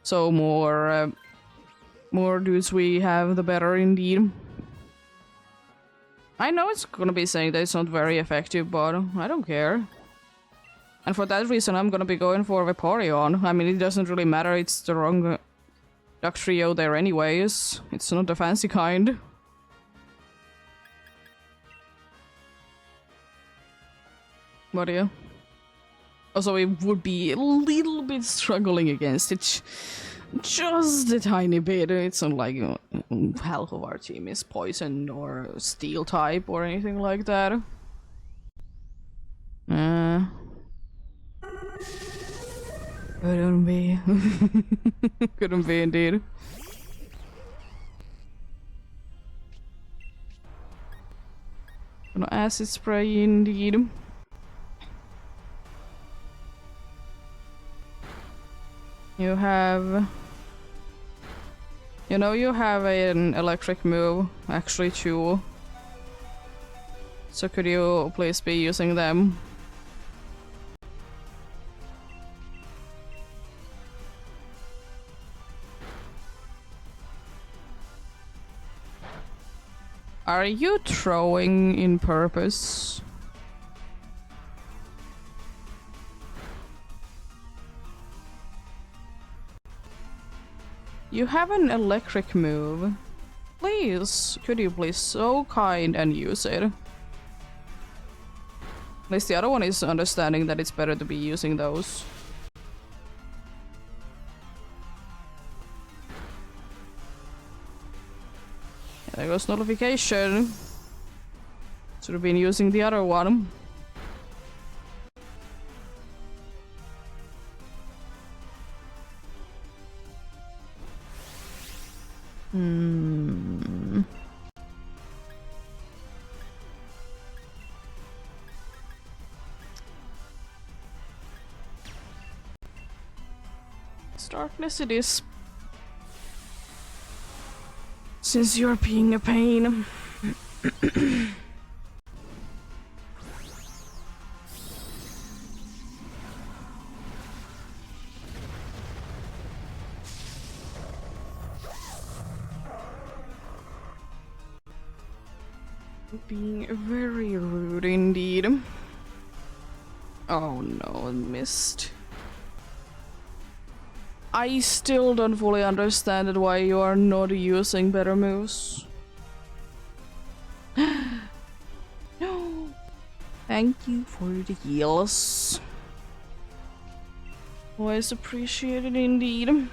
So more dudes we have, the better indeed. I know it's gonna be saying that it's not very effective, but I don't care. And for that reason, I'm gonna be going for Vaporeon. I mean, it doesn't really matter, it's the wrong duck trio there anyways. It's not the fancy kind. But yeah. Also, we would be a little bit struggling against it. Just a tiny bit. It's not like half of our team is poison or steel type or anything like that. Couldn't be. Couldn't be indeed. An acid spray indeed. You have... You know, you have an electric move, actually two. So could you please be using them? Are you throwing in purpose? You have an electric move. Please, could you please so kind and use it? At least the other one is understanding that it's better to be using those. There goes notification. Should have been using the other one. Darkness it is. Since you're being a pain. Being very rude indeed. Oh no, I missed. I still don't fully understand why you are not using better moves. No. Thank you for the heals. Always appreciated indeed.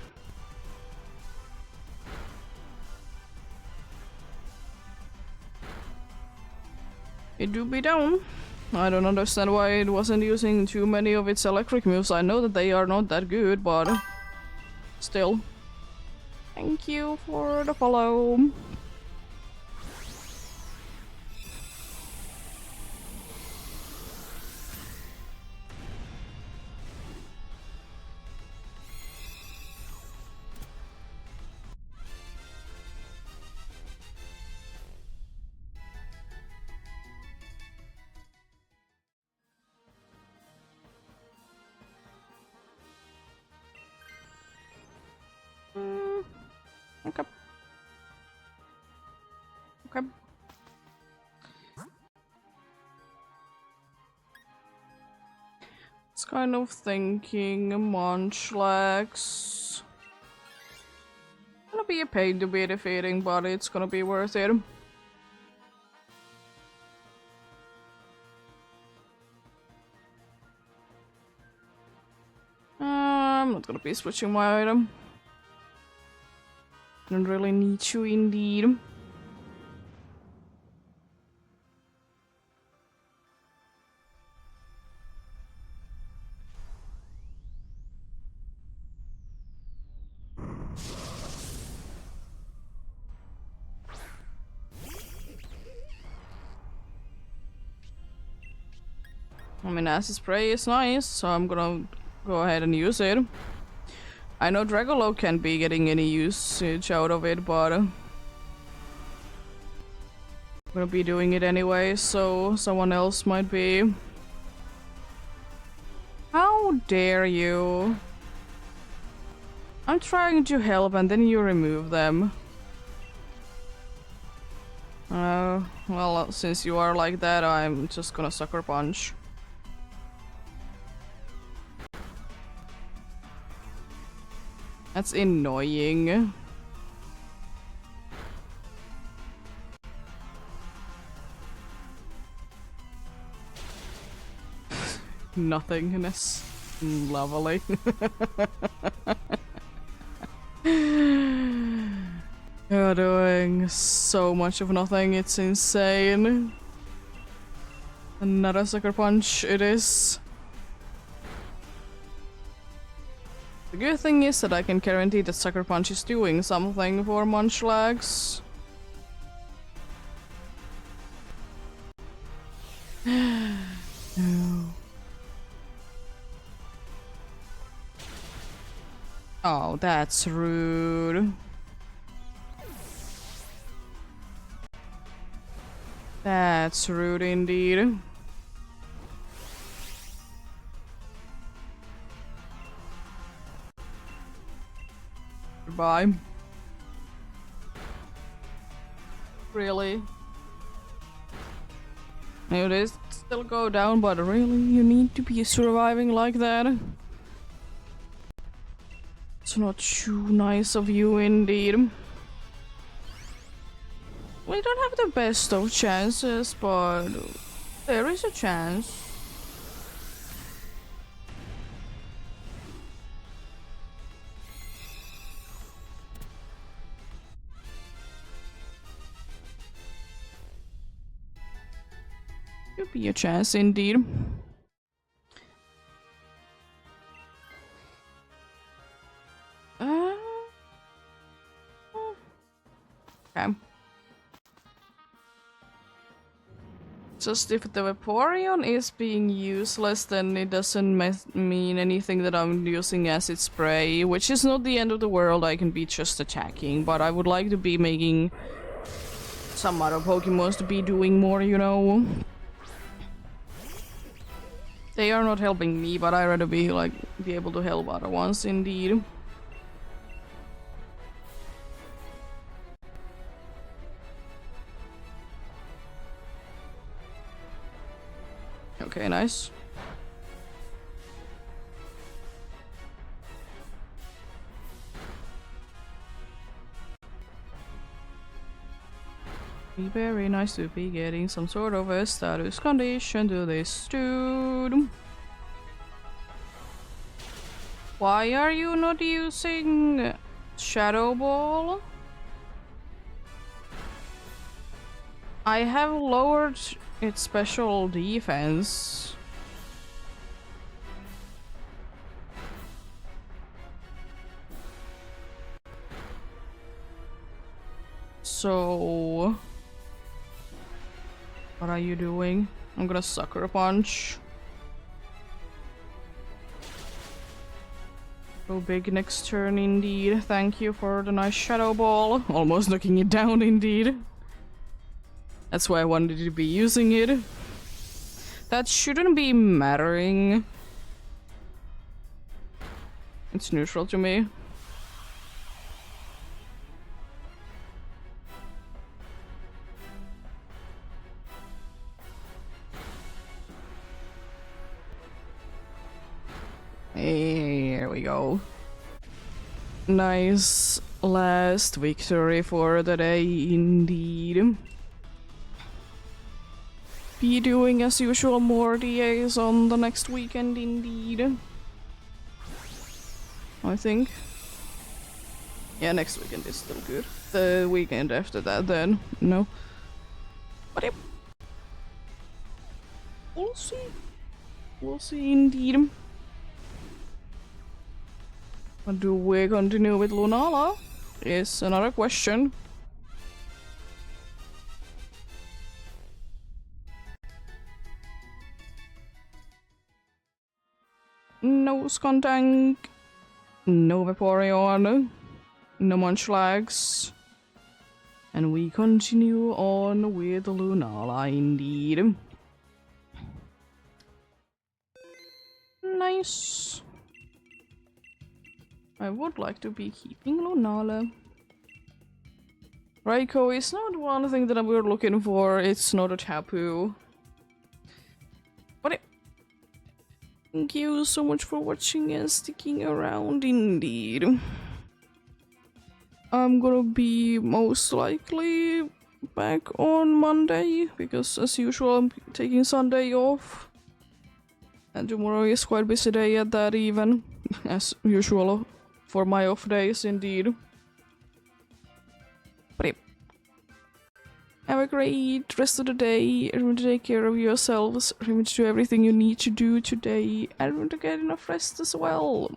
It do be down. I don't understand why it wasn't using too many of its electric moves. I know that they are not that good, but still. Thank you for the follow. Okay. Okay. It's kind of thinking Munchlax. Gonna be a pain to be defeating, but it's gonna be worth it. I'm not gonna be switching my item. Don't really need to indeed. I mean, acid spray is nice, so I'm gonna go ahead and use it. I know Dragolo can't be getting any usage out of it, but I'm gonna be doing it anyway, so someone else might be. How dare you? I'm trying to help and then you remove them. Well, since you are like that, I'm just gonna sucker punch. That's annoying. Nothingness. Lovely. You're doing so much of nothing, it's insane. Another sucker punch, it is. The good thing is that I can guarantee that sucker punch is doing something for Munchlax. No. Oh, that's rude. That's rude indeed. Goodbye. Really? It is still go down, but really, you need to be surviving like that? It's not too nice of you indeed. We don't have the best of chances, but there is a chance. Could be a chance indeed. Okay. Just if the Vaporeon is being useless, then it doesn't mean anything that I'm using acid spray, which is not the end of the world. I can be just attacking, but I would like to be making some other Pokemons to be doing more, you know. They are not helping me, but I'd rather be able to help other ones indeed. Okay, nice. Be very nice to be getting some sort of a status condition to this dude. Why are you not using Shadow Ball? I have lowered its special defense. So... what are you doing? I'm gonna Sucker Punch. Go big next turn indeed. Thank you for the nice Shadow Ball. Almost knocking it down indeed. That's why I wanted to be using it. That shouldn't be mattering. It's neutral to me. Hey, here we go. Nice last victory for the day indeed. Be doing as usual more DAs on the next weekend indeed. I think. Yeah, next weekend is still good. The weekend after that then, no. But yep. We'll see. We'll see indeed. But do we continue with Lunala? Is another question. No Skuntank, no Vaporeon, no Munchlax. And we continue on with Lunala indeed. Nice. I would like to be keeping Lunala. Raikou is not one thing that we're looking for, it's not a Tapu. But thank you so much for watching and sticking around indeed. I'm gonna be most likely back on Monday, because as usual I'm taking Sunday off. And tomorrow is quite a busy day at that even, as usual for my off days indeed. But yeah. Have a great rest of the day. Remember to take care of yourselves. Remember to do everything you need to do today. And remember to get enough rest as well.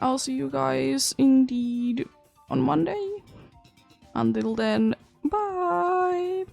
I'll see you guys indeed on Monday. Until then, bye!